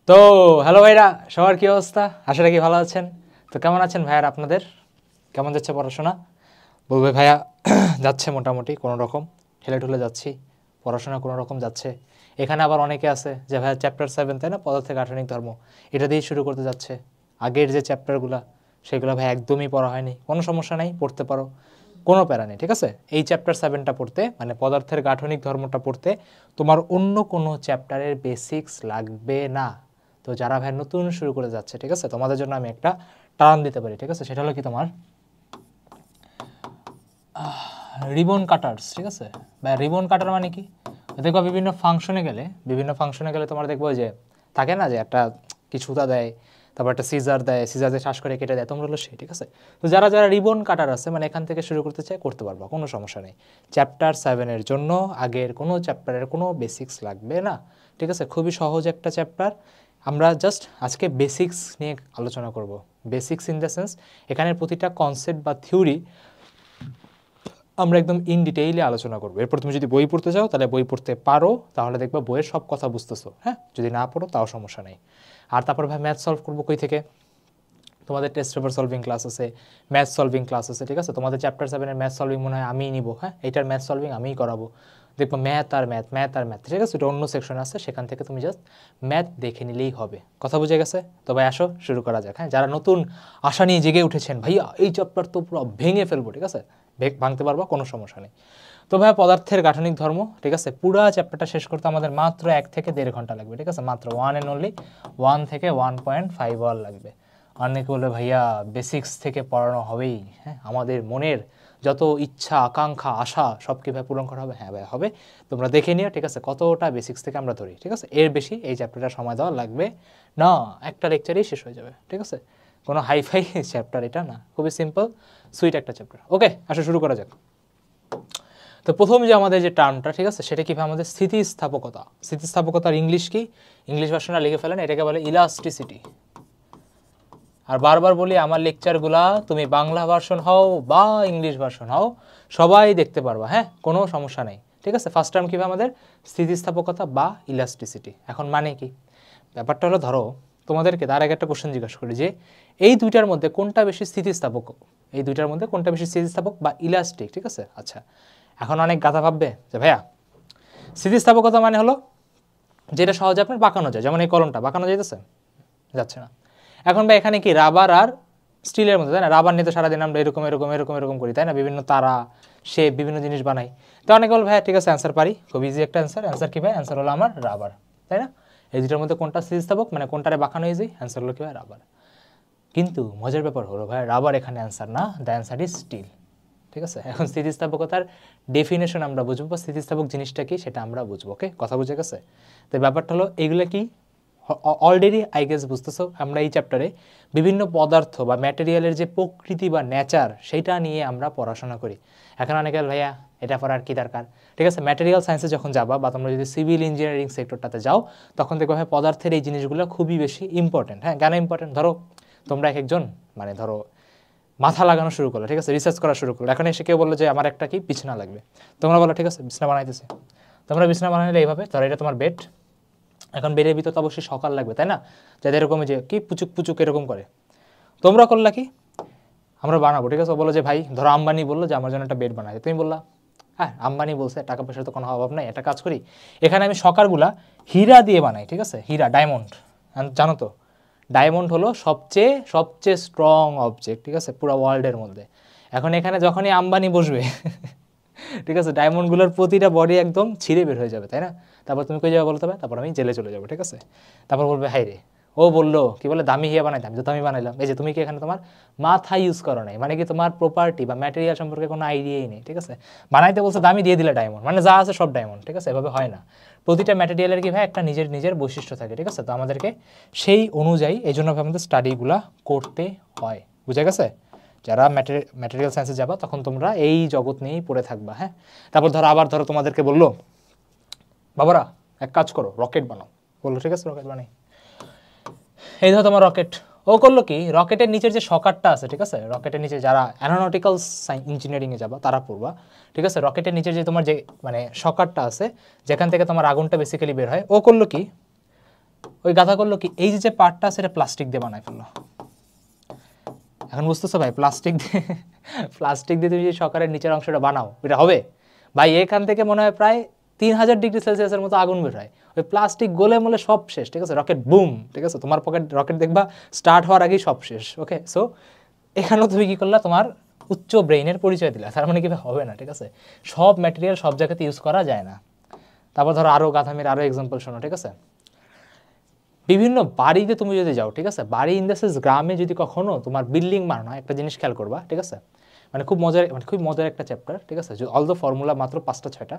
তো হ্যালো ভাইরা, সবার কি অবস্থা? আশা রাখি ভালো আছেন। তো কেমন আছেন ভাইয়ার? আপনাদের কেমন যাচ্ছে পড়াশোনা? বলবে ভাইয়া যাচ্ছে মোটামুটি কোনো রকম, ঠেলে ঠুলে যাচ্ছি, পড়াশোনা কোনো রকম যাচ্ছে। এখানে আবার অনেকে আছে যে ভাইয়া চ্যাপ্টার 7, তাই না, পদার্থের গাঠনিক ধর্ম, এটা দিয়েই শুরু করতে যাচ্ছে। আগের যে চ্যাপ্টারগুলো সেগুলো ভাই একদমই পড়া হয়নি। কোনো সমস্যা নাই, পড়তে পারো, কোনো প্যারা নেই, ঠিক আছে। এই চ্যাপ্টার 7টা পড়তে, মানে পদার্থের গাঠনিক ধর্মটা পড়তে তোমার অন্য কোনো চ্যাপ্টারের বেসিক্স লাগবে না। তো যারা ভাই নতুন শুরু করে যাচ্ছে, ঠিক আছে, তোমাদের জন্য আমি একটা টার্ম দিতে পারি, ঠিক আছে। সেটা হলো কি তোমার রিবন কাটার্স, ঠিক আছে। বা রিবন কাটার মানে কি, দেখো বিভিন্ন ফাংশনে গেলে তোমার দেখবো যে থাকে না যে একটা কিছুটা দেয়, তারপর একটা সিজার দেয়, সিজার দিয়ে শ্বাস করে কেটে দেয়, তোমরা হলো সেই, ঠিক আছে। তো যারা যারা রিবন কাটার আছে, মানে এখান থেকে শুরু করতে চায়, করতে পারবা, কোনো সমস্যা নেই। চ্যাপ্টার 7-এর জন্য আগের কোনো চ্যাপ্টারের কোনো বেসিক্স লাগবে না, ঠিক আছে। খুবই সহজ একটা চ্যাপ্টার। আমরা জাস্ট আজকে বেসিক্স নিয়ে আলোচনা করব। বেসিক্স ইন দ্য সেন্স এখানের প্রতিটা কনসেপ্ট বা থিওরি আমরা একদম ইন ডিটেইলে আলোচনা করবো। এরপর তুমি যদি বই পড়তে চাও তাহলে বই পড়তে পারো, তাহলে দেখবা বইয়ের সব কথা বুঝতেছো। হ্যাঁ, যদি না পড়ো তাও সমস্যা নেই। আর তারপর ভাই ম্যাথ সলভ করবো কই থেকে? তোমাদের টেস্ট পেপার সলভিং ক্লাস আছে, ম্যাথ সলভিং ক্লাস আছে, ঠিক আছে। তোমাদের চ্যাপ্টার 7-এর ম্যাথ সলভিং মনে হয় আমিই নিবো। হ্যাঁ, এইটার ম্যাথ সলভিং আমিই করাবো। দেখবো ম্যাথ আর ম্যাথ, ঠিক আছে। এটা অন্য সেকশন আছে, সেখান থেকে তুমি জাস্ট ম্যাথ দেখে নিলেই হবে। কথা বুঝে গেছে? তো ভাই আসো শুরু করা যাক। হ্যাঁ, যারা নতুন আশা নিয়ে জেগে উঠেছেন, ভাইয়া এই চ্যাপ্টার তো পুরো ভেঙে ফেলবো, ঠিক আছে, ভাঙতে পারবো, কোনো সমস্যা নেই। তো ভাই পদার্থের গাঠনিক ধর্ম, ঠিক আছে, পুরো চ্যাপ্টারটা শেষ করতে আমাদের মাত্র 1 থেকে 1.5 ঘন্টা লাগবে, ঠিক আছে। মাত্র 1 অ্যান্ড অনলি 1 থেকে 1.5 আওয়ার লাগবে। অনেকে বলে ভাইয়া বেসিক্স থেকে পড়ানো হবেই, হ্যাঁ, আমাদের মনের যত ইচ্ছা আকাঙ্ক্ষা আশা সব কি ভাই পূরণ করা হবে? হ্যাঁ ভাই হবে। তোমরা দেখে নিও, ঠিক আছে, কতটা বেসিক্স থেকে আমরা ধরি, ঠিক আছে। এর বেশি এই চ্যাপ্টারটা সময় দেওয়া লাগবে না, একটা লেকচারেই শেষ হয়ে যাবে, ঠিক আছে। কোনো হাইফাই চ্যাপ্টার এটা না, খুবই সিম্পল সুইট একটা চ্যাপ্টার। ওকে, আসো শুরু করা যাক। তো প্রথম যে আমাদের যে টার্মটা, ঠিক আছে, সেটা কি ভাই আমাদের স্থিতিস্থাপকতা। স্থিতিস্থাপকতার ইংলিশ কি? ইংলিশ ভার্সনটা লিখে ফেলেন, এটাকে বলে ইলাস্টিসিটি। আর বারবার বলি, আমার লেকচারগুলা তুমি বাংলা ভার্সন হও বা ইংলিশ ভার্সন হও, সবাই দেখতে পারবা, হ্যাঁ, কোনো সমস্যা নেই, ঠিক আছে। ফার্স্ট টার্ম কী আমাদের? স্থিতিস্থাপকতা বা ইলাস্টিসিটি। এখন মানে কি ব্যাপারটা হলো, ধরো তোমাদেরকে তার আগে একটা কোশ্চেন জিজ্ঞাসা করি যে এই দুইটার মধ্যে কোনটা বেশি স্থিতিস্থাপক? এই দুইটার মধ্যে কোনটা বেশি স্থিতিস্থাপক বা ইলাস্টিক, ঠিক আছে। আচ্ছা, এখন অনেক গাধা ভাববে যে ভাইয়া স্থিতিস্থাপকতা মানে হলো যেটা সহজে আপনার বাঁকানো যায়, যেমন এই কলমটা বাঁকানো যাইতেছে, যাচ্ছে না। এখন ভাই এখানে কি রাবার আর স্টিলের মধ্যে, তাই না? রাবার নিয়ে তো সারাদিন আমরা এরকম এরকম এরকম এরকম করি, তাই না? বিভিন্ন তারা শেপ বিভিন্ন জিনিস বানাই। তো অনেকে বল ভাই ঠিক আছে অ্যান্সার পারি, খুব ইজি একটা অ্যান্সার কি ভাই? অ্যান্সার হলো আমার রাবার, তাই না? এই দুটোর মধ্যে কোনটা স্থিতিস্থাপক, মানে কোনটারে বাঁকানো ইজি? অ্যান্সার হলো কি ভাই? রাবার। কিন্তু মজার ব্যাপার হলো ভাই রাবার এখানে অ্যান্সার না, দ্য অ্যান্সার ইজ স্টিল, ঠিক আছে। এখন স্থিতিস্থাপকতার ডেফিনেশন আমরা বুঝবো, বা স্থিতিস্থাপক জিনিসটা কি সেটা আমরা বুঝবো। ওকে, কথা বুঝে গেছে? তো ব্যাপারটা হলো এইগুলো কি অলরেডি আই গেস বুঝতেছো, আমরা এই চ্যাপ্টারে বিভিন্ন পদার্থ বা ম্যাটেরিয়ালের যে প্রকৃতি বা নেচার সেইটা নিয়ে আমরা পড়াশোনা করি। এখন অনেকে ভাইয়া এটা পড়ার কি দরকার? ঠিক আছে, ম্যাটেরিয়াল সায়েন্সে যখন যাবা বা তোমরা যদি সিভিল ইঞ্জিনিয়ারিং সেক্টরটাতে যাও, তখন দেখো ভাই পদার্থের এই জিনিসগুলো খুবই বেশি ইম্পর্টেন্ট। হ্যাঁ, কেন ইম্পর্টেন্ট? ধরো তোমরা এক একজন মানে ধরো মাথা লাগানো শুরু করলো, ঠিক আছে, রিসার্চ করা শুরু করলো। এখন এসে কেউ বললো যে আমার একটা কি বিছানা লাগবে, তোমরা বলো ঠিক আছে বিছানা বানাইতেছে। তোমরা বিছানা বানাইলে এইভাবে, ধরো এটা তোমার বেড, এখন বেডের ভিতর তো অবশ্যই সকাল লাগবে, তাই না? যাদের এরকম যে কি পুচুক পুচুক এরকম করে, তোমরা করলা কি? আমরা বানাবো, ঠিক আছে। বলো যে ভাই ধরো আম্বানি বললো যে আমার জন্য একটা বেড বানায়, তুমি বললা হ্যাঁ আম্বানি বলছে, টাকা পয়সার তো কোনো অভাব নাই, একটা কাজ করি, এখানে আমি সকারগুলা হীরা দিয়ে বানাই, ঠিক আছে, হীরা, ডায়মন্ড। জানো তো ডায়মন্ড হলো সবচেয়ে সবচেয়ে স্ট্রং অবজেক্ট, ঠিক আছে, পুরো ওয়ার্ল্ডের মধ্যে। এখন এখানে যখনই আম্বানি বসবে ঠিক আছে, ডায়মন্ডগুলোর প্রতিটা বডি একদম ছিঁড়ে বের হয়ে যাবে, তাই না? তারপর তুমি কই যাবে বলতে হবে? তারপর আমি জেলে চলে যাবো, ঠিক আছে। তারপর বলবে হাই রে, ও বললো কি বলে দামি হিয়া বানাইতাম, যে দামি বানাইলাম। এই যে তুমি কি এখানে তোমার মাথা ইউজ করো নাই, মানে কি তোমার প্রপার্টি বা ম্যাটেরিয়াল সম্পর্কে কোনো আইডিয়াই নেই, ঠিক আছে। বানাইতে বলছে দামি, দিয়ে দিলে ডায়মন্ড, মানে যা আছে সব ডায়মন্ড, ঠিক আছে। এভাবে হয় না, প্রতিটা ম্যাটেরিয়ালের কি ভাই একটা নিজের নিজের বৈশিষ্ট্য থাকে, ঠিক আছে। তো আমাদেরকে সেই অনুযায়ী এই জন্য আমাদের স্টাডিগুলা করতে হয়, বুঝে গেছে? যারা ম্যাটেরিয়াল সায়েন্সে যাবা তখন তোমরা এই জগৎ নিয়েই পড়ে থাকবা। হ্যাঁ, তারপর ধরো আবার ধরো তোমাদেরকে বললো বাবারা এক কাজ করো রকেট বানাও, বললো ঠিক আছে রকেট বানাই। এই ধরো তোমার রকেট, ও করলো কি, রকেটের নিচের যে সকারটা আছে, ঠিক আছে, রকেটের নিচে যারা অ্যারোনটিক্যাল ইঞ্জিনিয়ারিংয়ে যাবা তারা পড়বা, ঠিক আছে। রকেটের নিচের যে তোমার যে মানে সকারটা আছে যেখান থেকে তোমার আগুনটা বেসিক্যালি বের হয়, ও করলো কি, ওই গাধা করলো কি, এই যে পার্টটা সেটা প্লাস্টিক দিয়ে বানায় ফেললো। এখন বুঝতেছো ভাই, প্লাস্টিক দিয়ে তুমি যদি সকারের নিচের অংশটা বানাও, এটা হবে ভাই? এখান থেকে মনে হয় প্রায় 3000 ডিগ্রি সেলসিয়াসের মতো আগুন বের হয়। ওই প্লাস্টিক গলে মলে সব শেষ, ঠিক আছে? রকেট বুম, ঠিক আছে? তোমার রকেট দেখবা স্টার্ট হওয়ার আগেই সব শেষ। ওকে, সো এখানেও তুমি কী করলা, তোমার উচ্চ ব্রেইনের পরিচয় দিলা। তার মানে কীভাবে হবে না, ঠিক আছে? সব ম্যাটেরিয়াল সব জায়গাতে ইউজ করা যায় না। তারপর ধরো আরও গাধামির আরও এক্সাম্পল শোনো, ঠিক আছে? বিভিন্ন বাড়িতে তুমি যদি যাও, ঠিক আছে? বাড়ি ইন দ্য সেন্স গ্রামে যদি কখনো তোমার বিল্ডিং বানানো, একটা জিনিস খেয়াল করবা, ঠিক আছে? মানে খুব মজার একটা চ্যাপ্টার, ঠিক আছে? অল দ্য ফর্মুলা মাত্র 5টা 6টা,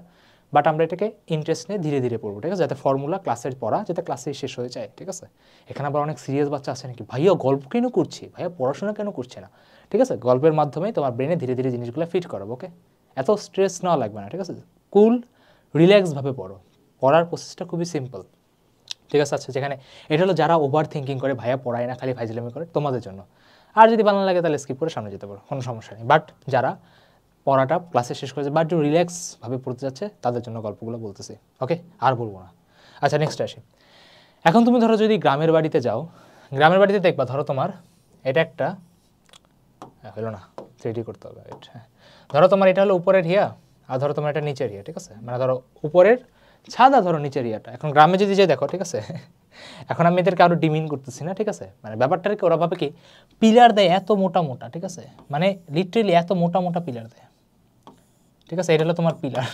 বাট আমরা এটাকে ইন্টারেস্ট নিয়ে ধীরে ধীরে পড়বো, ঠিক আছে? যাতে ফর্মুলা ক্লাসের পড়া যাতে ক্লাসে শেষ হয়ে যায়, ঠিক আছে? এখানে আবার অনেক সিরিয়াস বাচ্চা আছে নাকি, ভাইয়া গল্প কেন করছি, ভাইয়া পড়াশোনা কেন করছে না, ঠিক আছে? গল্পের মাধ্যমেই তোমার ব্রেনে ধীরে ধীরে জিনিসগুলো ফিট করাবো। ওকে, এত স্ট্রেস নেওয়া লাগবে না, ঠিক আছে? কুল রিল্যাক্সভাবে পড়ো, পড়ার প্রসেসটা খুবই সিম্পল, ঠিক আছে? আচ্ছা, যেখানে এটা হলো যারা ওভার থিঙ্কিং করে, ভাইয়া পড়ায় না খালি ফাইজলামি করে, তোমাদের জন্য। আর যদি ভালো লাগে তাহলে স্কিপ করে সামনে যেতে পারো, কোনো সমস্যা নেই। বাট যারা পড়াটা ক্লাসে শেষ করেছে বাট একটু রিল্যাক্সভাবে পড়তে যাচ্ছে, তাদের জন্য গল্পগুলো বলতেছি। ওকে, আর বলবো না। আচ্ছা, নেক্সট আসি। এখন তুমি ধরো যদি গ্রামের বাড়িতে যাও, গ্রামের বাড়িতে দেখবা ধরো তোমার এটা একটা হলো না, 3D করতে হবে। হ্যাঁ, ধরো তোমার এটা হলো উপরের হিয়া, আর ধরো তোমার এটা নিচের হিয়া, ঠিক আছে? মানে ধরো উপরের ছাদ আর ধরো নিচের ইয়াটা। এখন গ্রামে যদি যে দেখো, ঠিক আছে? এখন আমি এদেরকে আরও ডিমিন করতেছি না, ঠিক আছে? মানে ব্যাপারটাকে ওরা ভাবে কি, পিলার দেয় এত মোটা মোটা, ঠিক আছে? মানে লিটারেলি এত মোটা মোটা পিলার দেয়, ঠিক আছে? এটা হলো তোমার পিলার।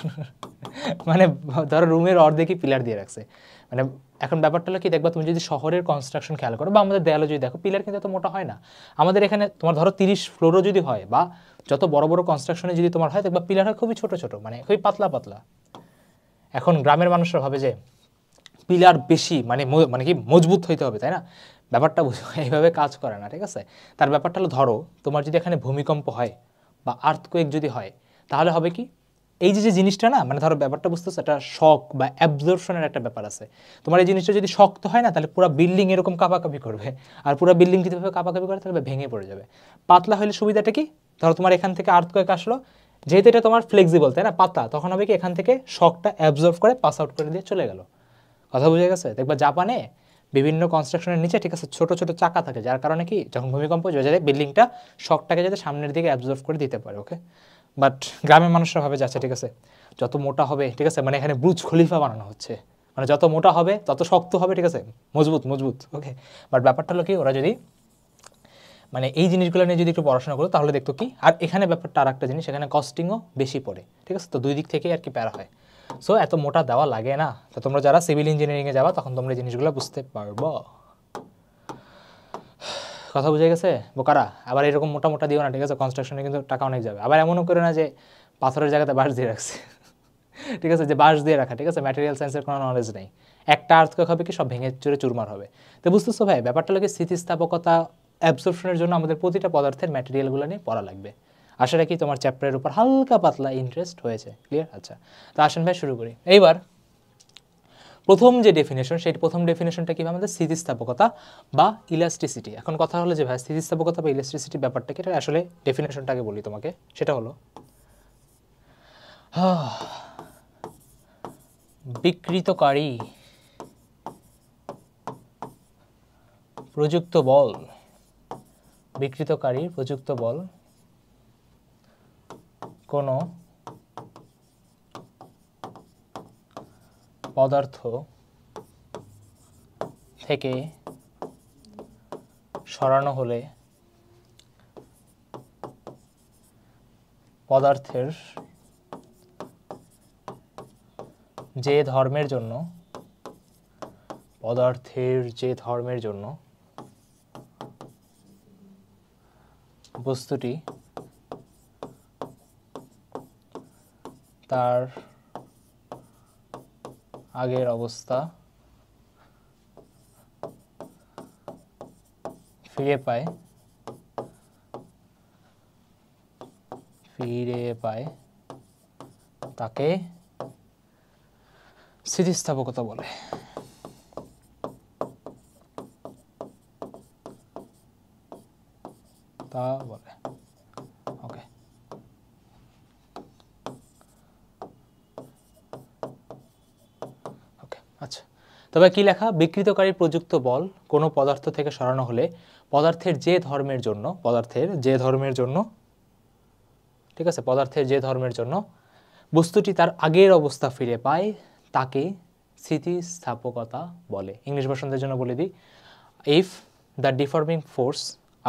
মানে ধরো রুমের অর্ধেকই পিলার দিয়ে রাখছে। মানে এখন ব্যাপারটা হলো কি, দেখবা তুমি যদি শহরের কনস্ট্রাকশন খেয়াল করো বা আমাদের দেয়ালে যদি দেখো, পিলার কিন্তু এত মোটা হয় না। আমাদের এখানে তোমার ধরো 30 ফ্লোরও যদি হয় বা যত বড় বড় কনস্ট্রাকশনে যদি তোমার হয়, দেখবা পিলার হয় খুবই ছোট ছোট, মানে খুবই পাতলা পাতলা। এখন গ্রামের মানুষরা ভাবে যে পিলার বেশি মানে কি মজবুত হইতে হবে, তাই না? ব্যাপারটা বুঝো, এইভাবে কাজ করে না, ঠিক আছে? তার ব্যাপারটা হলো ধরো তোমার যদি এখানে ভূমিকম্প হয় বা আর্থকুয়েক যদি হয়, তাহলে হবে কি, এই যে জিনিসটা না, মানে ধরো ব্যাপারটা বুঝতেছো, একটা শক বা অ্যাবজর্পশনের একটা ব্যাপার আছে। তোমার এই জিনিসটা যদি শক্ত হয় না, তাহলে পুরো বিল্ডিং এরকম কাঁপাকাঁপি করবে, আর পুরো বিল্ডিং যেভাবে কাঁপাকাঁপি করে তাহলে ভেঙে পড়ে যাবে। পাতলা হলে সুবিধাটা কি, ধরো তোমার এখান থেকে আর্থকুয়েক আসলো, যেহেতু এটা তোমার ফ্লেক্সিবল, তাই না, পাতলা, তখন হবে কি এখান থেকে শকটা অ্যাবজর্ব করে পাস আউট করে দিয়ে চলে গেল। কথা বুঝে গেছে? দেখবা জাপানে বিভিন্ন কনস্ট্রাকশনের নিচে, ঠিক আছে, ছোট ছোট চাকা থাকে, যার কারণে কি যখন ভূমিকম্প হয়ে যায় বিল্ডিংটা শকটাকে যাতে সামনের দিকে অ্যাবজর্ব করে দিতে পারে। ওকে, বাট গ্রামের মানুষরা ভাবে যাচ্ছে, ঠিক আছে, যত মোটা হবে, ঠিক আছে, মানে এখানে বুর্জ খলিফা বানানো হচ্ছে, মানে যত মোটা হবে তত শক্ত হবে, ঠিক আছে, মজবুত মজবুত। ওকে, বাট ব্যাপারটা হলো কি, ওরা যদি মানে এই জিনিসগুলো নিয়ে যদি একটু পড়াশোনা করো তাহলে দেখতো কি, আর এখানে ব্যাপারটা আর একটা জিনিস, এখানে কস্টিংও বেশি পড়ে, ঠিক আছে? তো দুই দিক থেকেই আর কি প্যারা হয়। সো এত মোটা দেওয়া লাগে না। তো তোমরা যারা সিভিল ইঞ্জিনিয়ারিংয়ে যাবা তখন তোমরা এই জিনিসগুলো বুঝতে পারবো। কথা বুঝে গেছে বোকারা? আবার এরকম মোটা মোটা দিও না, ঠিক আছে? কনস্ট্রাকশনে কিন্তু টাকা অনেক যাবে। আবার এমনও করে না যে পাথরের জায়গাতে বাঁশ দিয়ে রাখছে, ঠিক আছে, যে বাঁশ দিয়ে রাখা, ঠিক আছে, ম্যাটেরিয়াল সায়েন্সের কোনো নলেজ নেই। একটা আর্থকুয়েক হবে কি সব ভেঙে চুরে চুরমার হবে। তো বুঝতেছো ভাই, ব্যাপারটা লাগে স্থিতিস্থাপকতা অ্যাবজর্পশনের জন্য আমাদের প্রতিটা পদার্থের ম্যাটেরিয়ালগুলো নিয়ে পড়া লাগবে। আশা রাখি তোমার চ্যাপ্টারের উপর হালকা পাতলা ইন্টারেস্ট হয়েছে। ক্লিয়ার? আচ্ছা, তো আসেন ভাই শুরু করি। এইবার প্রথম যে ডেফিনেশন, সেই প্রথম ডেফিনেশনটা কি আমাদের স্থিতিস্থাপকতা বা ইলাস্টিসিটি। এখন কথা হলো যে ভাই স্থিতিস্থাপকতা বা ইলাস্টিসিটি ব্যাপারটা কি, এটা আসলে ডেফিনেশনটাকে বলি তোমাকে। সেটা হলো বিকৃতকারী প্রযুক্ত বল, বিকৃতকারী প্রযুক্ত বল কোনো পদার্থ থেকে সরানো হলে পদার্থের যে ধর্মের জন্য বস্তুটি তার আগের অবস্থা ফিরে পায় তাকে স্থিতিস্থাপকতা বলে। ওকে, ওকে, আচ্ছা, তবে কি লেখা, বিকৃতকারী প্রযুক্ত বল কোনো পদার্থ থেকে সরানো হলে পদার্থের যে ধর্মের জন্য, ঠিক আছে, পদার্থের যে ধর্মের জন্য বস্তুটি তার আগের অবস্থা ফিরে পায় তাকে স্থিতিস্থাপকতা বলে। ইংলিশ ভার্সনদের জন্য বলে দিই, if the deforming force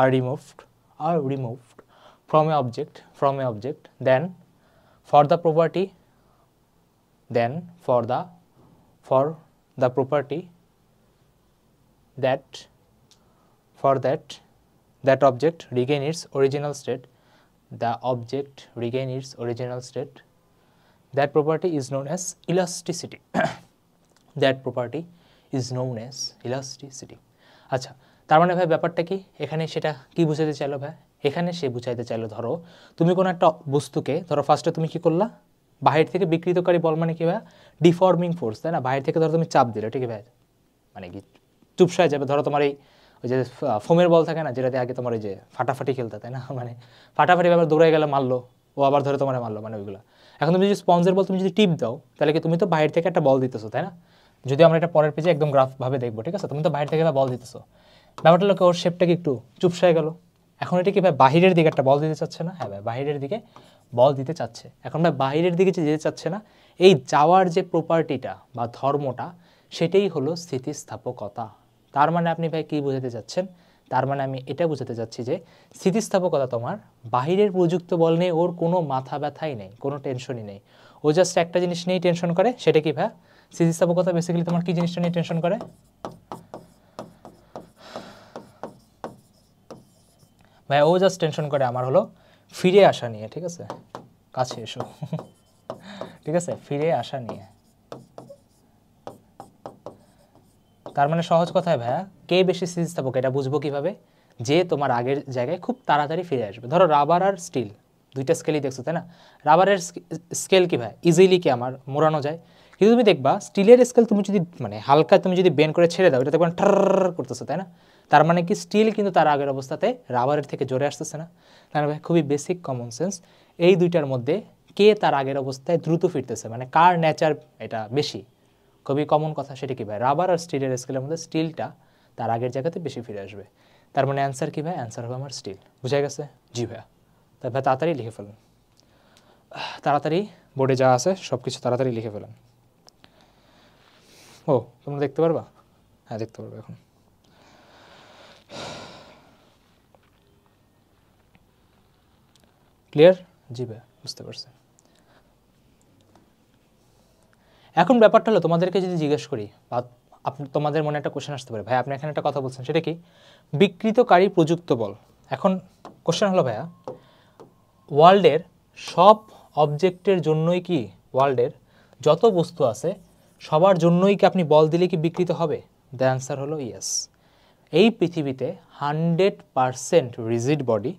are removed from a object then for the property that object regain its original state, that property is known as elasticity. আচ্ছা, তার মানে ভাই ব্যাপারটা কি এখানে, সেটা কি বুঝাইতে চাইলো ভাই? এখানে সে বুঝাইতে চাইলো, ধরো তুমি কোনো একটা বস্তুকে, ধরো ফার্স্টে তুমি কি করলা, বাহির থেকে বিকৃতকারী বল মানে কি ভাই, ডিফর্মিং ফোর্স, তাই না? বাহির থেকে ধরো তুমি চাপ দিলে, ঠিক আছে ভাই, মানে কি চুপসায় যাবে। ধরো তোমার এই ওই যে ফোমের বল থাকে না, যেটাতে আগে তোমার ওই যে ফাটাফাটি খেলতে, তাই না? মানে ফাটাফাটি ব্যাপার, দৌড়াই গেলে মারলো, ও আবার ধরে তোমার মারলো, মানে ওইগুলো। এখন তুমি যদি স্পঞ্জের বল তুমি যদি টিপ দাও, তাহলে কি তুমি তো বাহির থেকে একটা বল দিতেছো, তাই না? যদি আমরা এটা পরের পেজে একদম গ্রাফভাবে দেখবো, ঠিক আছে, তুমি তো বাহির থেকে বল দিতেছো। ব্যাপারটা লোকে ওর শেপটা কি একটু চুপসায় গেল। এখন এটা কি ভাই বাহিরের দিকে একটা বল দিতে চাচ্ছে না? হ্যাঁ ভাই, বাহিরের দিকে বল দিতে চাচ্ছে। এখন ভাই বাহিরের দিকে যে যেতে চাচ্ছে না, এই যাওয়ার যে প্রপার্টিটা বা ধর্মটা, সেটাই হলো স্থিতিস্থাপকতা। তার মানে আপনি ভাই কি বোঝাতে চাচ্ছেন? তার মানে আমি এটা বোঝাতে চাচ্ছি যে স্থিতিস্থাপকতা তোমার বাহিরের প্রযুক্ত বল নিয়ে ওর কোনো মাথা ব্যথাই নেই, কোনো টেনশনই নেই। ও জাস্ট একটা জিনিস নিয়েই টেনশন করে, সেটা কি ভাই? স্থিতিস্থাপকতা বেসিক্যালি তোমার কি জিনিসটা নিয়ে টেনশন করে ভাই? ও জাস্ট টেনশন করে আমার হলো ফিরে আসা নিয়ে, ঠিক আছে, কাছে এসো, ঠিক আছে, ফিরে আসা নিয়ে। তার মানে সহজ কথায় ভাইয়া, কে বেশি স্থিতিস্থাপক এটা বুঝবো কিভাবে? যে তোমার আগের জায়গায় খুব তাড়াতাড়ি ফিরে আসবে। ধরো রাবার আর স্টিল, দুইটা স্কেলই দেখছো, তাই না? রাবারের স্কেল কি ভাই ইজিলি কি আমার মোড়ানো যায়, কিন্তু তুমি দেখবা স্টিলের স্কেল তুমি যদি মানে হালকা তুমি যদি বেন্ড করে ছেড়ে দাও, এটা দেখবেন ঠার করতেছে, তাই না? তার মানে কি স্টিল কিন্তু তার আগের অবস্থাতে রাবারের থেকে জোরে আসতেছে না? তার মানে খুবই বেসিক কমন সেন্স, এই দুইটার মধ্যে কে তার আগের অবস্থায় দ্রুত ফিরতেছে, মানে কার নেচার এটা বেশি, খুবই কমন কথা। সেটা কি ভাই? রাবার আর স্টিলের স্কেলের মধ্যে স্টিলটা তার আগের জায়গাতে বেশি ফিরে আসবে। তার মানে অ্যান্সার কি ভাই? অ্যান্সার হবে আমার স্টিল। বুঝা গেছে? জি ভাইয়া। তাই ভাই তাড়াতাড়ি লিখে ফেলুন, তাড়াতাড়ি বোর্ডে যা আছে সব কিছু তাড়াতাড়ি লিখে ফেলুন। ও তোমরা দেখতে পারবা? হ্যাঁ দেখতে পারবে এখন। ক্লিয়ার? জি ভাই, বুঝতে পারছি। এখন ব্যাপারটা হলো, তোমাদেরকে যদি জিজ্ঞেস করি বা তোমাদের মনে একটা কোশ্চেন আসতে পারে, ভাই আপনি এখানে একটা কথা বলছেন, সেটা কি? বিকৃতকারী প্রযুক্ত বল। এখন কোশ্চেন হলো ভাইয়া, ওয়ার্ল্ডের সব অবজেক্টের জন্যই কি, ওয়ার্ল্ডের যত বস্তু আছে সবার জন্যই কি আপনি বল দিলে কি বিকৃত হবে? দ্য অ্যান্সার হলো ইয়েস। এই পৃথিবীতে 100% রিজিড বডি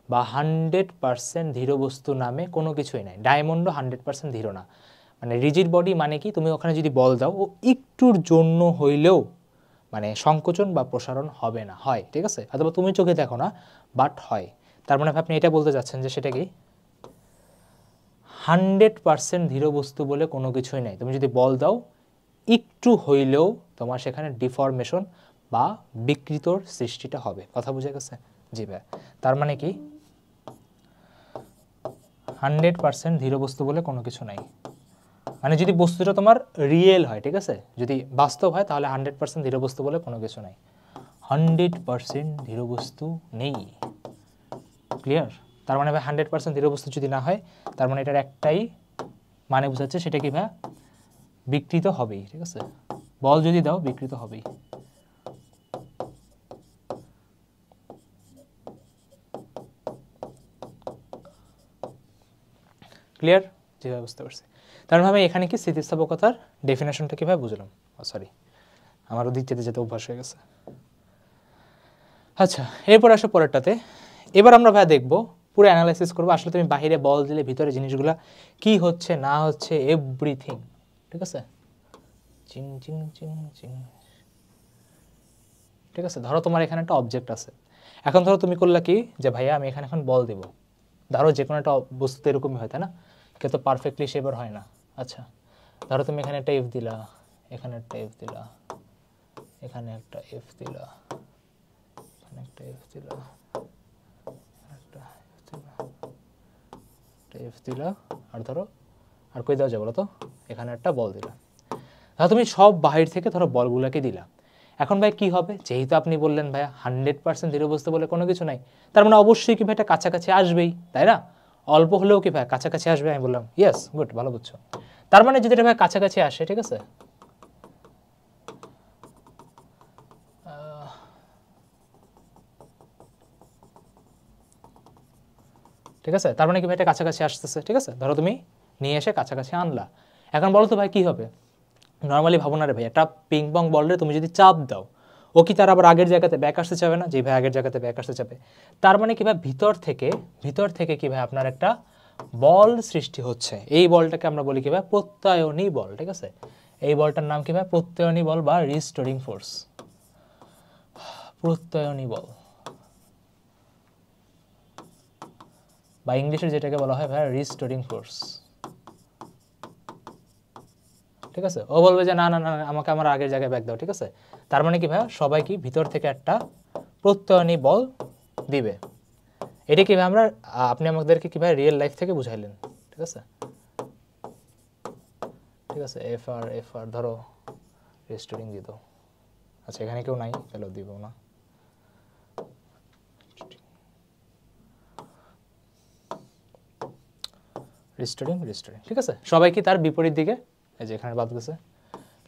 বা 100% ধীর বস্তু নামে কোনো কিছুই নাই। ডায়মন্ডও 100% ধীর না। মানে রিজিড বডি মানে কি, তুমি ওখানে যদি বল দাও ও একটুর জন্য হইলেও মানে সংকোচন বা প্রসারণ হবে না, হয়, ঠিক আছে, অথবা তুমি চোখে দেখো না বাট হয়। তার মানে আপনি এটা বলতে চাচ্ছেন যে সেটা কি 100% ধীর বস্তু বলে কোনো কিছুই নাই। তুমি যদি বল দাও একটু হইলেও তোমার সেখানে ডিফরমেশন বা বিকৃতর সৃষ্টিটা হবে। কথা বুঝে গেছে? জি ভাই। তার মানে কি 100% ধীর বস্তু বলে কোনো কিছু নাই, মানে যদি বস্তুটা তোমার রিয়েল হয়, ঠিক আছে, যদি বাস্তব হয়, তাহলে 100% ধীর বস্তু বলে কোনো কিছু নাই। 100% ধীর বস্তু নেই। ক্লিয়ার? তার মানে ভাই 100% ধীর বস্তু যদি না হয়, তার মানে এটার একটাই মানে বোঝাচ্ছে, সেটা কি ভাই? বিকৃত হবেই, ঠিক আছে, বল যদি দাও বিকৃত হবেই। ক্লিয়ার? যেভাবে বুঝতে পারছি। তার মানে এখানে কি স্থিতিস্থাপকতার ডেফিনেশনটা কীভাবে বুঝলাম? সরি, আমারও দিক যেতে যেতে অভ্যাস হয়ে গেছে। আচ্ছা, এরপর আসো পরেরটাতে। এবার আমরা ভাই দেখবো, পুরো অ্যানালাইসিস করবো আসলে তুমি বাহিরে বল দিলে ভিতরে জিনিসগুলো কি হচ্ছে না হচ্ছে, এভরিথিং, ঠিক আছে, চিং চিং চিং চিং, ঠিক আছে। ধরো তোমার এখানে একটা অবজেক্ট আছে, এখন ধরো তুমি করলা কি যে ভাইয়া আমি এখানে এখন বল দেবো, ধরো যে কোনো একটা বস্তু এরকমই হয়, তাই না, কিন্তু পারফেক্টলি শেপের হয় না। আচ্ছা, ধরো তুমি এখানে একটা ইফ দিলা, এখানে একটা ইফ দিলা, এখানে একটা এফ দিলা, এখানে একটা এফ দিলা, একটা এফ দিলা, আর ধরো আর কই দেওয়া যায় বলো তো, এখানে একটা বল দিলা। তাহলে তুমি সব বাহির থেকে ধরো বলগুলোকে দিলা। এখন ভাই কি হবে, যেহেতু আপনি বললেন ভাই 100% ধীরে বস্তু বলে কোনো কিছু নাই, তার মানে অবশ্যই কি ভাই এটা কাছাকাছি আসবেই, তাই না? অল্প হলেও কি ভাই কাছাকাছি আসবে, আমি বললাম ইয়েস, গুড, ভালো বুঝছো। তার মানে যদি এটা ভাই কাছাকাছি আসে, ঠিক আছে, ঠিক আছে, তার মানে কি ভাই এটা কাছাকাছি আসতেছে, ঠিক আছে, ধরো তুমি নিয়ে এসে কাছাকাছি আনলা। এখন বলো তো ভাই কি হবে, নর্মালি ভাবো না রে ভাই, একটা পিং পং বলরে তুমি যদি চাপ দাও, ও কি তার আবার আগের জায়গাতে ব্যাক আসতে চাবে না? যে ভাই আগের জায়গাতে ব্যাক আসতে চাবে। তার মানে কি ভাই ভিতর থেকে কি ভাই আপনার একটা বল সৃষ্টি হচ্ছে। এই বলটাকে আমরা বলি কি ভাই প্রত্যয়নী বল, ঠিক আছে। এই বলটার নাম কি ভাই প্রত্যয়নী বল বা রিস্টোরিং ফোর্স, প্রত্যয়নী বল, বা ইংলিশে যেটাকে বলা হয় ভাই রিস্টোরিং ফোর্স, ঠিক আছে। ও বলবে যে না না না আমাকে আমার আগের জায়গায় ব্যাক দাও, ঠিক আছে। তার মানে কি ভাই সবাই কি ভিতর থেকে একটা প্রত্যয়নী বল দিবে। এটা কি ভাই আমরা আপনি আমাদেরকে কি ভাই রিয়েল লাইফ থেকে বুঝাইলেন, ঠিক আছে, ঠিক আছে। এফ আর ধরো রিস্টোরিং দিয়ে দাও। আচ্ছা এখানে কেউ নাই, চলো দিব না। রিস্টোরিং, ঠিক আছে। সবাই কি তার বিপরীত দিকে, এই যে এখানে বাদ গেছে,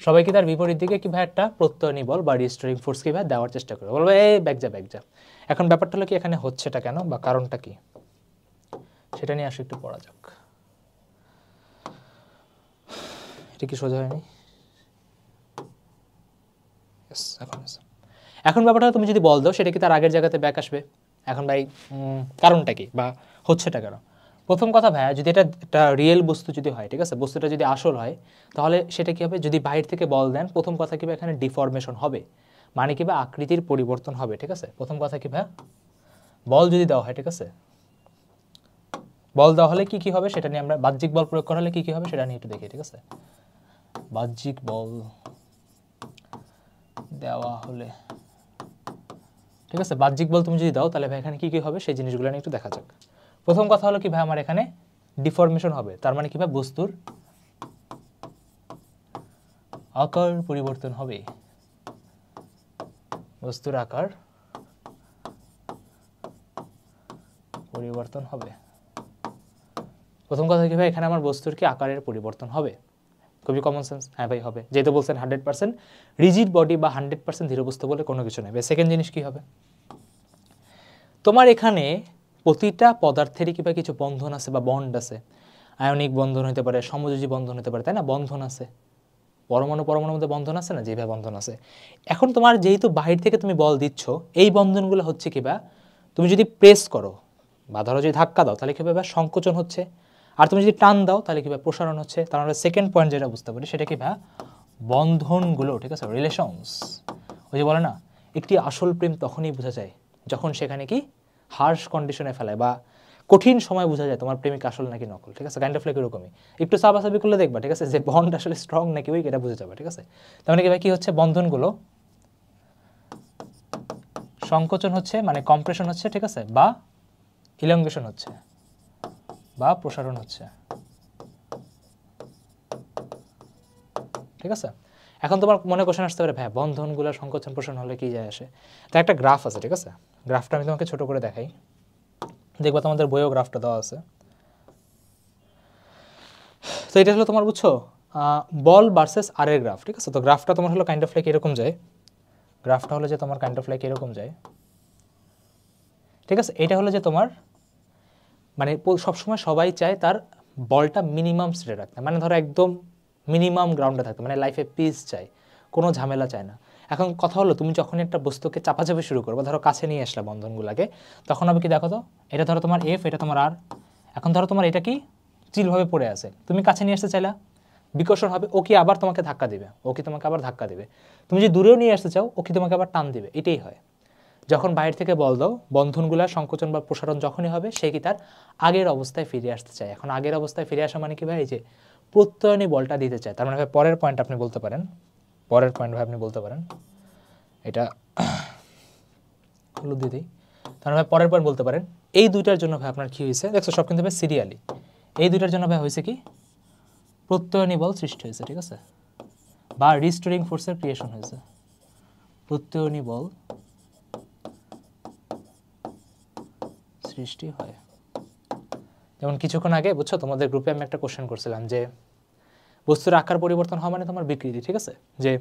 সবাই কি তার বিপরীত দিকে কি ভাই একটা প্রত্যয়নী বল বা রিস্টোরিং ফোর্স কি ভাই দেওয়ার চেষ্টা করে, বলবে এই ব্যাক যা। এখন ব্যাপারটা হলো কি এখানে হচ্ছেটা কেন বা কারণটা কি, সেটা নিয়ে আসো একটু পড়া যাক। এটা কি সোজা হয়নি? এখন ব্যাপারটা তুমি যদি বল দাও সেটা কি তার আগের জায়গাতে ব্যাক আসবে। এখন ভাই কারণটা কি বা হচ্ছেটা কেন? প্রথম কথা ভাইয়া, যদি এটা একটা রিয়েল বস্তু যদি হয়, ঠিক আছে, বস্তুটা যদি আসল হয়, তাহলে সেটা কি হবে, যদি বাইরে থেকে বল দেন, প্রথম কথা কি ভাই এখানে ডিফরমেশন হবে, মানে কি ভাই আকৃতির পরিবর্তন হবে, ঠিক আছে। প্রথম কথা কি ভাইয়া, বল যদি দেওয়া হয়, ঠিক আছে, বল দেওয়া হলে কি কি হবে সেটা নিয়ে আমরা, বাহ্যিক বল প্রয়োগ করা হলে কি কি হবে সেটা নিয়ে একটু দেখি, ঠিক আছে। বাহ্যিক বল দেওয়া হলে, ঠিক আছে, বাহ্যিক বল তুমি যদি দাও তাহলে ভাই এখানে কি কি হবে সেই জিনিসগুলো নিয়ে একটু দেখা যাক। প্রথম কথা হলো কি ভাই আমার এখানে ডিফরমেশন হবে, তার মানে কি ভাই বস্তুর আকার পরিবর্তন হবে, বস্তুর আকার পরিবর্তন হবে। প্রথম কথা কি ভাই এখানে আমার বস্তুর কি আকারের পরিবর্তন হবে, খুবই কমন সেন্স, হ্যাঁ ভাই হবে, যেহেতু বলছেন 100% রিজিড বডি বা 100% দৃঢ় বস্তু বলে কোনো কিছু নেই। সেকেন্ড জিনিস কি হবে, তোমার এখানে প্রতিটা পদার্থেরই কি ভাই কিছু বন্ধন আছে বা বন্ড আছে, আয়নিক বন্ধন হতে পারে, সমযোজী বন্ধন হতে পারে, তাই না, বন্ধন আছে, পরমাণুর মধ্যে বন্ধন আছে না, যেভাবে বন্ধন আছে। এখন তোমার যেহেতু বাহির থেকে তুমি বল দিচ্ছ, এই বন্ধনগুলো হচ্ছে কি বা তুমি যদি প্রেস করো বা ধরো যদি ধাক্কা দাও তাহলে কীভাবে সংকোচন হচ্ছে, আর তুমি যদি টান দাও তাহলে কীভাবে প্রসারণ হচ্ছে। তাহলে সেকেন্ড পয়েন্ট যেটা বুঝতে পারি সেটা কি ভাই বন্ধনগুলো, ঠিক আছে, রিলেশনস। ওই যে বলে না একটি আসল প্রেম তখনই বোঝা যায় যখন সেখানে কি হার্শ কন্ডিশনে ফেলায় বা কঠিন সময় বোঝা যায় তোমার প্রেমিক আসল নাকি নকল, ঠিক আছে, কাইন্ড অফ লাইক এরকমই। একটু সাবাসাবি করলে দেখবা, ঠিক আছে, যে বন্ড আসলে স্ট্রং নাকি উইক এটা বুঝে যাবে, ঠিক আছে। তার মানে কি ভাই কি হচ্ছে, বন্ধনগুলো সংকোচন হচ্ছে মানে কম্প্রেশন হচ্ছে, ঠিক আছে, বা ইলংগেশন হচ্ছে বা প্রসারণ হচ্ছে, ঠিক আছে। এখন তোমার মনে কোশ্চেন আসতে পারে ভাই বন্ধনগুলো সংকোচন প্রসারণ হলে কি যায় আসে। তো একটা গ্রাফ আছে, ঠিক আছে, গ্রাফটা আমি তোমাকে ছোট করে দেখাই, দেখবা তোমাদের বইও গ্রাফটা দেওয়া আছে। তো এটা হলো তোমার বুঝছো বল ভার্সেস আর এর গ্রাফ, ঠিক আছে। তো গ্রাফটা তোমার হলো কাইন্ড অফ লাইক এরকম যায়, গ্রাফটা হলো যে তোমার কাইন্ড অফ লাইক এরকম যায়, ঠিক আছে। এটা হলো যে তোমার মানে সবসময় সবাই চায় তার বলটা মিনিমাম স্টেটে রাখতে, মানে ধরো একদম মিনিমাম গ্রাউন্ডে থাকতে, মানে লাইফে পিস চাই, কোনো ঝামেলা চায় না। এখন কথা হলো তুমি যখন একটা বস্তুকে চাপাচাপি শুরু করবো, ধরো কাছে নিয়ে আসলা বন্ধনগুলোকে, তখন হবে কি দেখো তো, এটা ধরো তোমার এফ, এটা তোমার আর, এখন ধরো তোমার এটা কি চিলভাবে পড়ে আছে, তুমি কাছে নিয়ে আসতে চাইলা, বিকর্ষণ হবে, ও কি আবার তোমাকে ধাক্কা দিবে, ও কি তোমাকে আবার ধাক্কা দিবে। তুমি যদি দূরেও নিয়ে আসতে চাও ও কি তোমাকে আবার টান দিবে। এটাই হয় যখন বাইরে থেকে বল দাও, বন্ধনগুলা সংকোচন বা প্রসারণ যখনই হবে সে কি তার আগের অবস্থায় ফিরে আসতে চায়। এখন আগের অবস্থায় ফিরে আসা মানে কি ভাই, এই যে প্রত্যয়নী বলটা দিতে চায়। তার মানে পরের পয়েন্ট আপনি বলতে পারেন, পরের পয়েন্ট ভাই আপনি বলতে পারেন এটা হলুদ দিয়ে দিই। তার ভাই পরের পয়েন্ট বলতে পারেন এই দুইটার জন্য ভাই আপনার কি হয়েছে, দেখছো সব কিন্তু ভাই সিরিয়ালি। এই দুইটার জন্য ভাই হয়েছে কি প্রত্যয়নী বল সৃষ্টি হয়েছে, ঠিক আছে, বা রিস্টোরিং ফোর্সের ক্রিয়েশন হয়েছে। প্রত্যয়নী বল সৃষ্টি হয়। যেমন কিছুক্ষণ আগে বুঝছো তোমাদের গ্রুপে আমি একটা কোশ্চেন করছিলাম যে বস্তুর আকার পরিবর্তন হওয়া মানে তোমার বিকৃতি, ঠিক আছে, যে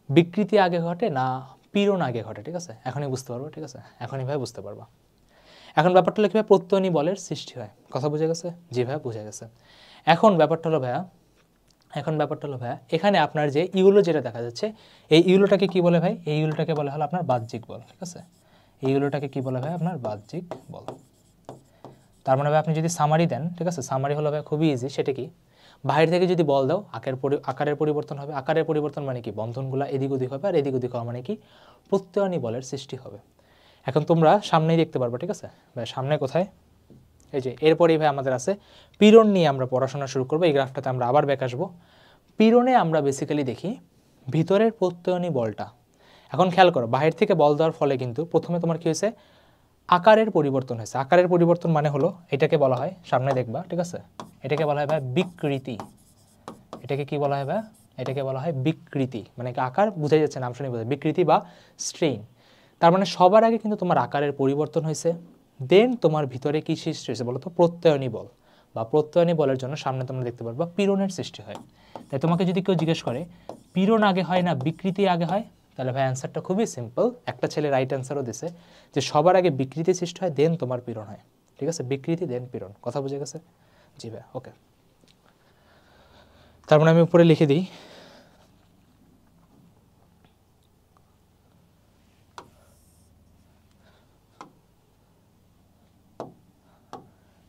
বিকৃতি আগে ঘটে না পীড়ন আগে ঘটে, ঠিক আছে, এখনই বুঝতে পারবো, ঠিক আছে, এখনই ভাই বুঝতে পারবা। এখন ব্যাপারটা হলো কীভাবে প্রত্যয়নী বলের সৃষ্টি হয়, কথা বুঝে গেছে? জি ভাইয়া বুঝে গেছে। এখন ব্যাপারটা হলো ভাইয়া এখানে আপনার যে ইউলো যেটা দেখা যাচ্ছে এই ইউলোটাকে কি বলে ভাই, এই ইউলোটাকে বলা হলো আপনার বাহ্যিক বল, ঠিক আছে, এই ইউলোটাকে কি বলা ভাই আপনার বাহ্যিক বল। তার মানে ভাই আপনি যদি সামারি দেন, ঠিক আছে, সামারি হলো ভাই খুবই ইজি, সেটা কি বাইরে থেকে যদি বল দাও আকারের পরিবর্তন হবে। আকারের পরিবর্তন মানে কি বন্ধনগুলো এদিক ওদিক হবে, আর এদিক ওদিক হওয়া মানে কি প্রত্যয়নী বলের সৃষ্টি হবে। এখন তোমরা সামনেই দেখতে পারবে, ঠিক আছে ভাই, সামনে কোথায়, এই যে এরপরেই ভাই আমাদের আছে পীড়ন নিয়ে আমরা পড়াশোনা শুরু করবো। এই গ্রাফটাতে আমরা আবার ব্যাক আসবো। পীড়নে আমরা বেসিক্যালি দেখি ভিতরের প্রত্যয়নী বলটা। এখন খেয়াল করো বাহির থেকে বল দেওয়ার ফলে কিন্তু প্রথমে তোমার কি হয়েছে আকারের পরিবর্তন হয়েছে। আকারের পরিবর্তন মানে হলো এটাকে বলা হয়, সামনে দেখবা, ঠিক আছে, এটাকে বলা হয় ভাই বিকৃতি। এটাকে কি বলা হয় ভাই, এটাকে বলা হয় বিকৃতি, মানে আকার বুঝাই যাচ্ছে, নাম শুনে বোঝায় বিকৃতি বা স্ট্রেইন। তার মানে সবার আগে কিন্তু তোমার আকারের পরিবর্তন হয়েছে, দেন তোমার ভিতরে কি সৃষ্টি হয়েছে বলো তো প্রত্যয়নী বল, বা প্রত্যয়নী বলের জন্য সামনে তোমরা দেখতে পারবা পীড়নের সৃষ্টি হয়। তাই তোমাকে যদি কেউ জিজ্ঞেস করে পীড়ন আগে হয় না বিকৃতি আগে হয়, তাহলে ভাই অ্যান্সারটা খুবই সিম্পল। একটা ছেলে রাইট অ্যান্সারও দিছে যে সবার আগে বিকৃতি সৃষ্টি হয় দেন তোমার পীড়ন হয়, ঠিক আছে, বিকৃতি দেন পীড়ন, কথা বুঝে গেছে? জি ভাই ওকে। তার মানে আমি উপরে লিখে দিই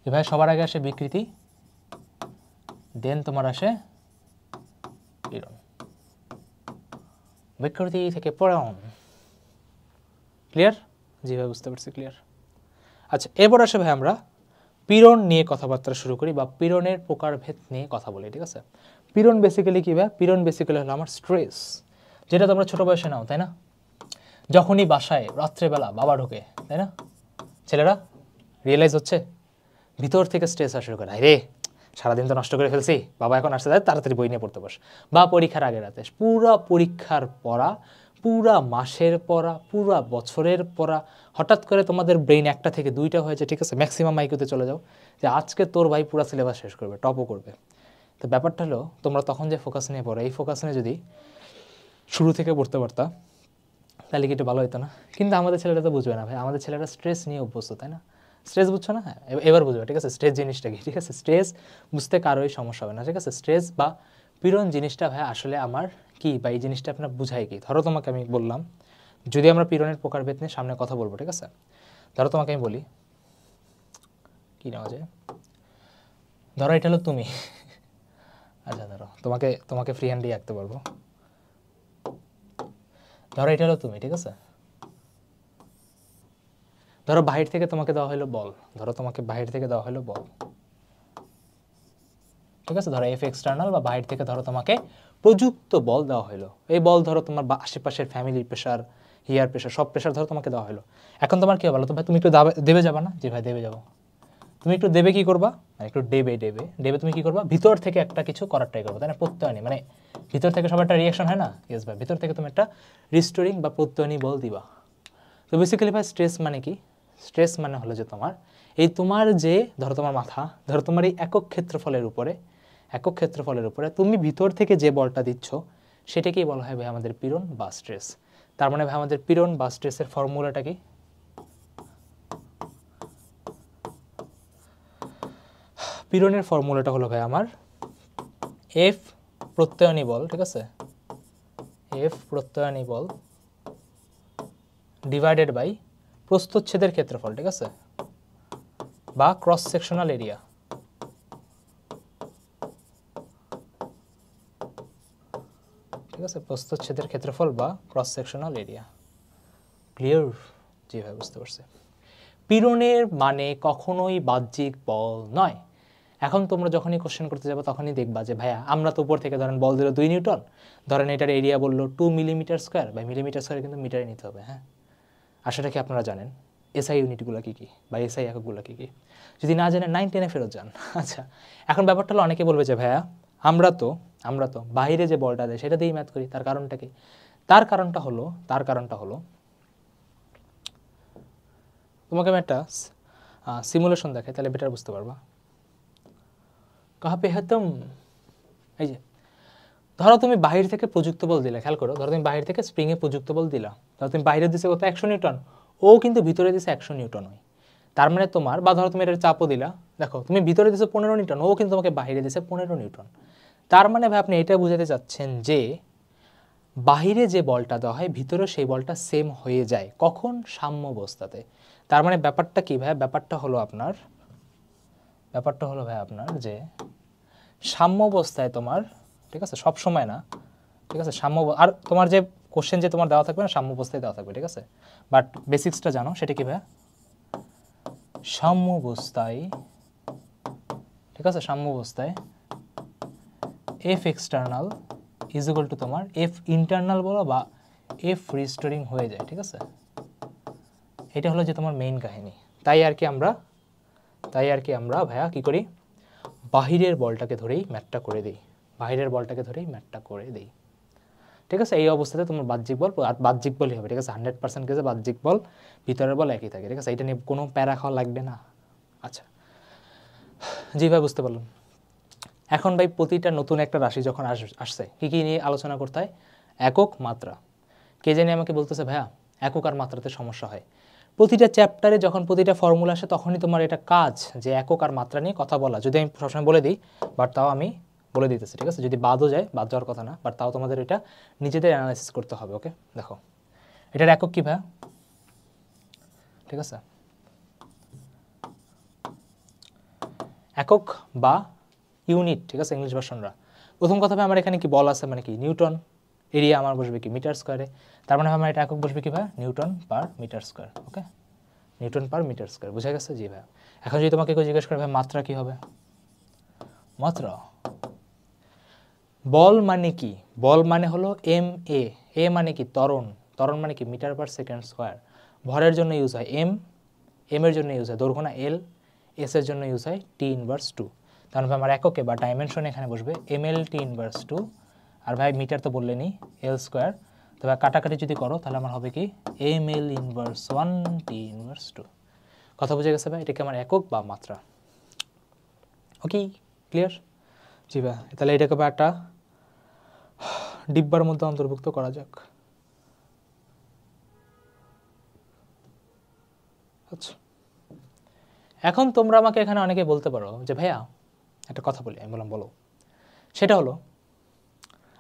যে ভাই সবার আগে আসে বিকৃতি দেন তোমার আসে পীড়ন, বিকৃতি থেকে পীড়ন। ক্লিয়ার? জি ভাই বুঝতে পারছি, ক্লিয়ার। আচ্ছা এরপর আসে ভাই আমরা পীড়ন নিয়ে কথাবার্তা শুরু করি, বা পীড়নের প্রকারভেদ নিয়ে কথা বলি, ঠিক আছে। পীড়ন বেসিক্যালি কী ভাই, পীড়ন বেসিক্যালি হলো আমার স্ট্রেস, যেটা তোমরা ছোটো বয়সে নাও, তাই না? যখনই বাসায় রাত্রেবেলা বাবা ঢোকে, তাই না, ছেলেরা রিয়েলাইজ হচ্ছে ভিতর থেকে স্ট্রেস আসা শুরু করে, রে সারাদিন তো নষ্ট করে ফেলছি, বাবা এখন আসতে যায়, তাড়াতাড়ি বই নিয়ে পড়তে বস, বা পরীক্ষার আগে রাতে পুরা পরীক্ষার পড়া, পুরা মাসের পড়া, পুরা বছরের পড়া, হঠাৎ করে তোমাদের ব্রেইন একটা থেকে দুইটা হয়েছে, ঠিক আছে, ম্যাক্সিমাম আইকিউতে চলে যাও যে আজকে তোর ভাই পুরা সিলেবাস শেষ করবে, টপও করবে। তো ব্যাপারটা হলো তোমরা তখন যে ফোকাস নিয়ে পড়ো, এই ফোকাস নিয়ে যদি শুরু থেকে পড়তে পারতা তাহলে কি একটু ভালো হতো না? কিন্তু আমাদের ছেলেরা তো বুঝবে না ভাই, আমাদের ছেলেরা স্ট্রেস নিয়ে অভ্যস্ত, তাই না? স্ট্রেস বুঝছো না? হ্যাঁ এবার বুঝবে, ঠিক আছে, স্ট্রেস জিনিসটা কি, ঠিক আছে, স্ট্রেস বুঝতে কারোই সমস্যা হবে না, ঠিক আছে। স্ট্রেস বা পীড়ন জিনিসটা ভাই আসলে আমার কি, বা এই জিনিসটা আপনার বুঝায় কি। ধরো তোমাকে আমি বললাম, যদি আমরা পীড়নের প্রকারভেদ নিয়ে সামনে কথা বলবো, ঠিক আছে, ধরো তোমাকে আমি বলি কি নেওয়া যায়, ধরো এটা হলো তুমি আচ্ছা ধরো তোমাকে তোমাকে ফ্রি হ্যান্ডই আঁকতে পারবো, ধরো এটা হলো তুমি, ঠিক আছে, ধরো বাহির থেকে তোমাকে দেওয়া হলো বল, ধরো তোমাকে বাহির থেকে দেওয়া হলো বল, ঠিক আছে, ধরো এফ এক্সটার্নাল বা বাহির থেকে ধরো তোমাকে প্রযুক্ত বল দেওয়া হলো। এই বল ধরো তোমার আশেপাশের ফ্যামিলির প্রেশার, হিয়ার প্রেশার, সব প্রেশার ধরো তোমাকে দেওয়া হলো। এখন তোমার কি হবে বলো তো ভাই, তুমি একটু দেবে যাবা না? যে ভাই দেবে যাবো। তুমি একটু দেবে কি করবা, একটু দেবে দেবে দেবে তুমি কি করবা, ভিতর থেকে একটা কিছু করার ট্রাই করবো, তাই না, প্রত্যয়নী, মানে ভিতর থেকে সবার একটা রিয়াকশন হয় না, ইয়েস ভাই, ভিতর থেকে তুমি একটা রিস্টোরিং বা প্রত্যয়নী বল দিবা। তো বেসিক্যালি ভাই স্ট্রেস মানে কি, স্ট্রেস মানে হলো যে তোমার এই তোমার যে ধরো তোমার মাথা, ধরো তোমার এই একক ক্ষেত্রফলের উপরে তুমি ভিতর থেকে যে বলটা দিচ্ছ সেটাকেই বলা হয় ভাই আমাদের পীড়ন বা স্ট্রেস। তার মানে ভাই আমাদের পীড়ন বা স্ট্রেসের ফর্মুলাটা কি, পীড়নের ফর্মুলাটা হলো ভাই আমার এফ প্রত্যয়নী বল, ঠিক আছে, এফ প্রত্যয়নী বল ডিভাইডেড বাই প্রস্থচ্ছেদের ক্ষেত্রফল, ঠিক আছে, বা ক্রস সেকশনাল এরিয়া। ঠিক আছে, প্রস্থচ্ছেদের ক্ষেত্রফল বা ক্রস সেকশনাল এরিয়া। ক্লিয়ার? জি ভাই বুঝতে পারছি। পীড়নের মানে কখনোই বাহ্যিক বল নয়। এখন তোমরা যখনই কোশ্চেন করতে যাবো তখনই দেখবা যে ভাইয়া আমরা তো উপর থেকে ধরেন বল দিল 2 নিউটন, ধরেন এটার এরিয়া বললো 2 মিলিমিটার স্কোয়ার, বা মিলিমিটার স্কোয়ার কিন্তু মিটারে নিতে হবে। হ্যাঁ, আর সেটা কি আপনারা জানেন এসআই ইউনিটগুলো কী কী বা এসআই এককগুলো কী কী? যদি না জানেন 9 10-এ ফেরত যান। আচ্ছা, এখন ব্যাপারটা হলো অনেকে বলবে যে ভাইয়া আমরা তো বাইরে যে বলটা দেয় সেটা দিয়েই ম্যাথ করি, তার কারণটা কি? তার কারণটা হলো তোমাকে আমি একটা সিমুলেশন দেখাই, তাহলে বেটার বুঝতে পারবা। কাহা পে হ্যাঁ, এই যে ধরো তুমি বাহির থেকে প্রযুক্ত বল দিলা, খেয়াল করো, ধরো তুমি বাহির থেকে স্প্রিংয়ে প্রযুক্ত বল দিলা, ধরো তুমি বাইরে দিছে কত 100 নিউটন, ও কিন্তু ভিতরে দিছে 100 নিউটন হয়। তার মানে তোমার, বা ধরো তুমি এটার চাপও দিলা, দেখো তুমি ভিতরে দিছো 15 নিউটন, ও কিন্তু তোমাকে বাইরে দিছে 15 নিউটন। তার মানে ভাই আপনি এটা বুঝাতে চাচ্ছেন যে বাহিরে যে বলটা দেওয়া হয় ভিতরে সেই বলটা সেম হয়ে যায়, কখন? সাম্য অবস্থাতে। তার মানে ব্যাপারটা কি ভাই? ব্যাপারটা হলো ভাই আপনার যে সাম্য অবস্থায় তোমার, ঠিক আছে, সব সময় না, ঠিক আছে, সাম্য, আর তোমার যে কোশ্চেন যে তোমার দেওয়া থাকবে না সাম্য অবস্থায় দেওয়া থাকবে, ঠিক আছে, বাট বেসিক্সটা জানো সেটা কি ভাই? সাম্য অবস্থায়, ঠিক আছে, সাম্য অবস্থায় F external is equal two তোমার এফ ইন্টারনাল বলো বা এফ রিস্টোরিং হয়ে যায়, ঠিক আছে। এটা হলো যে তোমার মেইন কাহিনী। তাই আর কি আমরা ভাইয়া কি করি? বাহিরের বলটাকে ধরেই ম্যাথটা করে দিই, ঠিক আছে। এই অবস্থাতে তোমার বাহ্যিক বল, আর বাহ্যিক বলই হবে, ঠিক আছে, 100% কেসে বাহ্যিক বল, ভিতরের বল একই থাকে, ঠিক আছে, এটা নিয়ে কোনো প্যারা খাওয়া লাগবে না। আচ্ছা, জি ভাই, বুঝতে পারলাম। এখন ভাই প্রতিটা নতুন একটা রাশি যখন আসছে কী কী নিয়ে আলোচনা করতে হয়? একক, মাত্রা। কে জানি আমাকে বলতেছে ভাইয়া একক আর মাত্রাতে সমস্যা হয়। প্রতিটা চ্যাপ্টারে যখন প্রতিটা ফর্মুলা আসে তখনই তোমার এটা কাজ যে একক আর মাত্রা নিয়ে কথা বলা। যদি আমি সবসময় বলে দিই, বাট তাও আমি বলে দিতেছি, ঠিক আছে, যদি বাদও যায়, বাদ যাওয়ার কথা না, বাট তাও তোমাদের এটা নিজেদের অ্যানালাইসিস করতে হবে। ওকে, দেখো এটার একক কী ভাইয়া? ঠিক আছে, একক বা ইউনিট, ঠিক আছে, ইংলিশ ভার্সনরা। প্রথম কথা ভাই আমার এখানে কি বল আছে, মানে কি নিউটন, এরিয়া আমার বসবে কি মিটার স্কোয়ারে, তার মানে আমার এটা একক বসবে কি ভাই? Newton per metre square. Okay, newton per metre square, বুঝা গেছে? জি ভাই। এখন যদি তোমাকে কেউ জিজ্ঞেস করে ভাই মাত্রা কি হবে? মাত্রা বল মানে কি? বল মানে হলো এম এ, এ মানে কি? ত্বরণ, ত্বরণ মানে কি? Metre per second square. ভরের জন্য ইউজ হয় এম, এম এর জন্য ইউজ হয় দৈর্ঘ্য না এল, এস এর জন্য ইউজ হয় টি ইনভার্স 2। তাহলে আমার এককে বা ডাইমেনশনে এখানে বসবে এম এল টি ইনভার্স 2, আর ভাই মিটার তো বললেনি এল স্কোয়ার, তবে কাটাকাটি যদি করো তাহলে আমার হবে কি M L inverse 1 T inverse 2। কথা বুঝে গেছে ভাই? এটাকে আমার একক বা মাত্রা। ওকে, ক্লিয়ার? জি ভাই, তাহলে এটাকে বা একটা ডিব্বার মধ্যে অন্তর্ভুক্ত করা যাক। আচ্ছা, এখন তোমরা আমাকে এখানে অনেকে বলতে পারো যে ভাইয়া একটা কথা বলি। আমি বললাম বলো। সেটা হলো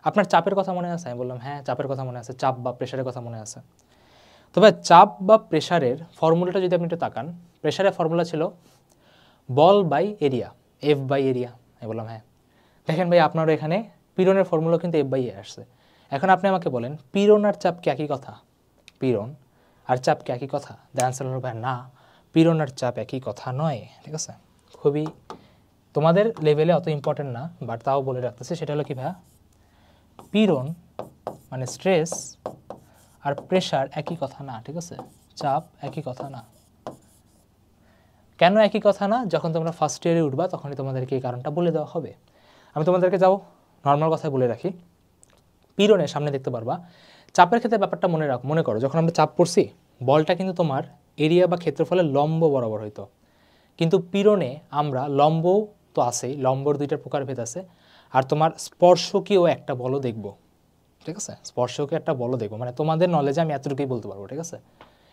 আপনার চাপের কথা মনে আছে? আমি বললাম হ্যাঁ, চাপের কথা মনে আছে, চাপ বা প্রেশারের কথা মনে আছে। তবে চাপ বা প্রেশারের ফর্মুলাটা যদি আপনি একটু তাকান, প্রেশারের ফর্মুলা ছিল বল by area, F by area. আমি বললাম হ্যাঁ। দেখেন ভাই আপনারও এখানে পীড়নের ফর্মুলা কিন্তু এফ বাই এ আসছে। এখন আপনি আমাকে বলেন পীড়ন আর চাপ কি একই কথা? পীড়ন আর চাপ কি একই কথা? দ্য অ্যান্সার হলো ভাই না, পীড়ন আর চাপ একই কথা নয়, ঠিক আছে। খুবই তোমাদের লেভেলে অত ইম্পর্টেন্ট না, বাট তাও বলে রাখতেছি। সেটা হলো কি ভাইয়া, পীড়ন মানে স্ট্রেস আর প্রেশার একই কথা না, ঠিক আছে, চাপ একই কথা না। কেন একই কথা না? যখন তোমরা ফার্স্ট ইয়ারে উঠবা তখনই তোমাদেরকে এই কারণটা বলে দেওয়া হবে। আমি তোমাদেরকে যাও নর্মাল কথায় বলে রাখি, পীড়নের সামনে দেখতে পারবা। চাপের ক্ষেত্রে ব্যাপারটা মনে করো যখন আমরা চাপ পড়ছি বলটা কিন্তু তোমার এরিয়া বা ক্ষেত্রফলের লম্ব বরাবর হইতো, কিন্তু পীড়নে আমরা লম্ব তো আছেই, লম্বর দুইটার প্রকারভেদ আছে, আর তোমার স্পর্শকীয় একটা বলও দেখব, ঠিক আছে, স্পর্শকীয় একটা বলও দেখবো। মানে তোমাদের নলেজে আমি এতটুকুই বলতে পারবো, ঠিক আছে।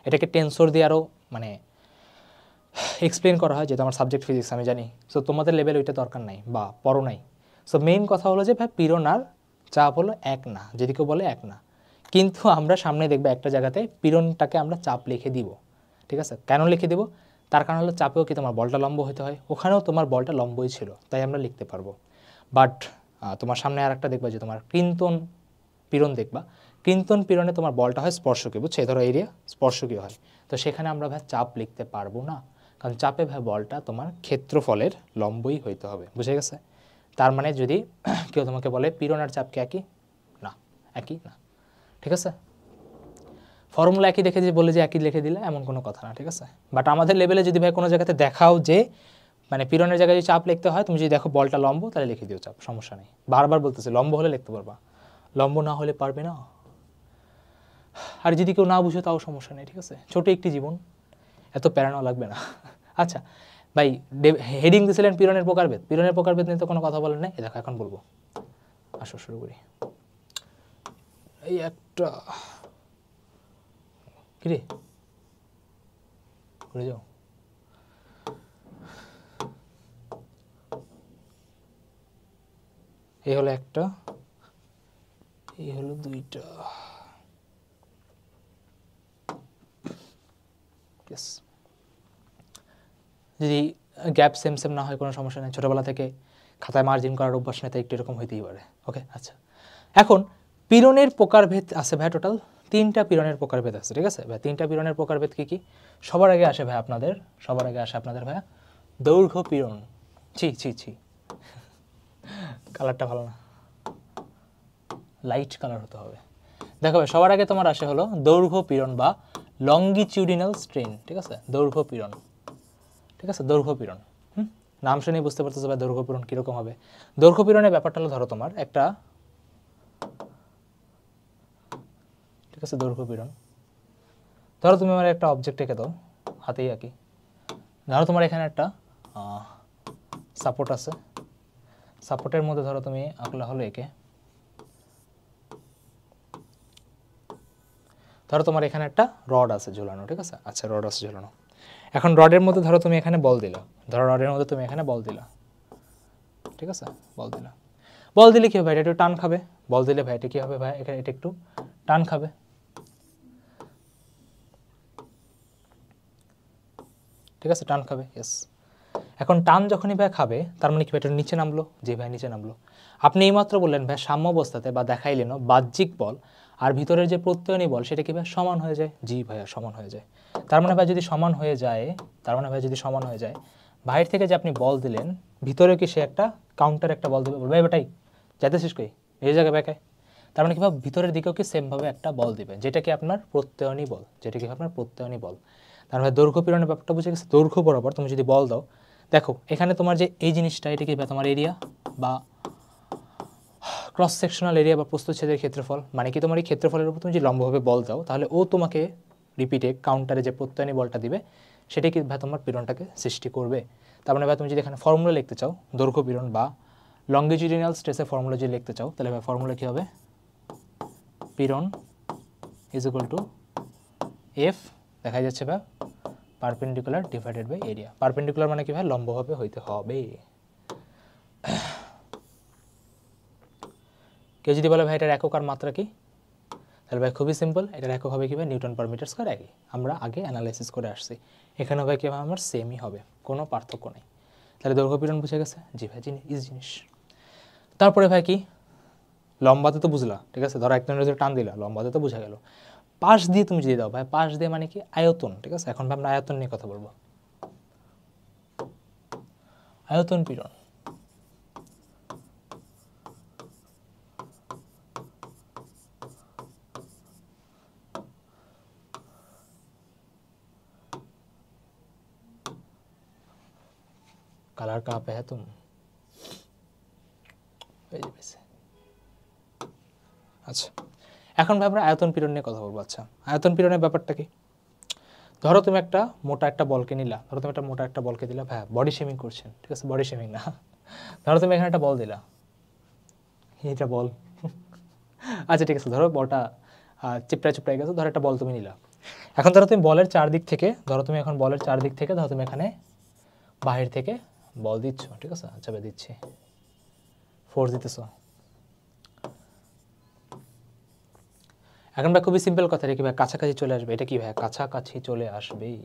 এটাকে টেন্সর দিয়ে আরও মানে এক্সপ্লেন করা হয়, যেহেতু আমার সাবজেক্ট ফিজিক্স আমি জানি। সো তোমাদের লেভেল ওইটা দরকার নাই বা পড়ো নাই। সো মেইন কথা হলো যে ভাই পীড়ন আর চাপ হলো এক না, যদি কেউ বলে এক না, কিন্তু আমরা সামনে দেখবো একটা জায়গাতে পীড়নটাকে আমরা চাপ লিখে দিব, ঠিক আছে। কেন লিখে দিব? তার কারণ হলো চাপেও কি তোমার বলটা লম্ব হতে হয়, ওখানেও তোমার বলটা লম্বই ছিল, তাই আমরা লিখতে পারবো। বাট তোমার সামনে আর একটা দেখবা যে তোমার কৃন্তন পীড়ন দেখবা, কৃন্তন পীড়নে তোমার বলটা হয় স্পর্শকীয়, বুঝছো, ধরো এরিয়া স্পর্শকীয় হয়, তো সেখানে আমরা ভাই চাপ লিখতে পারবো না। কারণ চাপে ভাই বলটা তোমার ক্ষেত্রফলের লম্বই হইতে হবে, বুঝে গেছে? তার মানে যদি কেউ তোমাকে বলে পীড়ন আর চাপ কি একই? না, একই না, ঠিক আছে? ফর্মুলা একই দেখে যে বলে যে একই লিখে দিলে এমন কোনো কথা না, ঠিক আছে? বাট আমাদের লেভেলে যদি ভাই কোনো জায়গাতে দেখাও যে মানে পীড়নের জায়গায় যদি চাপ লিখতে হয়, তুমি যদি দেখো বলটা লম্ব, তাহলে লিখে দিও চাপ, সমস্যা নেই। বারবার বলতেছে লম্ব হলে লিখতে পারবা, লম্ব না হলে পারবে না। আর যদি কেউ না বুঝে তাও সমস্যা নেই, ঠিক আছে? ছোট একটি জীবন, এত প্যারানো লাগবে না। আচ্ছা ভাই, হেডিং দিয়েছিলেন পীড়নের প্রকারভেদ, পীড়নের প্রকারভেদ নিয়ে তো কোনো কথা বলেন নাই, দেখো এখন বলবো। আসো শুরু করি। এই একটা কিরে করে যাও, এই হলো একটা, এই হলো দুইটা। যদি গ্যাপ সেম সেম না হয় কোনো সমস্যা নেই, ছোটোবেলা থেকে খাতায় মার্জিন করার অভ্যাস নেই, তাই একটু এরকম হইতেই পারে। ওকে, আচ্ছা এখন পীড়নের প্রকারভেদ আছে ভাই টোটাল 3টা পীড়নের প্রকারভেদ আছে, ঠিক আছে ভাই? 3টা পীড়নের প্রকারভেদ কী কী? সবার আগে আসে ভাই আপনাদের, সবার আগে আসে আপনাদের ভাইয়া দৈর্ঘ্য পীড়ন। ছি ছি ছি, কালারটা ভালো না, লাইট কালার হতে হবে। দেখো ভাই, সবার আগে তোমার আসে হলো দৈর্ঘ্য পীড়ন বা লঙ্গিটিউডিনাল স্ট্রেন, ঠিক আছে? দৈর্ঘ্য পীড়ন, ঠিক আছে? দৈর্ঘ্য পীড়ন, নাম শুনেই বুঝতে পারতেছো ভাই দৈর্ঘ্য পীড়ন কীরকম হবে। দৈর্ঘ্য পীড়নের ব্যাপারটা হলো, ধরো তোমার একটা, ঠিক আছে? দৈর্ঘ্য পীড়ন, ধরো তুমি আমার একটা অবজেক্ট এঁকে দাও, হাতেই আঁকি। ধরো তোমার এখানে একটা সাপোর্ট আছে, সাপোর্টের মধ্যে ধরো তুমি আঁকলা হলো এঁকে। ধরো তোমার এখানে একটা রড আছে ঝুলানো, ঠিক আছে? আচ্ছা, রড আছে ঝুলানো। এখন রডের মধ্যে ধরো তুমি এখানে বল দিলা, ধরো রডের মধ্যে তুমি এখানে বল দিলা, ঠিক আছে? বল দিলা, বল দিলে কী হবে ভাই? এটা একটু টান খাবে। বল দিলে ভাই এটা কী হবে ভাই? এখানে এটা একটু টান খাবে, ঠিক আছে? টান খাবে, ইয়েস। এখন টান যখনই ভাই খাবে, তার মানে কি ভাই এটা নিচে নামলো? যে ভাই নিচে নামলো। আপনি এইমাত্র বললেন ভাই সাম্য অবস্থাতে বা দেখাইলেন বাহ্যিক বল আর ভিতরের যে প্রত্যয়নী বল সেটা কি ভাই সমান হয়ে যায়? জি ভাইয়া, সমান হয়ে যায়। তার মানে ভাই যদি সমান হয়ে যায়, তার মানে ভাই যদি সমান হয়ে যায়, বাইরে থেকে যে আপনি বল দিলেন, ভিতরে কি সে একটা কাউন্টার একটা বল দেবে? বলবে বেটাই যাইতেছিস কই, এই জায়গায় ব্যাকায়। তার মানে কি ভাই ভিতরের দিকেও কি সেমভাবে একটা বল দিবে, যেটা কি আপনার প্রত্যয়নী বল, যেটা কি আপনার প্রত্যয়নী বল। তার মানে দৈর্ঘ্য পীড়নের ব্যাপারটা বুঝে গেছে। দৈর্ঘ্য বরাবর তুমি যদি বল দাও, দেখো এখানে তোমার যে এই জিনিসটা, এটা কি তোমার এরিয়া বা ক্রস সেকশনাল এরিয়া বা প্রস্থচ্ছেদের ক্ষেত্রফল। মানে কি তোমার এই ক্ষেত্রফলের উপর তুমি যদি লম্বভাবে বল দাও, তাহলে ও তোমাকে রিপিটে কাউন্টারে যে প্রত্যয়নী বলটা দিবে, সেটা কি ভাই তোমার পীড়নটাকে সৃষ্টি করবে। তার মানে ভাই তুমি যদি এখানে ফর্মুলা লিখতে চাও দৈর্ঘ্য পীড়ন বা লঙ্গিটিউডিনাল স্ট্রেসের ফর্মুলা যদি লিখতে চাও, তাহলে ভাই ফর্মুলা কী হবে? পীড়ন ইজ ইকুয়াল টু এফ, দেখা যাচ্ছে ভাই perpendicular divided by area. Perpendicular মানে কি ভাই? লম্বভাবে হইতে হবে। কেউ যদি বলে ভাই এটার একক আর মাত্রা কি, তাহলে ভাই খুবই সিম্পল, এটার একক হবে কি ভাই? Newton per metre square. একই আমরা আগে অ্যানালাইসিস করে আসছি, এখানে ভাই কি ভাই আমার সেমই হবে, কোনো পার্থক্য নেই। তাহলে দৈর্ঘ্য পীড়ন বুঝে গেছে? জি ভাই, ইজি জিনিস। তারপরে ভাই কি, লম্বাতে তো বুঝলা, ঠিক আছে? ধরো একজনের যদি টান দিলা, লম্বাতে তো বোঝা গেল। পাশ দিয়ে তুমি যদি দাও ভাই, পাশ দিয়ে মানে কি? আয়তন, ঠিক আছে? এখন ভাই আমরা আয়তন নিয়ে কথা বলবো। আয়তন পীড়ন, কালার कहाँ पे है तुम? আচ্ছা, এখন ভাই আমরা আয়তন পীড়ন নিয়ে কথা বলবো। আচ্ছা, আয়তন পীড়নের ব্যাপারটা কি? ধরো তুমি একটা মোটা একটা বলকে নিলা, ধরো তুমি একটা মোটা একটা বলকে দিলা, ভাই বডি শেমিং করছেন, ঠিক আছে? বডি শেমিং না, ধরো তুমি এখানে একটা বল দিলা, এইটা বল। আচ্ছা ঠিক আছে, ধরো বলটা চিপড়ায় চিপড়ায় গেছে, ধরো একটা বল তুমি নিলা। এখন ধরো তুমি বলের চারদিক থেকে, ধরো তুমি এখন বলের চারদিক থেকে ধরো তুমি এখানে বাহির থেকে বল দিচ্ছ, ঠিক আছে? আচ্ছা ভাই দিচ্ছি, ফোর্স দিতেছ। এখন ভাই খুবই সিম্পল কথা, কি ভাই কাছাকাছি চলে আসবে। এটা কি ভাই? কাছাকাছি চলে আসবেই,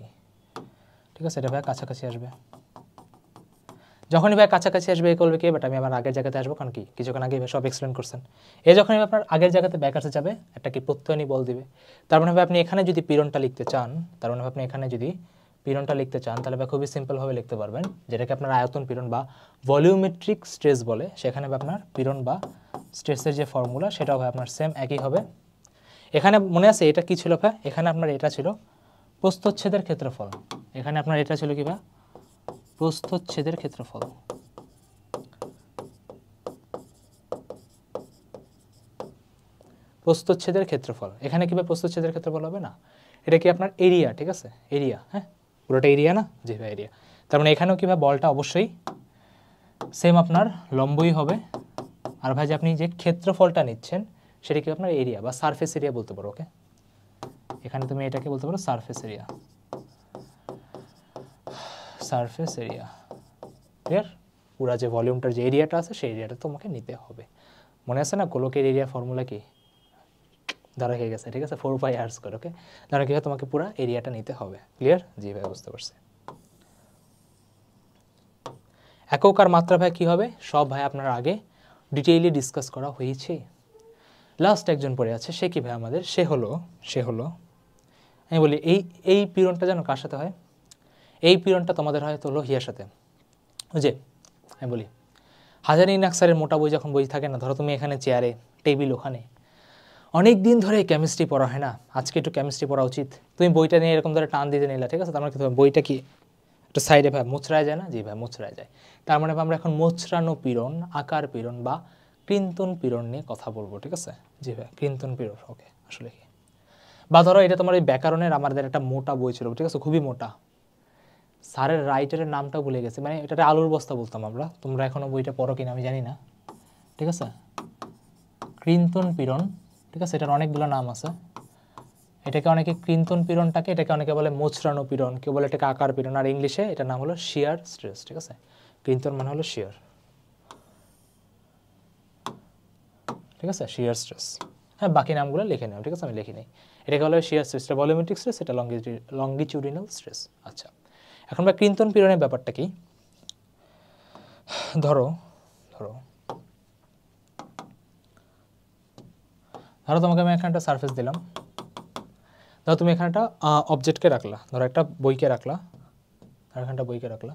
ঠিক আছে? এটা ভাই কাছাকাছি আসবে। যখনই ভাই কাছাকাছি আসবে এ করবে কি? বাট আমি আমার আগের জায়গাতে আসবো, কারণ কি কিছুক্ষণ আগে সব এক্সপ্লেন করছেন। যখনই আপনার আগের জায়গাতে ব্যাক আসে যাবে, একটা কি প্রত্যয়নী বল দিবে। তার মানে ভাই আপনি এখানে যদি পীড়নটা লিখতে চান, তার মানে আপনি এখানে যদি পীড়নটা লিখতে চান তাহলে ভাই খুবই সিম্পলভাবে লিখতে পারবেন, যেটাকে আপনার আয়তন পীড়ন বা ভলিউমেট্রিক স্ট্রেস বলে। সেখানে আপনার পীড়ন বা স্ট্রেসের যে ফর্মুলা সেটাও ভাই আপনার সেম একই হবে। এখানে মনে আছে এটা কি ছিল ভাই? এখানে আপনার এটা ছিল প্রস্থচ্ছেদের ক্ষেত্রফল। এখানে আপনার এটা ছিল কি ভাই? প্রস্থচ্ছেদের ক্ষেত্রফল। প্রস্থচ্ছেদের ক্ষেত্রফল এখানে কি ভাই প্রস্থচ্ছেদের ক্ষেত্রফল হবে না? এটা কি আপনার এরিয়া, ঠিক আছে? এরিয়া, হ্যাঁ পুরোটা এরিয়া না? জি ভাই এরিয়া। তার মানে এখানেও কি ভাই বলটা অবশ্যই সেম আপনার লম্বই হবে। আর ভাই যে আপনি যে ক্ষেত্রফলটা নিচ্ছেন সেটা কি আপনার এরিয়া বা সারফেস এরিয়া বলতে পারো। ওকে, এখানে তুমি এটাকে বলতে পারো surface area. Surface area, clear? পুরা যে ভলিউমটার যে এরিয়াটা আছে সেই এরিয়াটা তোমাকে নিতে হবে। মনে আছে না গোলকের এরিয়া ফর্মুলা কি? ধরা হয়ে গেছে, ঠিক আছে? 4πr²। ওকে, ধরা কি হয় তোমাকে পুরা এরিয়াটা নিতে হবে। ক্লিয়ার? জি ভাই বুঝতে পারছি। একক আর মাত্রা ভাই কী হবে সব ভাই আপনার আগে ডিটেইলি ডিসকাস করা হয়েছে। লাস্ট একজন পড়ে আছে, সে কি ভাই আমাদের? সে হলো আমি বলি এই পীড়নটা যেন কার সাথে হয়? এই পীড়নটা তোমাদের হয়তো হলো হিয়ার সাথে। ওই যে আমি বলি হাজারি নাকসারের মোটা বই যখন বই থাকে না, ধরো তুমি এখানে চেয়ারে, টেবিল ওখানে, অনেক দিন ধরে কেমিস্ট্রি পড়া হয় না, আজকে একটু কেমিস্ট্রি পড়া উচিত, তুমি বইটা নিয়ে এরকম ধরে টান দিতে নিলা, ঠিক আছে? তার মানে কি বইটা কি একটু সাইডে ভাই মোচড়ায় যায় না? জি ভাই মোচড়ায় যায়। তার মানে আমরা এখন মোচড়ানো পীড়ন, আকার পীড়ন বা কৃন্তন পীড়ন নিয়ে কথা বলবো, ঠিক আছে? জি ভাই কৃন্তন পীড়ন। ওকে, আসলে কি? বা ধরো এটা তোমার এই ব্যাকরণের আমাদের একটা মোটা বই ছিল, ঠিক আছে? খুবই মোটা, স্যারের রাইটারের নামটা ভুলে গেছে, মানে এটাতে আলুর বস্তা বলতাম আমরা। তোমরা এখনো বইটা পড়ো কিনা আমি জানি না, ঠিক আছে? কৃন্তন পীড়ন, ঠিক আছে? এটার অনেকগুলো নাম আছে। এটাকে অনেকে কৃন্তন পীড়নটাকে, এটাকে অনেকে বলে মোচড়ানো পীড়ন, কেউ বলে এটাকে আকার পীড়ন, আর ইংলিশে এটার নাম হলো শিয়ার স্ট্রেস, ঠিক আছে? কৃন্তন মানে হলো শিয়ার, ঠিক আছে? Shear stress. হ্যাঁ বাকি নামগুলো লিখে নেও, ঠিক আছে? আমি লিখে নিই। এটাকে বলে শিয়ার স্ট্রেস, এটা ভলিউমেট্রিক স্ট্রেস, এটা লঙ্গিটিউডিনাল স্ট্রেস। আচ্ছা, এখন বা কৃন্তন পীড়নের ব্যাপারটা কি? ধরো ধরো ধরো তোমাকে আমি এখানে একটা সারফেস দিলাম, ধরো তুমি এখানে একটা অবজেক্টকে রাখলা, ধরো একটা বইকে রাখলা, আর এখানটা বইকে রাখলা,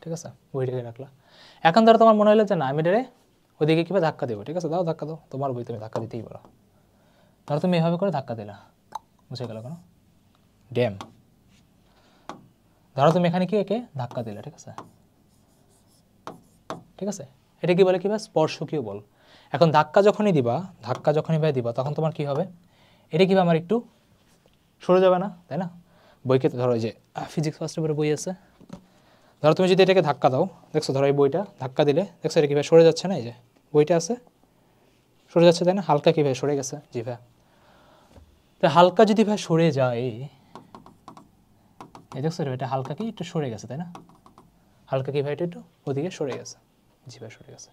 ঠিক আছে? বইটাকে রাখলা। এখন ধরো তোমার মনে হলো যে না আমি এটারে ওইদিকে কীভাবে ধাক্কা দেবো, ঠিক আছে? দাও ধাক্কা দাও, তোমার বই তুমি ধাক্কা দিতেই পারো। ধরো তুমি এভাবে করে ধাক্কা দিলা, বুঝে গেল কেন? ড্যাম। ধরো তুমি এখানে কি একে ধাক্কা দিলা, ঠিক আছে? ঠিক আছে, এটা কি বলে? কি ভাই স্পর্শকীয় বল। এখন ধাক্কা যখনই ভাই দিবা তখন তোমার কি হবে? এটা কি আমার একটু সরে যাবে না, তাই না? বইকে ধরো যে ফিজিক্স ফার্স্ট পেপারে বই আছে, ধরো তুমি যদি এটাকে ধাক্কা দাও, দেখছো? ধরো এই বইটা ধাক্কা দিলে দেখছো এটা কীভাবে সরে যাচ্ছে না? এই যে বইটা আছে সরে যাচ্ছে, তাই না? হালকা কীভাবে সরে গেছে? জি ভাই, তো হালকা যদি ভাই সরে যায়, এই দেখছো এটা হালকা কি একটু সরে গেছে, তাই না? হালকা কি ভাই এটা একটু ওদিকে সরে গেছে, জি ভাই সরে গেছে।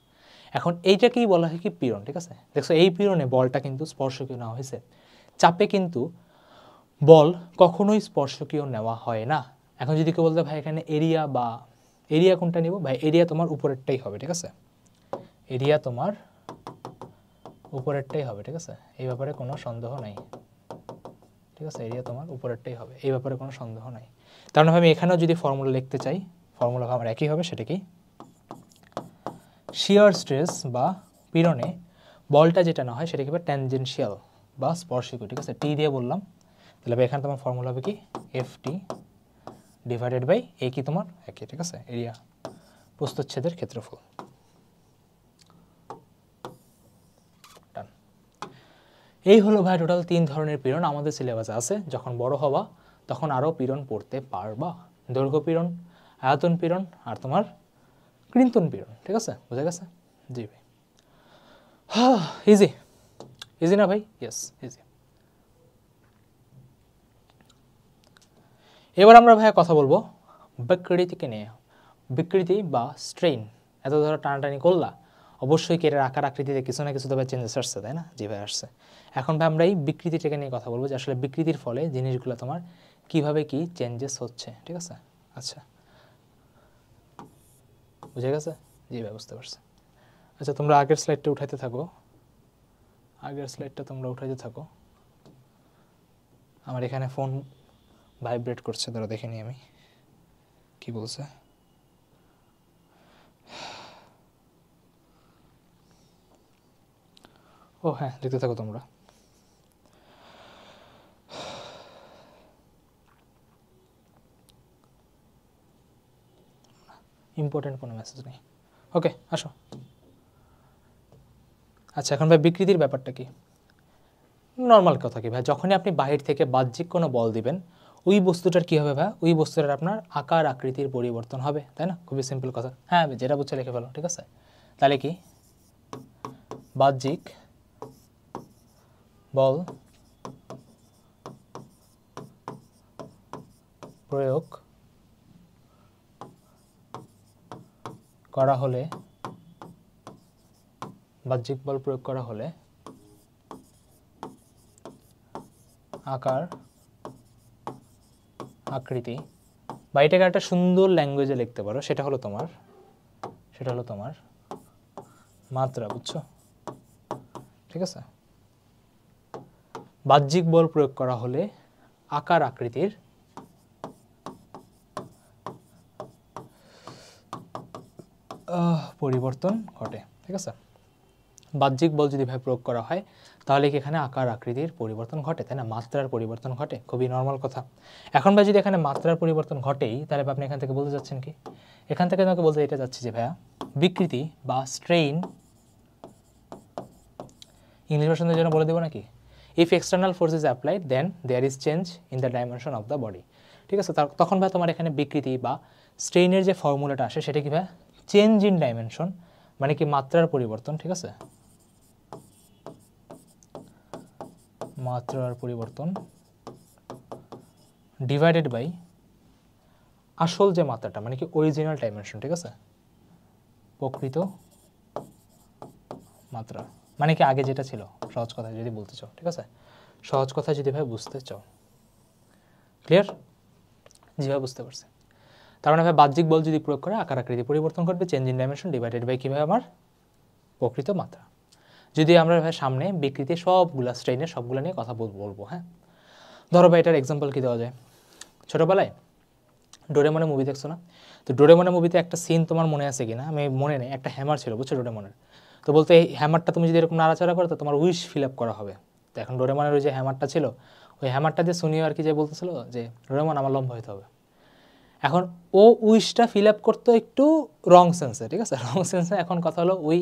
এখন এইটাকেই বলা হয় কি পীড়ন, ঠিক আছে? দেখছো এই পীড়নে বলটা কিন্তু স্পর্শকীয় নেওয়া হয়েছে। চাপে কিন্তু বল কখনোই স্পর্শকীয় নেওয়া হয় না। এখন যদি কেউ বলতে ভাই এখানে এরিয়া বা এরিয়া কোনটা নিব, ভাই এরিয়া তোমার উপরেরটাই হবে, ঠিক আছে? এরিয়া তোমার উপরেরটাই হবে, ঠিক আছে? এই ব্যাপারে কোনো সন্দেহ নাই, ঠিক আছে? এরিয়া তোমার উপরেরটাই হবে, এই ব্যাপারে কোনো সন্দেহ নাই। তার মানে আমি এখানেও যদি ফর্মুলা লিখতে চাই, ফর্মুলা আমার একই হবে, সেটা কি? শিয়ার স্ট্রেস বা পীড়নে বলটা যেটা না হয় সেটা কি হবে? ট্যানজেনশিয়াল বা স্পর্শকীয়, ঠিক আছে? টি দিয়ে বললাম, তাহলে এখানে তোমার ফর্মুলা হবে কি? এফ.টি ডিভাইডেড বাই এ, কি তোমার একই, ঠিক আছে? এরিয়া, প্রস্থচ্ছেদের ক্ষেত্রফল। এই হলো ভাই টোটাল 3 ধরনের পীড়ন আমাদের সিলেবাসে আছে। যখন বড় হবা তখন আরও পীড়ন পড়তে পারবা, দৈর্ঘ্য পীড়ন, আয়তন পীড়ন, আর তোমার কৃন্তন পীড়ন, ঠিক আছে? বুঝা গেছে? জি ভাই, হ্যাঁ ইজি, ইজি না ভাই? Yes easy. এবার আমরা ভাইয়া কথা বলবো বিকৃতিকে নিয়ে। বিকৃতি বা স্ট্রেইন, এত ধরো টানাটানি করলা, অবশ্যই কি এটার আকার আকৃতিতে কিছু না কিছু তো ভাই চেঞ্জেস আসছে, তাই না? জি ভাই আসছে। এখন ভাই আমরা এই বিকৃতিটাকে নিয়ে কথা বলবো যে আসলে বিকৃতির ফলে জিনিসগুলো তোমার কিভাবে কি চেঞ্জেস হচ্ছে, ঠিক আছে? আচ্ছা, বুঝে গেছে? জি ভাই বুঝতে পারছি। আচ্ছা তোমরা আগের স্লাইডটা উঠাইতে থাকো, আগের স্লাইডটা তোমরা উঠাইতে থাকো। আমার এখানে ফোন ভাইব্রেট করছে, ধরো দেখে নিই আমি কি বলছে। ও হ্যাঁ, দেখতে থাকো তোমরা। ইম্পর্টেন্ট কোনো মেসেজ নেই। ওকে, আসো। আচ্ছা, এখন ভাই বিকৃতির ব্যাপারটা কি? নর্মাল কথা কি ভাই, যখনই আপনি বাহির থেকে বাহ্যিক কোনো বল দিবেন, ওই বস্তুটার কী হবে ভাই, ওই বস্তুটার আপনার আকার আকৃতির পরিবর্তন হবে, তাই না? খুবই সিম্পল কথা। হ্যাঁ, যেটা বুঝছে লিখে ফেলো, ঠিক আছে? তাহলে কি বাহ্যিক বল প্রয়োগ করা হলে, বাহ্যিক বল প্রয়োগ করা হলে আকার আকৃতি, বা এটাকে একটা সুন্দর ল্যাঙ্গুয়েজে লিখতে পারো, সেটা হলো তোমার মাত্রা, বুঝছো? ঠিক আছে, বাহ্যিক বল প্রয়োগ করা হলে আকার আকৃতির পরিবর্তন ঘটে। ঠিক আছে, বাহ্যিক বল যদি ভাই প্রয়োগ করা হয় তাহলে কি এখানে আকার আকৃতির পরিবর্তন ঘটে, তাই না? মাত্রার পরিবর্তন ঘটে, খুবই নর্মাল কথা। এখন ভাই যদি এখানে মাত্রার পরিবর্তন ঘটেই, তাহলে আপনি এখান থেকে বলতে যাচ্ছেন কি, এখান থেকে আমাকে বলতে এটা যাচ্ছি যে ভাইয়া বিকৃতি বা স্ট্রেইন, ইংলিশ ভার্সনের জন্য বলে দেবো নাকি, if external force is applied then there is change in the dimension of the body. ঠিক আছে, তখন ভাই তোমার এখানে বিকৃতি বা স্ট্রেইনের যে ফর্মুলাটা আসে সেটা কি ভাই, চেঞ্জ ইন ডাইমেনশন, মানে কি মাত্রার পরিবর্তন। ঠিক আছে, মাত্রার পরিবর্তন ডিভাইডেড বাই আসল যে মাত্রাটা, মানে কি অরিজিনাল ডাইমেনশন। ঠিক আছে, প্রকৃত মাত্রা, মানে কি আগে যেটা ছিল, সহজ কথায় যদি বলতে চাও। ঠিক আছে, সহজ কথায় যদি ভাই বুঝতে চাও, ক্লিয়ার? যেভাবে বুঝতে পারছে, তার মানে ভাই বাহ্যিক বল যদি প্রয়োগ করে আকার আকৃতি পরিবর্তন করবে, change in dimension divided by কীভাবে আমার প্রকৃত মাত্রা। যদি আমরা ভাই সামনে বিকৃতি সবগুলা স্ট্রেইনের সবগুলো নিয়ে কথা বলবো। হ্যাঁ, ধরো ভাই এটার এক্সাম্পল কী দেওয়া যায়, ছোটোবেলায় ডোরেমনের মুভি দেখছো না? তো ডোরেমনের মুভিতে একটা সিন তোমার মনে আছে কিনা আমি মনে নেই, একটা হ্যামার ছিল, বুঝছো, ডোরেমনের। তো বলতে এই হ্যামারটা তুমি যদি এরকম নাড়াচাড়া করো তো তোমার উইশ ফিল আপ করা হবে। তো এখন ডোরেমনের ওই যে হ্যামারটা ছিল, ওই হ্যামারটা দিয়ে শুনিও আর কি যে বলতেছিল যে ডোরেমন আমার লম্বা হতে হবে। এখন ও উইশটা ফিল আপ করতো একটু রং সেন্সে। ঠিক আছে, রং সেন্সে। এখন কথা হলো ওই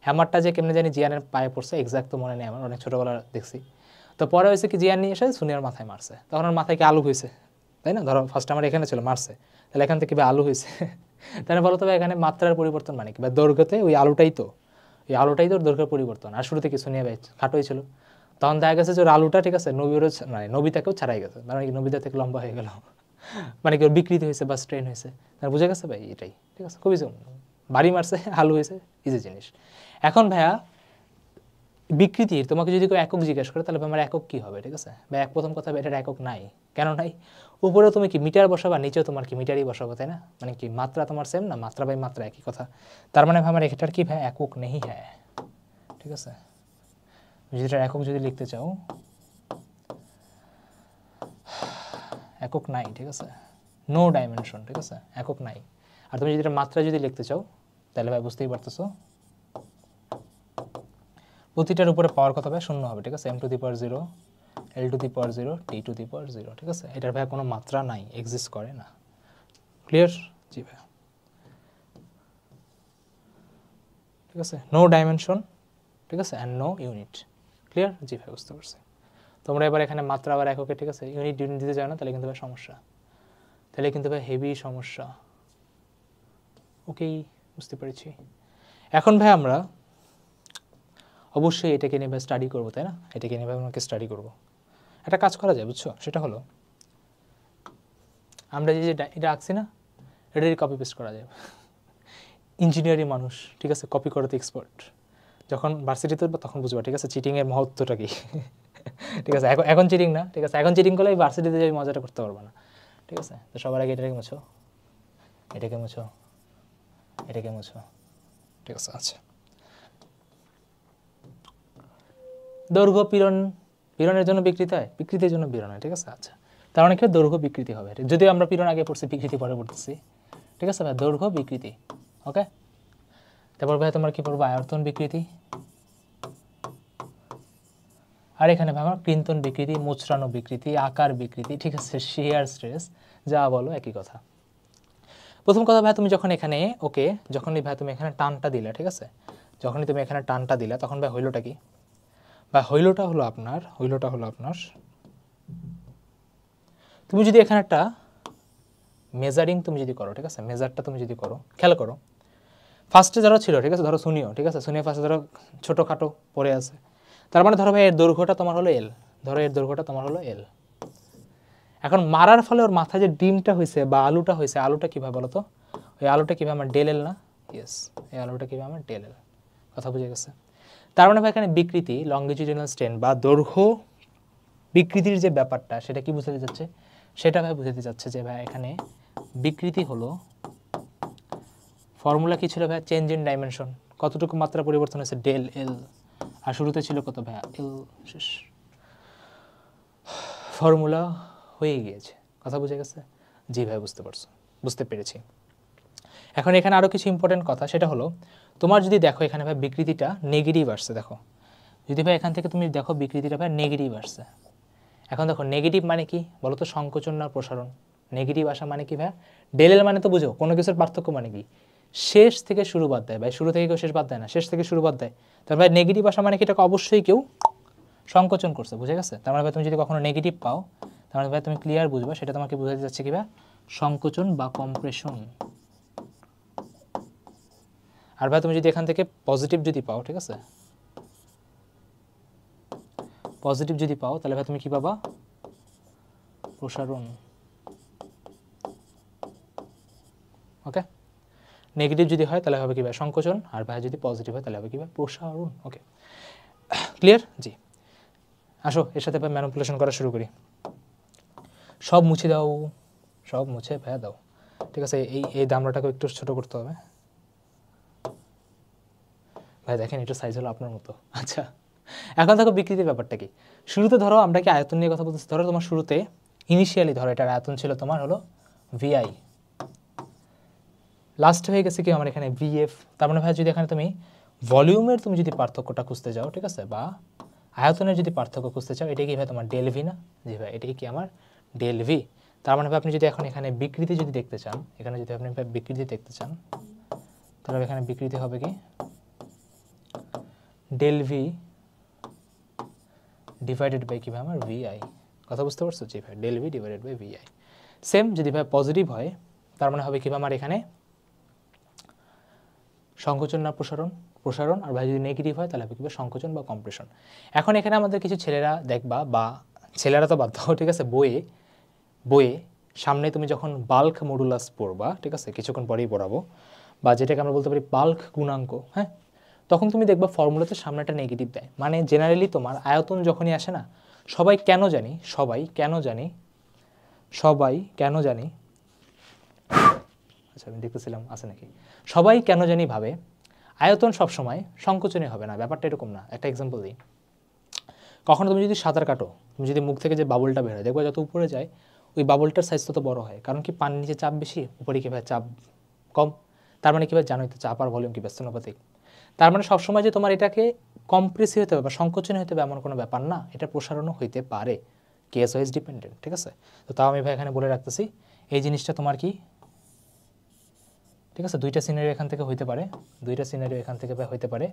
হ্যামারটা যে কেমনে জানি জিয়ানের পায়ে পড়ছে, এক্সাক্ট তো মনে নেই আমার, অনেক ছোটোবেলা দেখছি। তো পরে হয়েছে কি, জিয়ান নিয়ে এসে সুনিয়ার মাথায় মারছে, তখন ওর মাথায় কি আলু হয়েছে, তাই না? ধরো ফার্স্ট আমার এখানে ছিল, মারছে, তাহলে এখান থেকে আলু হয়েছে। তাহলে বলো তবে এখানে মাত্রার পরিবর্তন মানে কি, বা দৈর্ঘ্যতে ওই আলুটাই তো দৈর্ঘ্যের পরিবর্তন। আর শুরুতে কি সুনিয়া ভাই খাটোই ছিল, তখন দেখা গেছে যে ওর আলুটা, ঠিক আছে, নবীরও মানে নবিতাকেও ছাড়াই গেছে, মানে কি নবিতা থেকে লম্বা হয়ে গেল, মানে কি ওর বিকৃতি হয়েছে বা স্ট্রেন হয়েছে। তার বুঝে গেছে ভাই এটাই। ঠিক আছে, খুবই বাড়ি মারছে, আলু হয়েছে, ইজি জিনিস। এখন ভাইয়া বিকৃতির তোমাকে যদি কেউ একক জিজ্ঞেস করে তাহলে আমার একক কী হবে? ঠিক আছে, বা প্রথম কথা এটার একক নাই। কেন নাই? উপরেও তুমি কি মিটার বসাবা, নিচেও তোমার কি মিটারই বসাবো, তাই না? মানে কি মাত্রা তোমার সেম না, মাত্রা বাই মাত্রা একই কথা। তার মানে আমার এটার কি ভাই একক নেই। হ্যাঁ, ঠিক আছে, যেটার একক যদি লিখতে চাও, একক নাই। ঠিক আছে, নো ডাইমেনশন। ঠিক আছে, একক নাই। আর তুমি যদি এটা মাত্রা যদি লিখতে চাও তাহলে ভাই বুঝতেই পারতেছো প্রতিটার উপরে পাওয়ার কত ভাই, শূন্য হবে। ঠিক আছে, m to the power 0, l to the power 0, t to the power 0। ঠিক আছে, এটার ভাই কোনো মাত্রা নাই, এক্সিস্ট করে না। ক্লিয়ার? জি ভাই, ঠিক আছে, নো ডাইমেনশন। ঠিক আছে, অ্যান্ড নো ইউনিট। ক্লিয়ার? জি ভাই, বুঝতে পারছি। তোমরা এবার এখানে মাত্রা আবার এককে, ঠিক আছে, ইউনিট দিতে চাও না, তাহলে কিন্তু ভাই সমস্যা, তাহলে কিন্তু ভাই হেভি সমস্যা। ওকেই, বুঝতে পেরেছি। এখন ভাই আমরা অবশ্যই এটাকে নিয়ে ভাই স্টাডি করবো, তাই না? এটাকে নিয়ে ভাই আমাকে স্টাডি করবো। একটা কাজ করা যায়, বুঝছো, সেটা হলো আমরা যে এটা আঁকছি না, এটারই কপি পেস্ট করা যায়। ইঞ্জিনিয়ারিং মানুষ, ঠিক আছে, কপি করতে এক্সপার্ট। যখন ভার্সিটিতে তখন বুঝবা, ঠিক আছে, চিটিংয়ের মহত্বটা কি। ঠিক আছে, এখন চিটিং না, ঠিক আছে, এখন চিটিং করলে এই ভার্সিটিতে যাই মজাটা করতে পারবো না। ঠিক আছে, তো সবার আগে এটাকে মুছো, এটাকে মুছো, এটাকে মুছো। ঠিক আছে, আচ্ছা, দৈর্ঘ্য পীড়ন পীড়নের জন্য বিকৃতি হয়, বিকৃতির জন্য পীড়ন হয়, ঠিক আছে। আচ্ছা, তার মানে কি দৈর্ঘ্য বিকৃতি হবে, যদিও আমরা পীড়ন আগে পড়ছি, বিকৃতি পরে পড়তেছি, ঠিক আছে ভাই, দৈর্ঘ্য বিকৃতি। ওকে, তারপর ভাই তোমার কি পড়বো, আয়তন বিকৃতি, আর এখানে ভাই আমার ক্রিন্তন বিকৃতি, মুচড়ানো বিকৃতি, আকার বিকৃতি, ঠিক আছে, শিয়ার স্ট্রেস, যা বলো একই কথা। প্রথম কথা ভাই, তুমি যখন এখানে ওকে, যখনই ভাই তুমি এখানে টানটা দিলে, ঠিক আছে, যখনই তুমি এখানে টানটা দিলে তখন ভাই হইলোটা কি, বা হইলোটা হলো আপনার তুমি যদি এখানে একটা মেজারিং তুমি যদি করো, ঠিক আছে, মেজারটা তুমি যদি করো, খেয়াল করো, ফার্স্টে ধরো ছিল, ঠিক আছে, ধরো শুনিও, ঠিক আছে, শুনিও ফার্স্টে ধরো ছোটোখাটো পড়ে আছে, তার মানে ধরো ভাই এর দৈর্ঘ্যটা তোমার হলো এল, ধরো এর দৈর্ঘ্যটা তোমার হলো এল। এখন মারার ফলে ওর মাথায় যে ডিমটা হয়েছে বা আলুটা হয়েছে, আলুটা কীভাবে বলো তো, ওই আলুটা কীভাবে আমার ডেল এল না, ইয়েস, এই আলুটা কীভাবে আমার ডেল এল, কথা বুঝে গেছে। তার মানে ভাই এখানে বিকৃতি, লংগিটিউডিনাল স্ট্রেন বা দৈর্ঘ্য বিকৃতির যে ব্যাপারটা, সেটা কি বুঝাতে যাচ্ছে, সেটা ভাই বুঝাতে যাচ্ছে যে ভাই এখানে বিকৃতি হলো, ফর্মুলা কি ছিল ভাই, চেঞ্জ ইন ডাইমেনশন, কতটুকু মাত্রা পরিবর্তন হয়েছে, ডেল এল, আর শুরুতে ছিল কত ভাই, এল, শেষ, ফর্মুলা হয়ে গিয়েছে, কথা বুঝে গেছে। জি ভাই, বুঝতে পেরেছি। এখন এখানে আরও কিছু ইম্পর্টেন্ট কথা, সেটা হলো তোমার যদি দেখো এখানে ভাই বিকৃতিটা নেগেটিভ আসছে, দেখো যদি ভাই এখান থেকে তুমি দেখো বিকৃতিটা ভাই নেগেটিভ আসছে, এখন দেখো নেগেটিভ মানে কি বলো তো, সংকোচন না প্রসারণ, নেগেটিভ আসা মানে কি ভাই, ডেল এল মানে তো বুঝো, কোনো কিছুর পার্থক্য মানে কি, শেষ থেকে শুরু বাদ দেয় ভাই, শুরু থেকে কেউ শেষ বাদ দেয় না, শেষ থেকে শুরু বাদ দেয়, তার ভাই নেগেটিভ আসা মানে কি, এটাকে অবশ্যই কেউ সংকোচন করছে, বুঝে গেছে। তার মানে ভাই তুমি যদি কখনো নেগেটিভ পাও, তার মানে ভাই তুমি ক্লিয়ার বুঝবা, সেটা তোমাকে বোঝাতে যাচ্ছে কি ভাই, সংকোচন বা কম্প্রেশন। আর ভাই তুমি যদি এখান থেকে পজিটিভ যদি পাও, ঠিক আছে, পজিটিভ যদি পাও, তাহলে ভাই তুমি কি পাবা, প্রসারণ। ওকে, নেগেটিভ যদি হয় তাহলে হবে কি ভাই, সংকোচন, আর ভাই যদি পজিটিভ হয় তাহলে হবে কি ভাই, প্রসারণ। ওকে, ক্লিয়ার। জি, আসো এর সাথে ভাই ম্যানিপুলেশন করা শুরু করি। সব মুছে দাও, সব মুছে ভাই দাও, ঠিক আছে, এই দামড়াটাকে একটু ছোট করতে হবে ভাই, দেখেন এটা সাইজ হলো আপনার মতো। আচ্ছা, এখন দেখো বিকৃতির ব্যাপারটা কি, শুরুতে ধরো আমরা কি আয়তন নিয়ে কথা বলতেছি, ধরো তোমার শুরুতে ইনিশিয়ালি ধরো এটার আয়তন ছিল তোমার হলো ভিআই, লাস্ট হয়ে গেছে কি আমার এখানে ভিএফ, তার মানে ভাই যদি এখানে তুমি ভলিউমের তুমি যদি পার্থক্যটা খুঁজতে যাও, ঠিক আছে, বা আয়তনের যদি পার্থক্য খুঁজতে চাও, এটাই কি ভাই তোমার ডেল ভি না, জি ভাই এটাই কি আমার ডেল ভি। তার মানে ভাই আপনি যদি এখন এখানে বিকৃতি যদি দেখতে চান, এখানে যদি আপনি বিকৃতি দেখতে চান, তাহলে এখানে বিকৃতি হবে কি ডেল ভি ডিভাইডেড বাই কি ভাই আমার ভিআই, কথা বুঝতে পারছো, জি ভাই del V divided by VI. Same যদি ভাই পজিটিভ হয়, তার মানে হবে কি ভাই আমার এখানে সংকোচন না প্রসারণ, প্রসারণ, আর ভাই যদি নেগেটিভ হয় তাহলে হবে কি সংকোচন বা কম্প্রেশন। এখন এখানে আমাদের কিছু ছেলেরা দেখবা, বা ছেলেরা তো বাধ্য, ঠিক আছে, বইয়ে সামনে তুমি যখন বাল্ক মডুলাস পড়বা, ঠিক আছে, কিছুক্ষণ পরেই পড়াবো, বা যেটাকে আমরা বলতে পারি বাল্ক গুণাঙ্ক, হ্যাঁ, তখন তুমি দেখবা ফর্মুলাতে সামনে একটা নেগেটিভ দেয়, মানে জেনারেলি তোমার আয়তন যখনই আসে না, সবাই কেন জানি আচ্ছা আমি দেখতেছিলাম আছে নাকি, সবাই কেন জানি ভাবে আয়তন সবসময় সংকোচনে হবে না, ব্যাপারটা এরকম না। একটা এক্সাম্পল দিই, কখনো তুমি যদি সাঁতার কাটো, তুমি যদি মুখ থেকে যে বাবলটা বের হয়, দেখবে যত উপরে যায় ওই বাবলটার সাইজ তত বড় হয়, কারণ কি পানির নিচে চাপ বেশি, উপরে কীভাবে চাপ কম, তার মানে কীভাবে জানোই তো চাপ আর ভলিউম কি ব্যস্তানুপাতিক, তার মানে সবসময় যে তোমার এটাকে কম্প্রেসি হতে হবে বা সংকোচনে হতে হবে এমন কোনো ব্যাপার না, এটা প্রসারণও হইতে পারে, কেস ওয়াইজ ডিপেন্ডেন্ট, ঠিক আছে। তো তাও আমি ভাই এখানে বলে রাখতেছি, এই জিনিসটা তোমার কি, ঠিক আছে, দুইটা সিনারিও এখান থেকে হইতে পারে, দুইটা সিনারিও এখান থেকে ভাই হইতে পারে,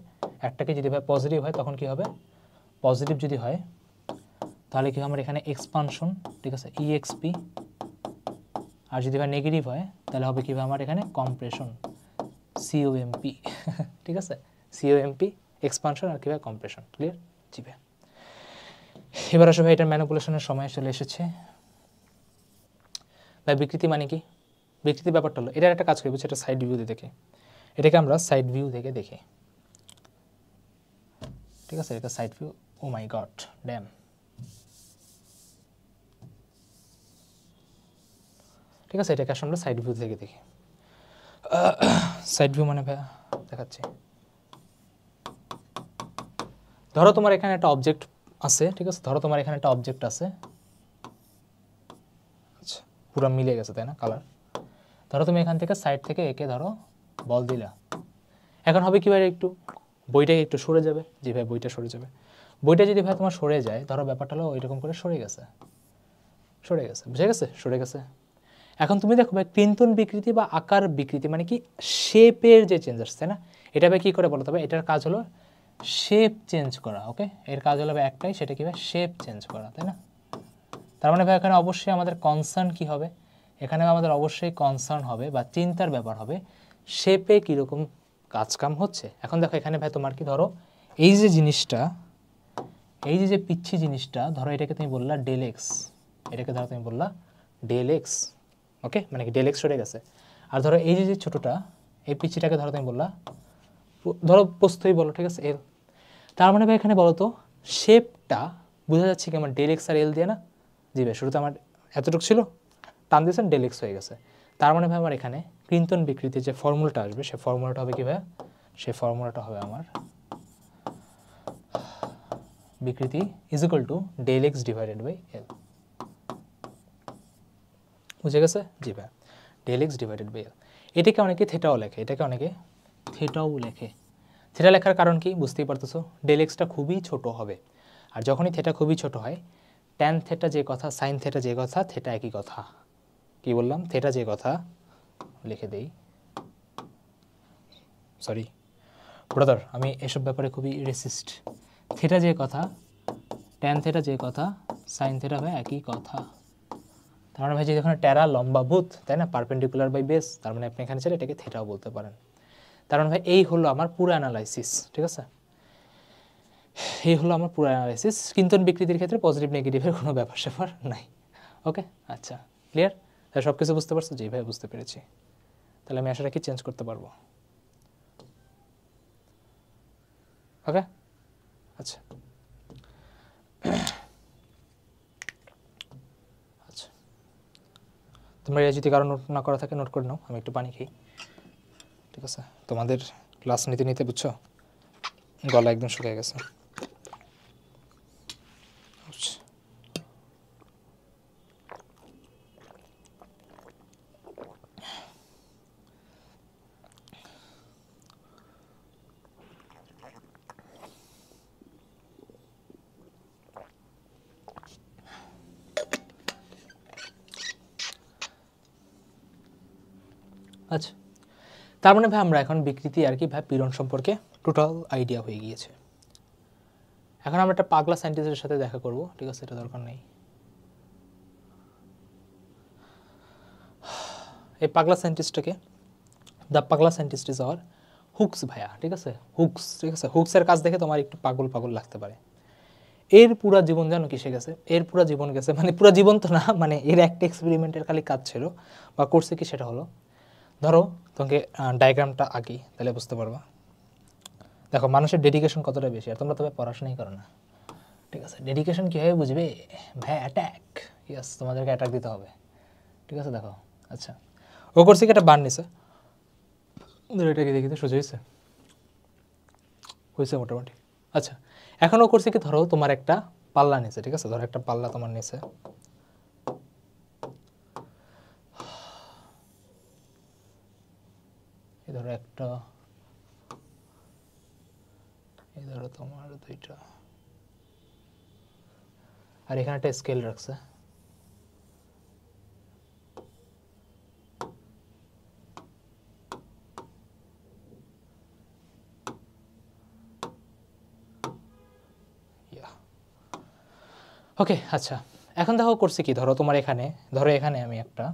একটাকে যদি ভাই পজিটিভ হয় তখন কি হবে, পজিটিভ যদি হয় তাহলে কি আমার এখানে এক্সপানশন, ঠিক আছে, ইএক্সপি, আর যদি ভাই নেগেটিভ হয় তাহলে হবে কি ভাই আমার এখানে কম্প্রেশন, সিওএমপি, ঠিক আছে, সিওএমপি এক্সপানশন আর কি ভাই কম্প্রেশন, ক্লিয়ার। জি ভাই, এবার আসলে ভাই এটা ম্যানিপুলেশনের সময় চলে এসেছে। ভাই বিকৃতি মানে কি, বিকৃতি ব্যাপারটা হলো, এটার একটা কাজ করি, এটা সাইড ভিউ দিয়ে দেখে, এটাকে আমরা সাইড ভিউ থেকে দেখি, ঠিক আছে, এটা সাইড ভিউ, ও মাই গড ড্যাম, ঠিক আছে, এটাকে আসলে আমরা সাইড ভিউ থেকে দেখি, সাইড ভিউ মানে ভাই দেখাচ্ছি, ধরো তোমার এখানে একটা অবজেক্ট আছে, ঠিক আছে। ধরো তোমার এখানে একটা অবজেক্ট আছে, আচ্ছা পুরো মিলে গেছে তাই না কালার। ধরো তুমি এখান থেকে সাইড থেকে একে ধরো বল দিলা, এখন হবে কি ভাই একটু বইটা একটু সরে যাবে, জি ভাই বইটা সরে যাবে। বইটা যদি ভাই তোমার সরে যায়, ধরো ব্যাপারটা হলো ওইরকম করে সরে গেছে, বুঝে গেছে, সরে গেছে। এখন তুমি দেখো ভাই ক্রিন্তন বিকৃতি বা আকার বিকৃতি মানে কি শেপের যে চেঞ্জ আসছে না, এটা ভাই কী করে বলতে হবে, এটার কাজ হলো শেপ চেঞ্জ করা। ওকে, এর কাজ হলো ভাই একটাই, সেটা কি ভাই শেপ চেঞ্জ করা, তাই না। তার মানে ভাই এখানে অবশ্যই আমাদের কনসার্ন কি হবে, এখানে আমাদের অবশ্যই কনসার্ন হবে বা চিন্তার ব্যাপার হবে শেপে কীরকম কাজকাম হচ্ছে। এখন দেখো এখানে ভাই তোমার কি ধরো এই যে জিনিসটা, এই যে পিচ্ছি জিনিসটা, ধরো এটাকে তুমি বললা ডেল এক্স, এটাকে ধরো তুমি বললা ডেল এক্স, ওকে, মানে কি ডেল এক্স সরে গেছে। আর ধরো এই যে ছোটোটা, এই পিচ্ছিটাকে ধরো তুমি বললা, ধরো প্রস্থই বলো, ঠিক আছে, এল। তার মানে ভাই এখানে বলো তো শেপটা বোঝা যাচ্ছে কি আমার ডেল এক্স আর এল দিয়ে না, জি ভাই শুরুতে আমার এতটুকু ছিল, টান দিয়েছেন ডেল এক্স হয়ে গেছে। তার মানে ভাই আমার এখানে ক্রিন্তন বিকৃতির যে ফর্মুলাটা আসবে, সে ফর্মুলাটা হবে কি ভাই, সেই ফর্মুলাটা হবে আমার বিকৃতি is equal to del X divided by L, বুঝে গেছে, জি ভাই del X divided by L. এটাকে অনেকে থেটাও লেখে, এটাকে অনেকে থেটাও লেখে। থেটা লেখার কারণ কি বুঝতেই পারতেছো, ডেল এক্সটা খুবই ছোট হবে, আর যখনই থেটা খুবই ছোট হয়, ট্যান থেটা যে কথা, সাইন থেটা যে কথা, থেটা একই কথা। কি বললাম, থেটা যে কথা, লিখে দেই, সরি ব্রাদার আমি এসব ব্যাপারে খুবই রেসিস্ট। থেটা যে কথা, ট্যান থেটা যে কথা, সাইন থেটা ভাই একই কথা। তার মানে ভাই যেখানে ট্যারা লম্বা ভূত, তাই না, পারপেন্ডিকুলার বাই বেস, তার মানে আপনি এখানে চাইলে এটাকে থেটাও বলতে পারেন। তার মানে ভাই এই হলো আমার পুরো অ্যানালাইসিস, ঠিক আছে, এই হলো আমার পুরো অ্যানালাইসিস। কিন্তন বিকৃতির ক্ষেত্রে পজিটিভ নেগেটিভের কোনো ব্যাপার স্যাপার নাই। ওকে, আচ্ছা ক্লিয়ার, তাহলে সব কিছু বুঝতে পারছো, জি ভাই বুঝতে পেরেছি। তাহলে আমি আশা রাখি চেঞ্জ করতে পারবো। ওকে, আচ্ছা আচ্ছা, তোমরা এই যদি কারো নোট না করা থাকে নোট করে নাও, আমি একটু পানি খাই, ঠিক আছে। তোমাদের ক্লাস নিতে নিতে বুঝছো গলা একদম শুকিয়ে গেছে। আচ্ছা, তার মানে ভাই আমরা এখন বিকৃতি আর কি ভাই পীড়ন সম্পর্কে টোটাল আইডিয়া হয়ে গিয়েছে। এখন আমরা একটা পাগলা সায়েন্টিস্টের সাথে দেখা করব, ঠিক আছে, এটা দরকার নেই। এই পাগলা সায়েন্টিস্টটাকে, দ্য পাগলা সায়েন্টিস্ট ইজ আওয়ার হুকস ভাইয়া, ঠিক আছে, হুকস, ঠিক আছে। হুকসের কাজ দেখে তোমার একটু পাগল পাগল লাগতে পারে। এর পুরা জীবন জানো কিসে গেছে, এর পুরা জীবন গেছে, মানে পুরা জীবন তো না, মানে এর একটা এক্সপেরিমেন্টের খালি কাজ ছিল বা করছে কি, সেটা হলো ধরো তোমাকে ডায়াগ্রামটা আঁকি, তাহলে বুঝতে পারবা। দেখো মানুষের ডেডিকেশন কতটা বেশি, আর তোমরা তবে পড়াশোনাই করো না, ঠিক আছে। ডেডিকেশন কীভাবে বুঝবে ভাই, অ্যাট্যাক, ইয়েস তোমাদেরকে অ্যাটাক দিতে হবে, ঠিক আছে। দেখো আচ্ছা, ও করছে কি একটা বান নিছে, এটাকে দেখি তো সোজা হয়েছে, হয়েছে মোটামুটি। আচ্ছা, এখন ও করছে কি, ধরো তোমার একটা পাল্লা নিছে, ঠিক আছে, ধরো একটা পাল্লা তোমার নিছে, এই ধরো একটা, এই ধরো তোমার দুইটা, আর এখানে একটা স্কেল রাখছে, ওকে। আচ্ছা, এখন দেখো করছে কি, ধরো তোমার এখানে, ধরো এখানে আমি একটা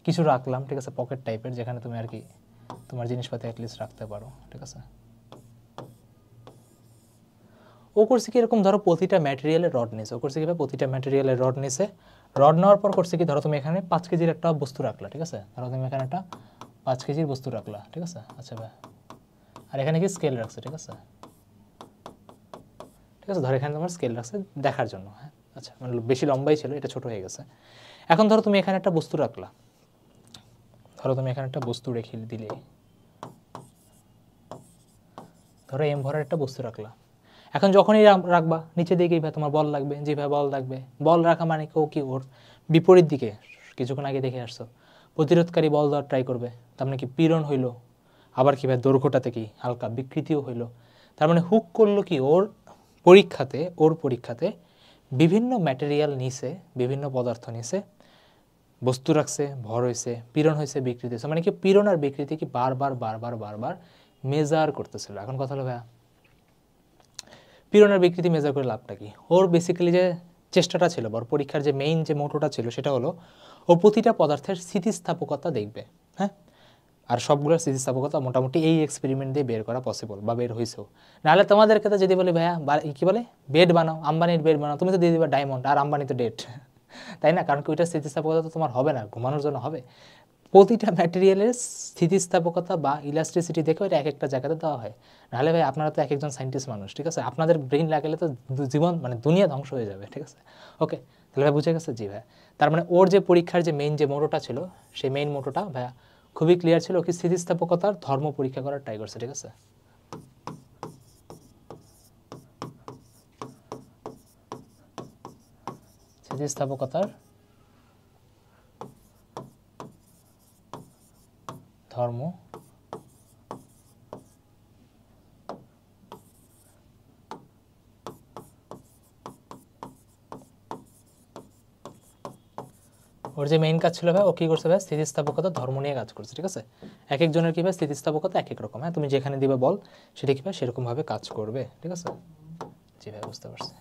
কিছু রাখলাম, ঠিক আছে, পকেট টাইপের, যেখানে তুমি আর কি তোমার জিনিসপাতি অ্যাটলিস্ট রাখতে পারো, ঠিক আছে। ও করছে কি এরকম, ধরো প্রতিটা ম্যাটেরিয়ালের রড নিছে, ও করছে কি প্রতিটা ম্যাটেরিয়ালের রড নিছে, রড নেওয়ার পর করছে কি, ধরো তুমি এখানে 5 কেজির একটা বস্তু রাখলা, ঠিক আছে, ধরো তুমি এখানে একটা 5 কেজির বস্তু রাখলা, ঠিক আছে। আচ্ছা ভাই, আর এখানে কি স্কেল রাখছে, ঠিক আছে, ঠিক আছে, ধরো এখানে তোমার স্কেল রাখছে দেখার জন্য, হ্যাঁ আচ্ছা, মানে বেশি লম্বাই ছিল, এটা ছোট হয়ে গেছে। এখন ধরো তুমি এখানে একটা বস্তু রাখলা, ধরো তুমি এখানে একটা বস্তু রেখে দিলে, ধরো এম ভরের একটা বস্তু রাখলা। এখন যখনই রাখবা নিচে দিকেই ভাই তোমার বল লাগবে, যে ভাই বল লাগবে, বল রাখা মানে কেউ কি ওর বিপরীত দিকে কিছুক্ষণ আগে দেখে আসছো প্রতিরোধকারী বল দেওয়ার ট্রাই করবে, তার মানে কি পীড়ন হইলো। আবার কি ভাই দৈর্ঘ্যটাতে কি হালকা বিকৃতিও হইলো। তার মানে হুক করলো কি ওর পরীক্ষাতে বিভিন্ন ম্যাটেরিয়াল নিছে, বিভিন্ন পদার্থ নিছে, বস্তু রাখছে, ভর হয়েছে, পীড়ন হয়েছে, বিকৃতি হয়েছে, মানে কি পীড়ন আর বিকৃতি কি বারবার মেজার করতেছিল। এখন কথা হলো ভাইয়া পীড়ন আর বিকৃতি মেজার করে লাভটা কি? ওর বেসিক্যালি যে চেষ্টাটা ছিল বা ওর পরীক্ষার যে মেইন যে মোটোটা ছিল সেটা হলো ও প্রতিটা পদার্থের স্থিতিস্থাপকতা দেখবে। হ্যাঁ, আর সবগুলোর স্থিতিস্থাপকতা মোটামুটি এই এক্সপেরিমেন্ট দিয়ে বের করা পসিবল বা বের হয়েছেও। নাহলে তোমাদের ক্ষেত্রে যদি বলি ভাইয়া কি বলে বেড বানাও, আম্বানির বেড বানাও, তুমি তো দিয়ে দিবা ডায়মন্ড, আর আম্বানি তো ডেট, তাই না? কারণ কি ওইটার স্থিতিস্থাপকতা তো তোমার হবে না, ঘুমানোর জন্য হবে। প্রতিটা ম্যাটেরিয়ালের স্থিতিস্থাপকতা বা ইলাস্ট্রিসিটি দেখে ওইটা এক একটা জায়গাতে দেওয়া হয়। নাহলে ভাই আপনারা তো এক একজন সায়েন্টিস্ট মানুষ, ঠিক আছে? আপনাদের ব্রেইন লাগালে তো জীবন মানে দুনিয়া ধ্বংস হয়ে যাবে, ঠিক আছে? ওকে, তাহলে ভাই বুঝে গেছে? জি ভাই। তার মানে ওর যে পরীক্ষার যে মেইন যে মোটোটা ছিল সেই মেইন মোটোটা ভাইয়া খুবই ক্লিয়ার ছিল, কি স্থিতিস্থাপকতার ধর্ম পরীক্ষা করার ট্রাই করছে, ঠিক আছে? স্থিতিস্থাপকতার ধর্ম ওর যে মেইন কাজ ছিল ভাই ও কী করছে ভাই স্থিতিস্থাপকতা ধর্ম নিয়ে কাজ করছে, ঠিক আছে? এক একজনের কী ভাই স্থিতিস্থাপকতা এক এক রকম। হ্যাঁ, তুমি যেখানে দিবে বল সেটা কী ভাই সেরকমভাবে কাজ করবে, ঠিক আছে? জি ভাই বুঝতে পারছি।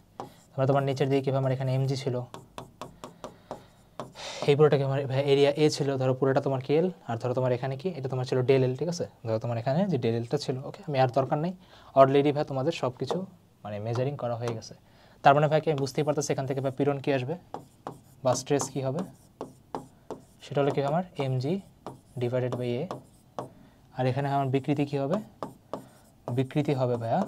তারপরে তোমার নিচের দিকে কীভাবে আমার এখানে এমজি ছিল, এই পুরোটাকে আমার ভাই এরিয়া এ ছিল, ধরো পুরোটা তোমার কেএল, আর ধরো তোমার এখানে কি এটা তোমার ছিল ডেল এল, ঠিক আছে? ধরো তোমার এখানে যে ডেল এলটা ছিল, ওকে আমি আর দরকার নেই, অলরেডি ভাই তোমাদের সব কিছু মানে মেজারিং করা হয়ে গেছে। তার মানে ভাই কি আমি বুঝতেই পারতেছি এখান থেকে ভাই পীড়ন কী আসবে বা স্ট্রেস কী হবে, সেটা হলো কি আমার এমজি ডিভাইডেড বাই এ। আর এখানে আমার বিকৃতি কী হবে, বিকৃতি হবে ভাইয়া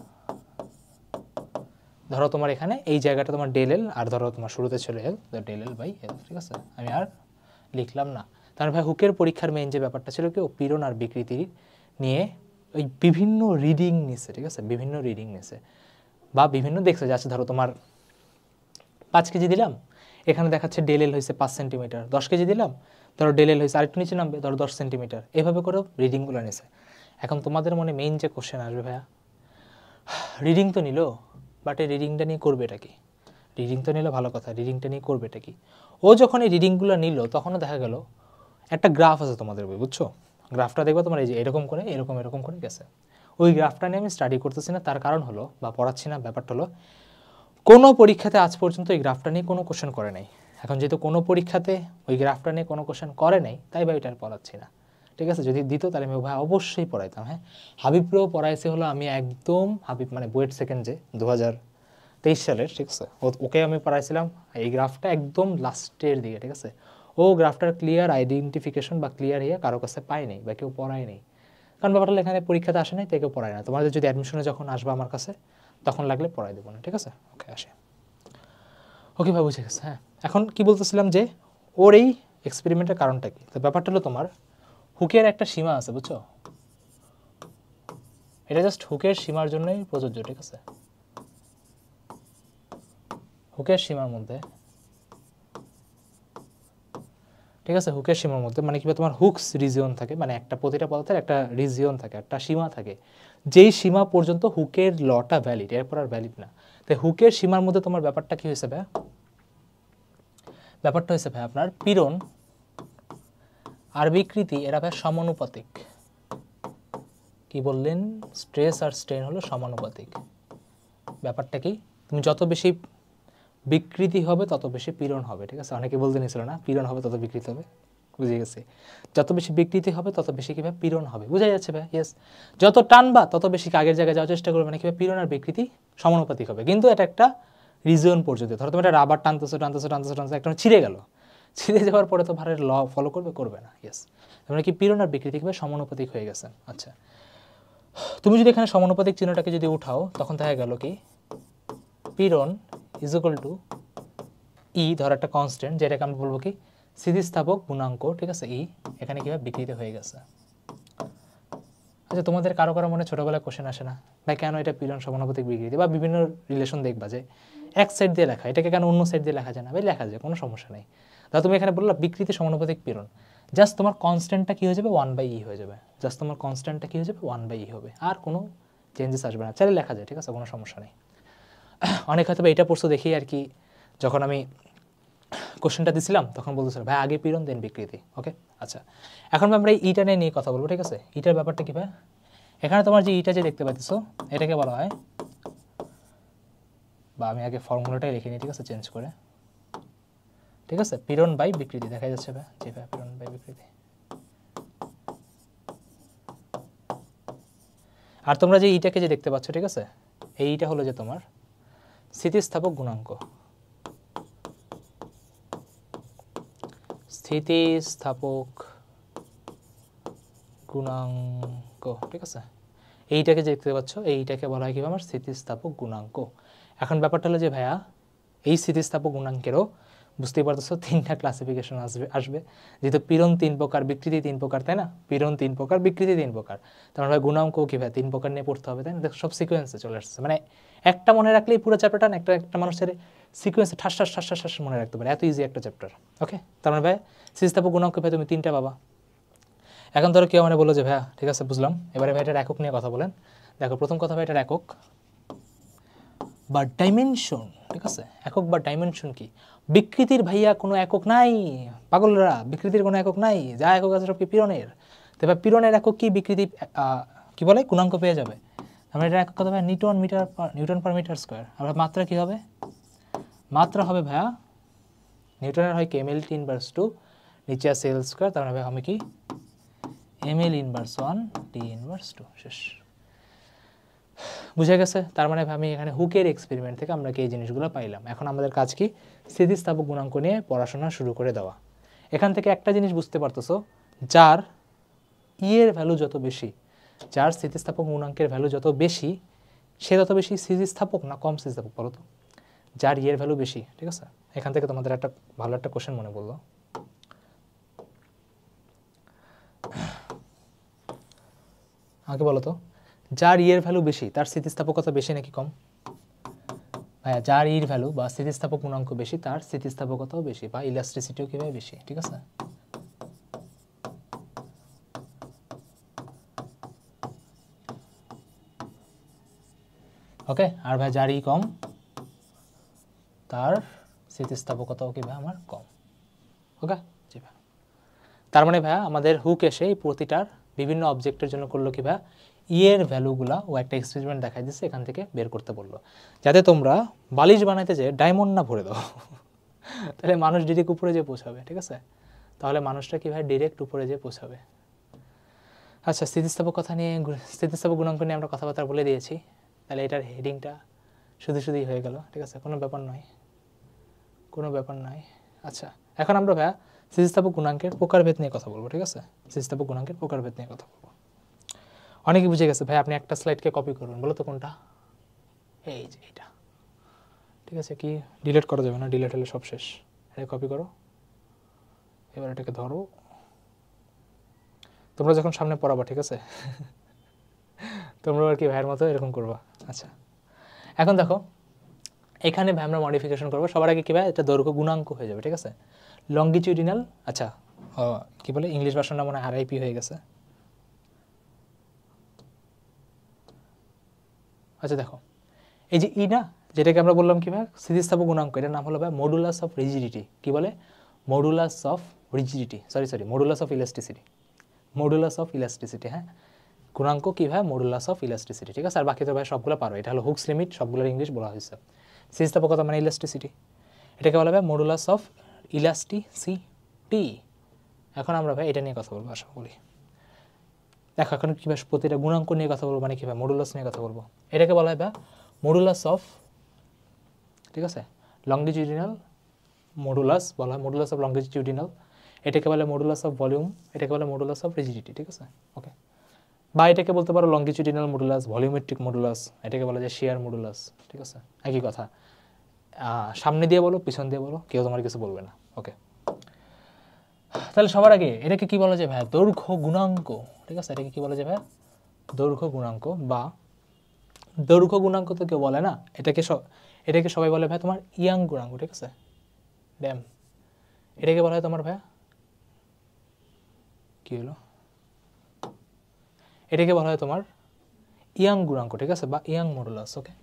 ধরো তোমার এখানে এই জায়গাটা তোমার ডেল এল, আর ধরো তোমার শুরুতে ছিল এল, ডেল এল বাই এল, ঠিক আছে? আমি আর লিখলাম না। তার ভাই হুকের পরীক্ষার মেইন যে ব্যাপারটা ছিল কি ও পীড়ন আর বিকৃতি নিয়ে ওই বিভিন্ন রিডিং নিছে, ঠিক আছে? বিভিন্ন রিডিং নিছে বা বিভিন্ন দেখছে, যাচ্ছে ধরো তোমার 5 কেজি দিলাম, এখানে দেখাচ্ছে ডেল এল হয়েছে 5 সেন্টিমিটার, 10 কেজি দিলাম ধরো ডেল এল হয়েছে আরেকটু নিচে নামবে ধরো 10 সেন্টিমিটার, এভাবে করেও রিডিংগুলো নিছে। এখন তোমাদের মনে মেইন যে কোশ্চেন আসবে ভাইয়া রিডিং তো নিল, বাট এই রিডিংটা নিয়ে করবে এটা কি? রিডিং তো নিল ভালো কথা, রিডিংটা নিয়ে করবে এটা কি? ও যখন এই রিডিংগুলো নিল তখনও দেখা গেল একটা গ্রাফ আছে তোমাদের বই, বুঝছো? গ্রাফটা দেখবে তোমার এই যে এরকম করে এরকম করে গেছে। ওই গ্রাফটা নিয়ে আমি স্টাডি করতেছি না, তার কারণ হলো বা পড়াচ্ছি না, ব্যাপারটা হলো কোনো পরীক্ষাতে আজ পর্যন্ত এই গ্রাফটা নিয়ে কোনো কোশ্চেন করে নাই। এখন যেহেতু কোনো পরীক্ষাতে ওই গ্রাফটা নিয়ে কোনো কোশ্চেন করে নাই, তাই ভাই এটা পড়াচ্ছি না, ঠিক আছে? যদি দিত তাহলে আমি ভাই অবশ্যই পড়াইতাম। হ্যাঁ, হাবিবরেও পড়াইছে হলো আমি একদম হাবিব মানে বুয়েট সেকেন্ড যে 2023 সালের, ঠিক আছে? ওকে আমি পড়াইছিলাম এই গ্রাফটা একদম লাস্টের দিকে, ঠিক আছে? ও গ্রাফটার ক্লিয়ার আইডেন্টিফিকেশন বা ক্লিয়ার ইয়ে কারো কাছে পায় নাই বা কেউ পড়ায় নেই, কারণ ব্যাপারটা এখানে পরীক্ষাতে আসে নাই তাই কেউ পড়ায় না। তোমাদের যদি অ্যাডমিশনে যখন আসবে আমার কাছে তখন লাগলে পড়াই দেবো না, ঠিক আছে? ওকে আসে, ওকে ভাই বুঝে গেছে। হ্যাঁ, এখন কি বলতেছিলাম যে ওর এই এক্সপেরিমেন্টের কারণটা কি? তো ব্যাপারটা হলো তোমার হুকের একটা সীমা আছে, বুঝছো? এটা জাস্ট হুকের সীমার জন্যই প্রযোজ্য, ঠিক আছে? হুকের সীমার মধ্যে, ঠিক আছে? হুকের সীমার মধ্যে মানে কি তোমার হুকস রিজিয়ন থাকে, মানে একটা প্রতিটা পদার্থের একটা রিজিয়ন থাকে, একটা সীমা থাকে, যেই সীমা পর্যন্ত হুকের লটা ভ্যালিড, এরপর আর ভ্যালিড না। তাই হুকের সীমার মধ্যে তোমার ব্যাপারটা কি হয়েছে ভাই? ব্যাপারটা হয়েছে ভাই আপনার পীড়ন আর বিকৃতি এরা ভাই সমানুপাতিক। কি বললেন? স্ট্রেস আর স্ট্রেন হলো সমানুপাতিক। ব্যাপারটা কি? তুমি যত বেশি বিকৃতি হবে তত বেশি পীড়ন হবে, ঠিক আছে? অনেকে বলতে নিয়েছিল না পীড়ন হবে তত বিকৃতি হবে, বুঝে গেছে? যত বেশি বিকৃতি হবে তত বেশি কীভাবে পীড়ন হবে, বুঝা যাচ্ছে ভাই? ইয়েস, যত টানবা তত বেশি আগের জায়গায় যাওয়ার চেষ্টা করবে, মানে কীভাবে পীড়ন আর বিকৃতি সমানুপাতিক হবে, কিন্তু এটা একটা রিজন পর্যন্ত। ধরো তুমি একটা রাবার টানতেছো একটা ছিঁড়ে গেল, ছিঁড়ে যাওয়ার পরে তো ভারের ল ফলো করবে না। ইয়েস, মানে কি পীড়ন আর বিকৃতি কীভাবে সমানুপাতিক হয়ে গেছে। আচ্ছা, তুমি যদি এখানে সমানুপাতিক চিহ্নটাকে যদি উঠাও তখন দেখা গেল কি পীড়ন ইজ ইকুয়াল টু ই, ধর একটা কনস্ট্যান্ট যেটাকে আমরা বলবো কি স্থিতিস্থাপক গুণাঙ্ক, ঠিক আছে? ই, এখানে কীভাবে বিকৃতি হয়ে গেছে। আচ্ছা তোমাদের কারো কারো মনে ছোটোবেলায় কোশ্চেন আসে না ভাই কেন এটা পীড়ন সমানুপাতিক বিকৃতি, বা বিভিন্ন রিলেশন দেখবা যে এক সাইড দিয়ে লেখা, এটাকে কেন অন্য সাইড দিয়ে লেখা যায় না? ভাই লেখা যায়, কোনো সমস্যা নেই। তা তুমি এখানে বললা বিকৃতি সমানুপাতিক পীড়ন, জাস্ট তোমার কনস্ট্যান্টটা কী হয়ে যাবে, 1/e হয়ে যাবে। জাস্ট তোমার কনস্ট্যান্টটা কী হয়ে যাবে, 1/e হবে, আর কোনো চেঞ্জেস আসবে না। চাইলে লেখা যায়, ঠিক আছে, কোনো সমস্যা নেই। অনেক হয়তো এটা পড়ছো দেখি আর কি, যখন আমি কোশ্চেনটা দিছিলাম তখন বলতেছিল ভাই আগে পীড়ন দেন বিকৃতি। ওকে আচ্ছা, এখন আমরা এই ইটা নিয়ে কথা বলবো, ঠিক আছে। ইটার ব্যাপারটা কী ভাই, এখানে তোমার যে ইটা যে দেখতে পাচ্ছ এটাকে বলা হয়, বা আমি আগে ফর্মুলাটাই লিখে নিই, ঠিক আছে, চেঞ্জ করে, ঠিক আছে, পীড়ন বাই বিকৃতি দেখা যাচ্ছে ভাই, জি ভাই পীড়ন বাই বিকৃতি। আর তোমরা যে ইটাকে যে দেখতে পাচ্ছ, ঠিক আছে, এইটা হলো যে তোমার স্থিতিস্থাপক গুণাঙ্ক, স্থিতিস্থাপক গুণাঙ্ক, ঠিক আছে। এইটাকে যে দেখতে পাচ্ছ এইটাকে বলা হয় কি আমার স্থিতিস্থাপক গুণাঙ্ক। এখন ব্যাপারটা হলো যে ভাইয়া এই স্থিতিস্থাপক গুণাঙ্কেরও বুঝতেই পারতেছো তিনটা ক্লাসিফিকেশন আসবে, যেহেতু পীড়ন 3 প্রকার, বিকৃতি 3 প্রকার, তাই না? পীড়ন 3 প্রকার, বিকৃতি 3 প্রকার, তার মানে গুণাঙ্ক কি ভাই 3 প্রকার নিয়ে পড়তে হবে, তাই না? দেখো সব সিকোয়েন্সে চলে আসছে, মানে একটা মনে রাখলেই পুরো চ্যাপ্টারটা একটা মানুষের সিকোয়েন্সে ঠাস ঠাস ঠাস ঠাস মনে রাখতে পারে, এত ইজি একটা চ্যাপ্টার। ওকে, তার মানে ভাই স্থিতিস্থাপক গুণাঙ্ক ভাই তুমি 3টা পাবা। এখন ধরো কেউ মানে বললো যে ভাইয়া ঠিক আছে বুঝলাম, এবারে ভাই এটার একক নিয়ে কথা বলেন। দেখো প্রথম কথা ভাই এটার একক বা ডাইমেনশন, ঠিক আছে, একক বা ডাইমেনশন কি? বিকৃতির ভাইয়া কোনো একক নাই পাগলরা, বিকৃতির কোনো একক নাই, যা একক আছে সব কি পীড়নের। তো এবার পীড়নের একক কি, বিকৃতি কি বলে গুণাঙ্ক পেয়ে যাবে। আমরা এটার একক কথা ভাই নিউটন পার মিটার স্কোয়ার। আবার মাত্রা কি হবে, মাত্রা হবে ভাইয়া নিউটনের হয় কি ml ইনভার্স 2, নিচে আছে l স্কোয়ার, তার মানে আমি কি ml ইনভার্স 1 t ইনভার্স 2, শেষ। বুঝে গেছে? তার মানে আমি এখানে হুকের এক্সপেরিমেন্ট থেকে আমরা কি এই জিনিসগুলো পাইলাম। এখন আমাদের কাজ কি, স্থিতিস্থাপক গুণাঙ্ক নিয়ে পড়াশোনা শুরু করে দেওয়া। এখান থেকে একটা জিনিস বুঝতে পারতেছো, যার এর ভ্যালু যত বেশি, যার স্থিতিস্থাপক গুণাঙ্কের ভ্যালু যত বেশি, সে তত বেশি স্থিতিস্থাপক না কম স্থিতিস্থাপক বলো তো? যার এর ভ্যালু বেশি, ঠিক আছে। এখান থেকে তোমাদের একটা ভালো একটা কোশ্চেন মনে পড়লো, আমাকে বলো তো, যার ইয়ের ভ্যালু বেশি তার স্থিতিস্থাপকতা বেশি নাকি কম? ভাইয়া যার ইর ভ্যালু বা স্থিতিস্থাপক গুণাঙ্ক বেশি তার স্থিতিস্থাপকতাও বেশি, বা ইলাস্ট্রিসিটিও কিভাবে বেশি, ঠিক আছে। ওকে, আর ভাই যার ই কম তার স্থিতিস্থাপকতাও কি ভাই আমার কম। ওকে জি ভাই, তার মানে ভাইয়া আমাদের হুক এসে এই প্রতিটার বিভিন্ন অবজেক্টের জন্য করলো কি ভাইয়া, ইয়ের ভ্যালুগুলা ও একটা এক্সপেরিমেন্ট দেখাই দিচ্ছে, এখান থেকে বের করতে বললো, যাতে তোমরা বালিশ বানাইতে যে ডায়মন্ড না ভরে দাও তাহলে মানুষ ডিরেক্ট উপরে যেয়ে পৌঁছাবে, ঠিক আছে। তাহলে মানুষটা কি ভাই ডিরেক্ট উপরে যেয়ে পৌঁছাবে। আচ্ছা, স্থিতিস্থাপক কথা নিয়ে, স্থিতিস্থাপক গুণাঙ্ক নিয়ে আমরা কথাবার্তা বলে দিয়েছি, তাহলে এটার হেডিংটা শুধুই হয়ে গেল, ঠিক আছে, কোনো ব্যাপার নয়, কোনো ব্যাপার নয়। আচ্ছা, এখন আমরা ভাইয়া স্থিতিস্থাপক গুণাঙ্কের প্রকারভেদ নিয়ে কথা বলবো, ঠিক আছে। স্থিতিস্থাপক গুণাঙ্কের প্রকারভেদ নিয়ে কথা বলবো। অনেকে বুঝে গেছে ভাই আপনি একটা স্লাইডকে কপি করবেন, বলো তো কোনটা? এই যে এটা, ঠিক আছে, কি ডিলিট করা যাবে না, ডিলিট হলে সব শেষ। এটা কপি করো, এবার এটাকে ধরো, তোমরা যখন সামনে পড়াবা, ঠিক আছে তোমরা আর কি ভাইয়ের মতো এরকম করবা। আচ্ছা, এখন দেখো এখানে ভাই আমরা মডিফিকেশন করবো। সবার আগে কি ভাই এটা দৈর্ঘ্য গুণাঙ্ক হয়ে যাবে, ঠিক আছে, লঙ্গিটিউডিনাল। আচ্ছা কি বলে ইংলিশ ভার্সনটা মনে হয় RIP হয়ে গেছে। আচ্ছা দেখো এই যে ই না, যেটাকে আমরা বললাম কি ভাই স্থিতিস্থাপক গুণাঙ্ক, এটার নাম হলো ভাই মডুলাস অফ রিজিডিটি। কি বলে? Modulus of rigidity, sorry modulus of elasticity, modulus of elasticity. হ্যাঁ, গুণাঙ্ক কি ভাই মডুলাস অফ ইলাস্টিসিটি, ঠিক আছে। আর বাকি তো ভাই সবগুলো পারো, এটা হলো হুকস লিমিট, সবগুলোর ইংলিশ বলা হয়েছে। স্থিতিস্থাপকতা মানে ইলাস্টিসিটি, এটাকে বলা হয় মডুলাস অফ ইলাস্টিসিটি। এখন আমরা ভাই এটা নিয়ে কথা বলবো, আশা করি। দেখো এখন কীভাবে প্রতিটা গুণাঙ্ক নিয়ে কথা বলবো, মানে কীভাবে মডুলাস নিয়ে কথা বলবো। এটাকে বলা হয় ভাই মডুলাস অফ, ঠিক আছে, লঙ্গিটিউডিনাল মডুলাস বলা হয়, মডুলাস অফ লঙ্গিটিউডিনাল। এটাকে বলে মডুলাস অফ ভলিউম, এটাকে বলে মডুলাস অফ রিজিডিটি, ঠিক আছে। ওকে, বা এটাকে বলতে পারো লঙ্গিটিউডিনাল মডুলাস, ভলিউমেট্রিক মডুলাস, এটাকে বলা যায় শেয়ার মডুলাস, ঠিক আছে, একই কথা। সামনে দিয়ে বলো পিছন দিয়ে বলো, কেউ তোমার কিছু বলবে না। ওকে, তাহলে সবার আগে এটাকে কি বলা যায় ভাই দৈর্ঘ্য গুণাঙ্ক, ঠিক আছে, এটাকে কি বলা যায় ভাই দৈর্ঘ্য গুণাঙ্ক বা দৈর্ঘ্য গুণাঙ্ক তো কেউ বলে না, এটাকে সবাই বলে ভাই তোমার ইয়াং গুণাঙ্ক, ঠিক আছে। ড্যাম, এটাকে বলা হয় তোমার ভাইয়া কি হলো, এটাকে বলা হয় তোমার ইয়াং গুণাঙ্ক, ঠিক আছে, বা ইয়াং মডুলাস। ওকে,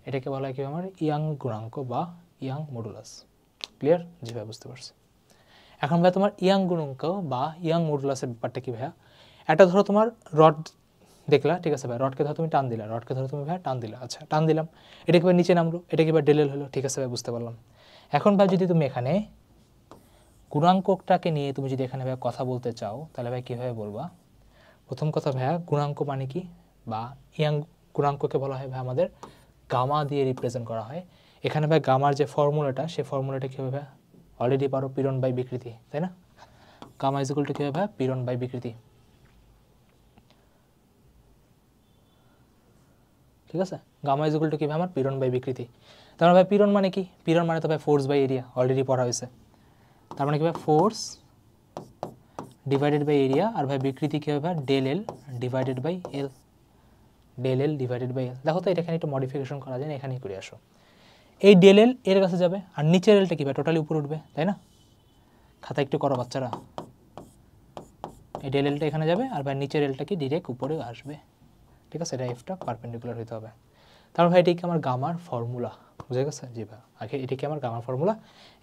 এটাকে বলা হয় কি আমার ইয়াং গুণাঙ্ক বা ইয়াং মডুলাস। ক্লিয়ার? জি ভাই, বুঝতে পারছি। এখন ভাই তোমার ইয়াং গুণাঙ্ক বা ইয়াং মডুলাসের ব্যাপারটা কি ভাইয়া, একটা ধরো তোমার রড দেখলা, ঠিক আছে ভাই, রডকে ধরো তুমি টান দিলা, রডকে ধরো তুমি ভাই টান দিলা, আচ্ছা টান দিলাম, এটা কি ভাই নিচে নামলো, এটা কি ভাই ডেলেল হলো, ঠিক আছে ভাই, বুঝতে পারলাম। এখন ভাই যদি তুমি এখানে গুণাঙ্কটাকে নিয়ে তুমি যদি এখানে ভাই কথা বলতে চাও, তাহলে ভাই কীভাবে বলবা? প্রথম কথা ভাইয়া, গুণাঙ্ক মানে কি, বা ইয়াং গুণাঙ্ককে বলা হয় ভাই আমাদের গামা দিয়ে রিপ্রেজেন্ট করা হয়। এখানে ভাই গামার যে ফর্মুলাটা, সেই ফর্মুলাটা কী হবে ভাই, অলরেডি পারো, পীড়ন বাই বিকৃতি, তাই না? গামা ইজ ইকুয়াল টু কী হবে ভাই, পীড়ন বাই বিকৃতি, ঠিক আছে। গামা ইজ ইকুয়াল টু কী ভাই আমার, পীড়ন বাই বিকৃতি। তার মানে ভাই পীড়ন মানে কি, পীড়ন মানে তো ভাই ফোর্স বাই এরিয়া, অলরেডি পড়া হয়েছে। তার মানে কি ভাই, ফোর্স ডিভাইডেড বাই এরিয়া, আর ভাই বিকৃতি কী হবে ভাই, del L divided by L, del L divided by L. দেখো তো এটা এখানে একটু মডিফিকেশন করা যায় না, এখানেই করে আসো। এই ডেল এল এর কাছে যাবে, আর নিচের এলটা কী ভাই, টোটালি উপরে উঠবে, তাই না? খাতা একটু করো বাচ্চারা, এই ডেল এলটা এখানে যাবে, আর ভাই নিচের এলটা কি ডিরেক্ট উপরে আসবে, ঠিক আছে। এটা এফটা পারপেন্ডিকুলার হতে হবে। তারপর ভাই এটি কি আমার গামার ফর্মুলা, বুঝে গেছে? জি ভাই, আগে এটি কি আমার গামার formula,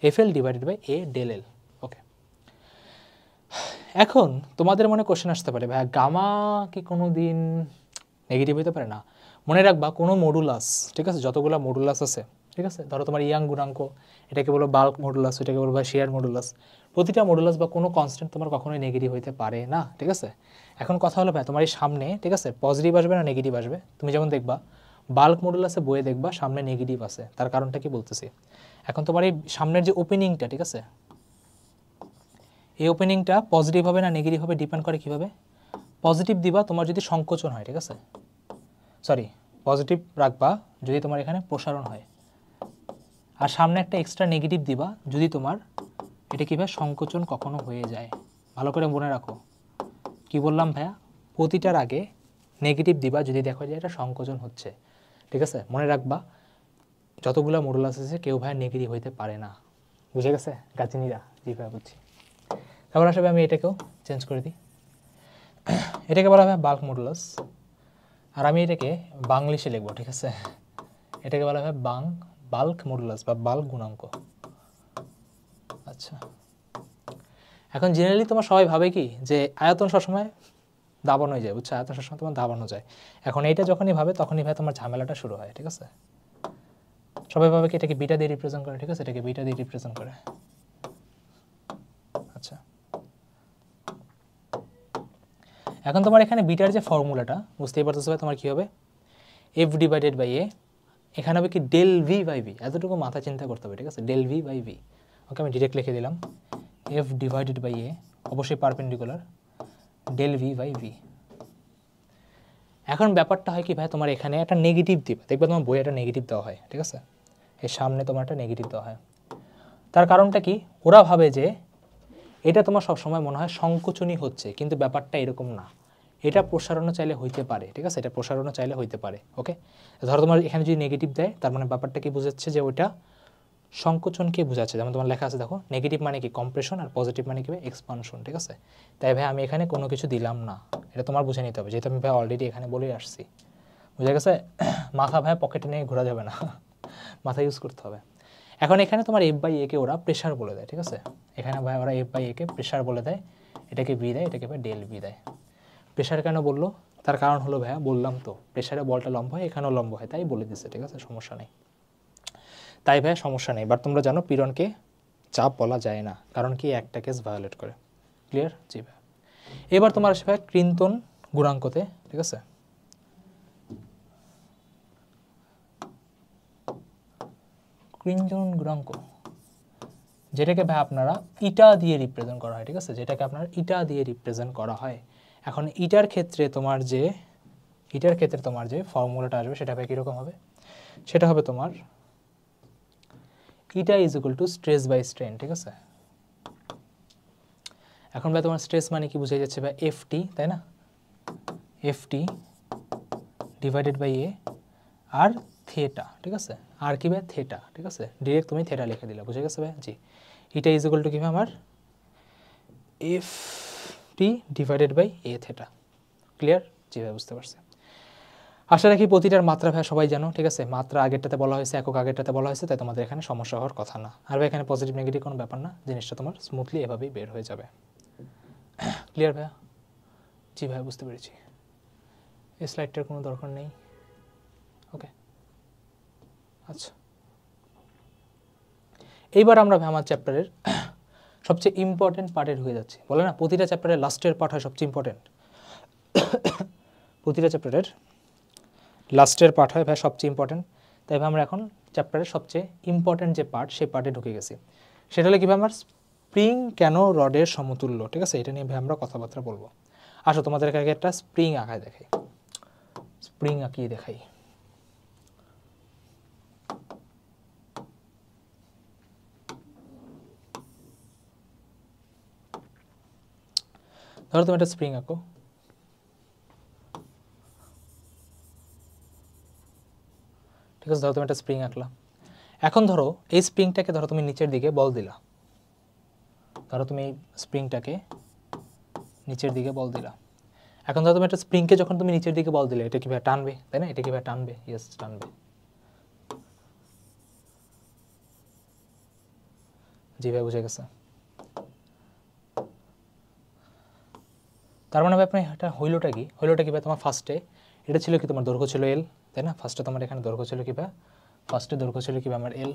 F L divided by A del L. Okay, এখন তোমাদের মনে কোশ্চেন আসতে পারে, ভাই গামা কি কোনো দিন নেগেটিভ হতে পারে? না, মনে রাখবা কোনো মডুলাস, ঠিক আছে, যতগুলো মডুলাস আছে, ঠিক আছে, ধরো তোমার ইয়াং গুণাঙ্ক, এটাকে বলো বাল্ক মডুলাস, এটাকে বলো ভাই শেয়ার মডুলাস, প্রতিটা মডুলাস বা কোনো কনস্ট্যান্ট তোমার কখনোই নেগেটিভ হইতে পারে না, ঠিক আছে। এখন কথা হলো ভাই তোমার এই সামনে, ঠিক আছে, পজিটিভ আসবে না নেগেটিভ আসবে, তুমি যেমন দেখবা বাল্ক মডুলাসে বইয়ে দেখবা সামনে নেগেটিভ আছে, তার কারণটা কি বলতেছি। এখন তোমার এই সামনের যে ওপেনিংটা, ঠিক আছে, এই ওপেনিংটা পজিটিভ হবে না নেগেটিভ হবে ডিপেন্ড করে কীভাবে। পজিটিভ দিবা তোমার যদি সংকোচন হয়, ঠিক আছে, সরি, পজিটিভ রাখবা যদি তোমার এখানে প্রসারণ হয়, আর সামনে একটা এক্সট্রা নেগেটিভ দিবা যদি তোমার এটা কীভাবে সংকোচন কখনো হয়ে যায়। ভালো করে মনে রাখো কি বললাম ভাইয়া, প্রতিটার আগে নেগেটিভ দিবা যদি দেখো যে এটা সংকোচন হচ্ছে, ঠিক আছে। মনে রাখবা যতগুলো মডুলাস আছে কেউ ভাই নেগেটিভ হইতে পারে না, বুঝে গেছে গাছিনিরা? জি ভাই, বুঝছি। তারপর আসলে আমি এটাকেও চেঞ্জ করে দিই, এটাকে বলা হয় বাল্ক মডুলাস, আর আমি এটাকে বাংলিশে লিখবো, ঠিক আছে, এটাকে বলা হয় বাল্ক মডুলাস বা বাল্ক গুণাঙ্ক। আচ্ছা, এখন জেনারেলি তোমার সবাই ভাবে কি যে আয়তন সবসময় দাবানো যায়, বুঝছো, আয়তন সবসময় তোমার দাবানো যায়। এখন এইটা যখনই ভাবে তখনই ভাই তোমার ঝামেলাটা শুরু হয়, ঠিক আছে। সবাই ভাবে কি এটাকে বিটা দিয়ে রিপ্রেজেন্ট করে, ঠিক আছে, এটাকে বিটা দিয়ে রিপ্রেজেন্ট করে। আচ্ছা, এখন তোমার এখানে বিটার যে ফর্মুলাটা বুঝতেই পারতেছো ভাই, তোমার কী হবে, এফ ডিভাইডেড বাই এ, এখানে হবে কি ডেল ভি বাই ভি, এতটুকু মাথা চিন্তা করতে হবে, ঠিক আছে, del V by V. Okay, আমি ডিরেক্ট লিখে দিলাম এফ ডিভাইডেড বাই এ, অবশ্যই perpendicular, del V by V. এখন ব্যাপারটা হয় কি ভাই, তোমার এখানে একটা নেগেটিভ দিবে, দেখবে তোমার বইয়ে একটা নেগেটিভ দেওয়া হয়, ঠিক আছে, এর সামনে তোমার একটা নেগেটিভ দেওয়া হয়। তার কারণটা কি, ওরা ভাবে যে এটা তোমার সবসময় মনে হয় সংকোচনই হচ্ছে, কিন্তু ব্যাপারটা এরকম না, এটা প্রসারণও চাইলে হইতে পারে, ঠিক আছে, এটা প্রসারণও চাইলে হইতে পারে। ওকে, ধরো তোমার এখানে যদি নেগেটিভ দেয় তার মানে ব্যাপারটা কি বোঝাচ্ছে যে ওইটা সংকোচনকে বোঝাচ্ছে। যেমন তোমার লেখা আছে দেখো, নেগেটিভ মানে কি কম্প্রেশন, আর পজিটিভ মানে কি এক্সপানশন, ঠিক আছে। তাই ভাই আমি এখানে কোনো কিছু দিলাম না, এটা তোমার বুঝে নিতে হবে, যেহেতু আমি ভাই অলরেডি এখানে বলেই আসছি, বুঝে গেছে। মাথা ভাই পকেটে নিয়ে ঘোরা যাবে না, মাথা ইউজ করতে হবে। এখন এখানে তোমার এফ বাই একে ওরা প্রেশার বলে দেয়, ঠিক আছে, এখানে ভাই ওরা এফ বাই একে প্রেশার বলে দেয়, এটাকে বি দেয়, এটাকে ভাই ডেল বি দেয়। প্রেশার কেন বললো, তার কারণ হলো ভাইয়া বললাম তো, প্রেশারে বলটা লম্ব হয়, এখানেও লম্ব হয়, তাই বলে দিচ্ছে, ঠিক আছে, সমস্যা নেই। তাই ভাইয়া সমস্যা নেই, বাট তোমরা জানো পীড়নকে চাপ বলা যায় না, কারণ কি একটা কেস ভায়োলেট করে। ক্লিয়ার? জি ভাই। এবার তোমার আসে ভাই ক্রিন্তন গুণাঙ্কতে, ঠিক আছে, ক্রিন্তন গুণাঙ্ক যেটাকে ভাই আপনারা ইটা দিয়ে রিপ্রেজেন্ট করা হয়, ঠিক আছে, যেটাকে আপনার ইটা দিয়ে রিপ্রেজেন্ট করা হয়। এখন ইটার ক্ষেত্রে তোমার যে ফর্মুলাটা আসবে সেটা ভাই কীরকম হবে, সেটা হবে তোমার eta is equal to stress by strain, ঠিক আছে। এখন ভাই তোমার স্ট্রেস মানে কি বুঝে যাচ্ছে ভাই, এফ টি, তাই না, F T divided by A আর থেটা, ঠিক আছে, আর কি ভাই থেটা, ঠিক আছে, ডিরেক্ট তুমি থেটা লিখে দিলে, বুঝে গেছে ভাই, জি। এটা ইজ ইকুয়াল টু কি ভাই আমার F T divided by A theta, clear, জি ভাই বুঝতে পারছি। আশা রাখি প্রতিটার মাত্রা ভাই সবাই জানো, ঠিক আছে, মাত্রা আগেরটাতে বলা হয়েছে, একক আগেরটাতে বলা হয়েছে, তাই তোমাদের এখানে সমস্যা হওয়ার কথা না। আর ভাই এখানে পজিটিভ নেগেটিভ কোনো ব্যাপার না, জিনিসটা তোমার স্মুথলি এভাবেই বের হয়ে যাবে, ক্লিয়ার ভাইয়া, জি ভাই বুঝতে পেরেছি। এই স্লাইডটার কোনো দরকার নেই, ওকে, আচ্ছা। এইবার আমরা ভাই আমার চ্যাপ্টারের সবচেয়ে ইম্পর্টেন্ট পার্টে ঢুকে যাচ্ছি। বলে না প্রতিটা চ্যাপ্টারের লাস্টের পার্ট হয় সবচেয়ে ইম্পর্টেন্ট, প্রতিটা চ্যাপ্টারের লাস্টের পার্ট হয় ভাই সবচেয়ে ইম্পর্টেন্ট। তাই ভাই আমরা এখন চ্যাপ্টারের সবচেয়ে ইম্পর্টেন্ট যে পার্ট, সেই পার্টে ঢুকে গেছি। সেটা হলো কীভাবে আমার স্প্রিং কেন রডের সমতুল্য, ঠিক আছে, এটা নিয়ে ভাই আমরা কথাবার্তা বলবো। আসো তোমাদের আগে একটা স্প্রিং আঁকায় দেখাই, স্প্রিং আঁকিয়ে দেখাই। ধরো তুমি একটা স্প্রিং আঁকো, ঠিক আছে, ধরো তুমি একটা স্প্রিং আঁকলা। এখন ধরো এই স্প্রিংটাকে ধরো তুমি নিচের দিকে বল দিলা, ধরো তুমি স্প্রিংটাকে নিচের দিকে বল দিলা। এখন ধরো তুমি একটা স্প্রিংকে যখন তুমি নিচের দিকে বল দিলে, এটা কীভাবে টানবে, তাই না, এটা কীভাবে টানবে, ইয়েস টানবে, জি ভাই বুঝে গেছে। তার মানে ভাই আপনার এটা হইলোটা কি, হইলোটা কি ভাই তোমার ফার্স্টে এটা ছিল কি তোমার দৈর্ঘ্য ছিল এল, তাই না, ফার্স্টে তোমার এখানে দৈর্ঘ্য ছিল কি ভাই, ফার্স্টে দৈর্ঘ্য ছিল কি ভাই আমার এল,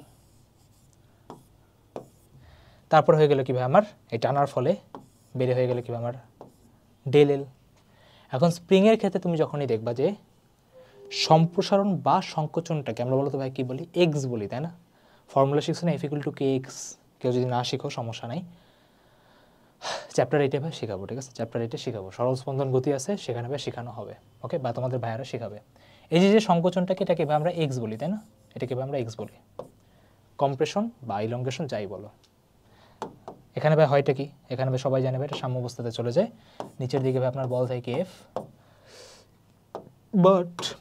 তারপর হয়ে গেল কি ভাই আমার এই টানার ফলে বেড়ে হয়ে গেল কি ভাই আমার ডেল এল। এখন স্প্রিংয়ের ক্ষেত্রে তুমি যখনই দেখবা যে সম্প্রসারণ বা সংকোচনটাকে আমরা বলতো ভাই কী বলি, এক্স বলি, তাই না, ফর্মুলা শিখছো না, F equal to K x, কেউ যদি না শিখো সমস্যা নাই, চ্যাপ্টার এইটে ভাই শেখাবো, ঠিক আছে, চ্যাপ্টার এইটে শেখাবো, সরল স্পন্দন গতি আছে সেখানে ভাই শেখানো হবে, ওকে, বা তোমাদের ভাইয়ারা শেখাবে। এই যে সংকোচনটাকে এটাকে ভাই আমরা এক্স বলি, তাই না, এটাকে ভাই আমরা এক্স বলি, কম্প্রেশন বা ইলংগেশন যাই বলো। এখানে ভাই হয়টা কি, এখানে ভাই সবাই জানে ভাই এটা সাম্য অবস্থাতে চলে যায়, নিচের দিকে ভাই আপনার বল থাকে এফ,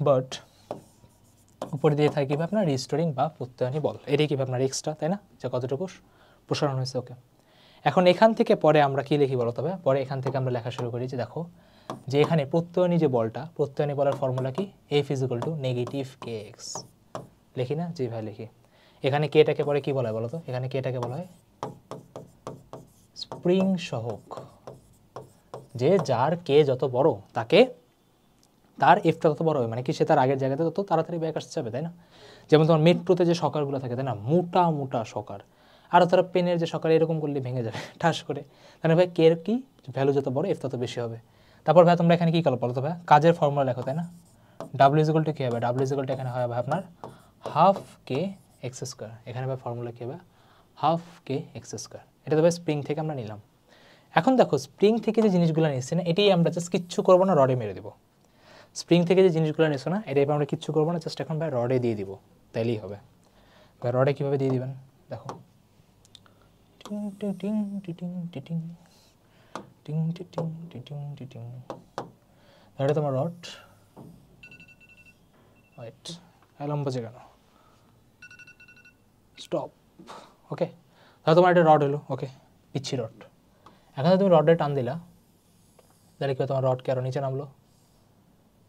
বাট উপরে দিয়ে থাকে ভাই আপনার রিস্টোরিং বা প্রত্যয়নী বল, এটাই কি ভাই আপনার এক্সট্রা, তাই না, যে কতটুকু প্রসারণ হয়েছে, ওকে। এখন এখান থেকে পরে আমরা কি লিখি বলো তবে, পরে এখান থেকে আমরা লেখা শুরু করি যে দেখো যে এখানে প্রত্যয়নী যে বলটা, প্রত্যয়নী বলার ফর্মুলা কি, F is equal two negative K x, লিখি না, জি ভাই লিখি। এখানে কেটাকে পরে কি বলা হয় বলো তো, এখানে কেটাকে বলা হয় স্প্রিং সহক, যে যার কে যত বড় তাকে তার এফটা তত বড় হবে, মানে কি সে তার আগের জায়গাতে তত তাড়াতাড়ি ব্যাক আসতে যাবে, তাই না। যেমন তোমার মেট্রোতে যে সকারগুলো থাকে, তাই না, মোটা মোটা সকার, আরও তারা পেনের যে সকার এরকম করলে ভেঙে যাবে ঠাস করে, তাহলে ভাই কের কি ভ্যালু যত বড় এফ তত বেশি হবে। তারপর ভাই তোমরা এখানে কী করো বলো তো ভাই, কাজের ফর্মুলা লেখো, তাই না, ডাব্লিউ ইজ ইকুয়াল টু কী হবে, ডাব্লিউ ইজ ইকুয়াল টু এখানে হয় ভাই আপনার হাফ কে এক্স স্কোয়ার, এখানে ভাই ফর্মুলা কী হবে হাফ কে এক্স স্কোয়ার, এটা তো ভাই স্প্রিং থেকে আমরা নিলাম। এখন দেখো স্প্রিং থেকে যে জিনিসগুলো নিচ্ছি না, এটাই আমরা জাস্ট কিচ্ছু করবো না, রডে মেরে দেবো। স্প্রিং থেকে যে জিনিসগুলো নিচ্ছ না, এটাই আমরা কিচ্ছু করবো না, জাস্ট এখন ভাই রডে দিয়ে দিব, তাইলেই হবে। ভাই রডে কীভাবে দিয়ে দিবেন দেখো, টিং টিং টিং টিং টিং টিং টিং টিং টিং, এটা তোমার রড, ওয়েট লম্বা যে কেন, স্টপ, ওকে, তাহলে তোমার এটা রড হলো, ওকে, পিচ্ছি রড। এখন তুমি রডে টান দিলা, তাহলে কি তোমার রডকে আরও নিচে নামলো,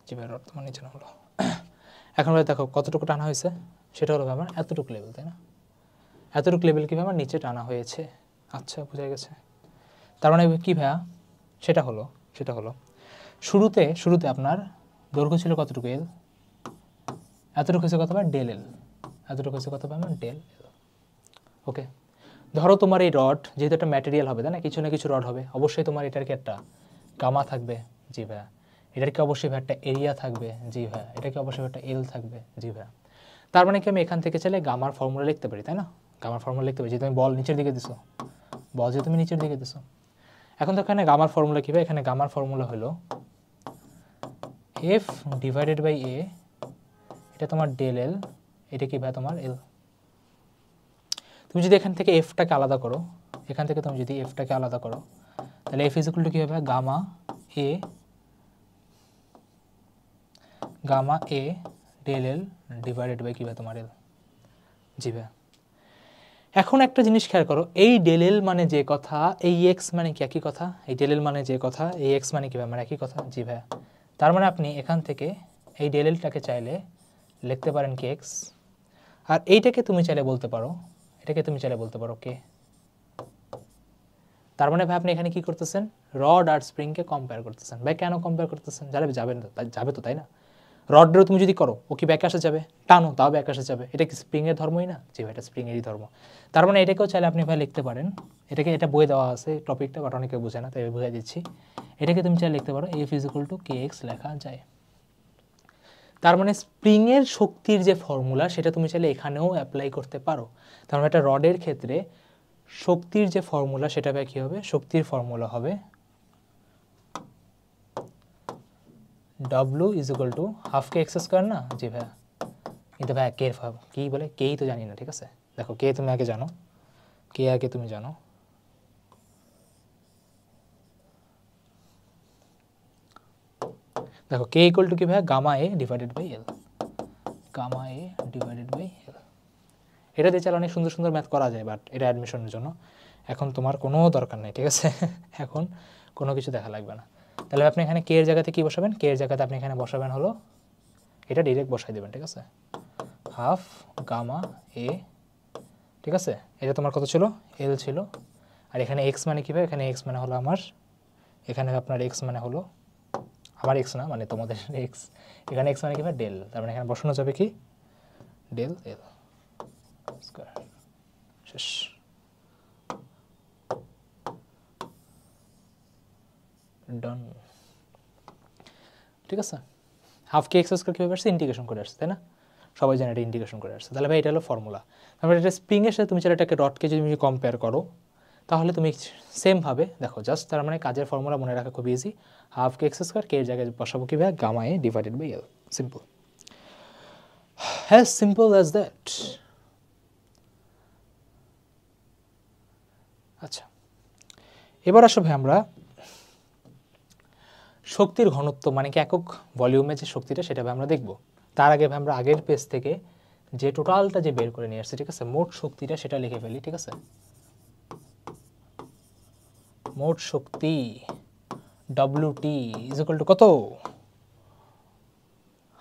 জি ভাই রড তোমার নিচে নামলো। এখন ভাই দেখো কতটুকু টানা হয়েছে, সেটা হলো আমার এতটুকু লেভেল, তাই না, এতটুকু লেভেল কীভাবে আমার নিচে টানা হয়েছে, আচ্ছা বোঝা গেছে। তার মানে কী ভাইয়া, সেটা হলো শুরুতে আপনার দৈর্ঘ্য ছিল কতটুকু এল, এতটুকু হয়েছে কত ভাই ডেল এল, এতটুকু হয়েছে কত ভাই আমার ডেল এল, ওকে। ধরো তোমার এই রড যেহেতু একটা ম্যাটেরিয়াল হবে, তাই না, কিছু না কিছু রড হবে, অবশ্যই তোমার এটার কি একটা গামা থাকবে, জি ভাইয়া, এটার কি অবশ্যই ভাই একটা এরিয়া থাকবে, জি ভাইয়া, এটা কি অবশ্যই একটা এল থাকবে, জি ভাইয়া। তার মানে কি আমি এখান থেকে চাইলে গামার ফর্মুলা লিখতে পারি, তাই না, গামার ফর্মুলা লিখতে পারি, যে তুমি বল নিচের দিকে দিছো, বল যে তুমি নিচের দিকে দিছো। এখন তো এখানে গামার ফর্মুলা কী ভাই, এখানে গামার ফর্মুলা হলো এফ ডিভাইডেড বাই এ, এটা তোমার ডেল এল, এটা কি ভাই তোমার এল। তুমি যদি এখান থেকে এফটাকে আলাদা করো, এখান থেকে তুমি যদি এফটাকে আলাদা করো, তাহলে এফ ইজ ইকুয়াল টু কী হবে gamma A del L divided by কী ভাই তোমার এল। জি ভাই, এখন একটা জিনিস খেয়াল করো, এই ডেল এল মানে যে কথা, এই এক্স মানে কি একই কথা, এই ডেল এল মানে যে কথা, এই এক্স মানে কি ভাই মানে একই কথা। জি ভাই, তার মানে আপনি এখান থেকে এই ডেল এলটাকে চাইলে লিখতে পারেন কি এক্স, আর এইটাকে তুমি চাইলে বলতে পারো, এটাকে তুমি চাইলে বলতে পারো কে। তার মানে ভাই আপনি এখানে কি করতেছেন, রড আর স্প্রিংকে কম্পেয়ার করতেছেন। ভাই কেন কম্পেয়ার করতেছেন, যাবে তো, তাই না? রডেরও তুমি যদি করো ও কি ব্যাক আসে যাবে, টানো তাও ব্যাক আসে যাবে, এটা কি স্প্রিংয়ের ধর্মই না? জি ভাই, এটা স্প্রিংয়েরই ধর্ম। তার মানে এটাকেও চাইলে আপনি ভাই লিখতে পারেন, এটা বই দেওয়া আছে টপিকটা, বাট অনেকে বোঝে না তাই বুঝাই দিচ্ছি। এটাকে তুমি চাইলে লিখতে পারো F is equal two K x লেখা যায়। তার মানে স্প্রিংয়ের শক্তির যে ফর্মুলা সেটা তুমি চাইলে এখানেও অ্যাপ্লাই করতে পারো। তার মানে একটা রডের ক্ষেত্রে শক্তির যে ফর্মুলা সেটা ভাই কী হবে, শক্তির ফর্মুলা হবে W is equal to half K X square না? জি ভাইয়া, কিন্তু ভাইয়া কে কী বলে, কেই তো জানি না, ঠিক আছে? দেখো কে তুমি আগে জানো, কে আগে তুমি জানো, দেখো কে ইকুয়াল টু কি ভাইয়া gamma A divided by L, gamma A divided by L. এটা দিয়ে চাইলে অনেক সুন্দর সুন্দর ম্যাথ করা যায়, বাট এটা অ্যাডমিশনের জন্য এখন তোমার কোনো দরকার নেই, ঠিক আছে? এখন কোনো কিছু দেখা লাগবে না। তাহলে আপনি এখানে কে এর জায়গাতে কি বসাবেন, কে এর জায়গাতে আপনি এখানে বসাবেন হলো এটা ডিরেক্ট বসাই দেবেন, ঠিক আছে? হাফ গামা এ, ঠিক আছে? এটা তোমার কত ছিল, এল ছিল। আর এখানে এক্স মানে কী ভাই, এখানে এক্স মানে হলো আমার, এখানে আপনার এক্স মানে হলো আমার এক্স না, মানে তোমাদের এক্স, এখানে এক্স মানে কি ভাই ডেল, তার মানে এখানে বসানো যাবে কি ডেল এল স্কয়ার। শেষ। ডান, ঠিক আছে? হাফ কে এক্স স্কয়ার কীভাবে আসছে, ইন্টিগ্রেশন করে আসছে, তাই না? সবাই জানে এটা ইন্টিগ্রেশন করে আসছে। তাহলে ভাই এটা হলো ফর্মুলা। তারপরে এটা স্প্রিংয়ের সাথে তুমি চাইলে এটাকে রডকে যদি তুমি কম্পেয়ার করো তাহলে তুমি সেমভাবে দেখো, জাস্ট তার মানে কাজের ফর্মুলা মনে রাখা খুব easy, half K X square K এর জায়গায় বসাবো কি ভাই gamma A divided by L, simple, as simple as that। আচ্ছা, এবার আসো ভাই আমরা শক্তির ঘনত্ব মানে কি একক ভলিউমে যে শক্তিটা সেটা ভাই আমরা দেখব। তার আগে ভাই আমরা আগের পেজ থেকে যে টোটালটা যে বের করে নিয়ে আসছে, ঠিক আছে, মোট শক্তিটা সেটা লিখে ফেলি, ঠিক আছে? মোট শক্তি WT ইজ ইকুয়াল টু কত,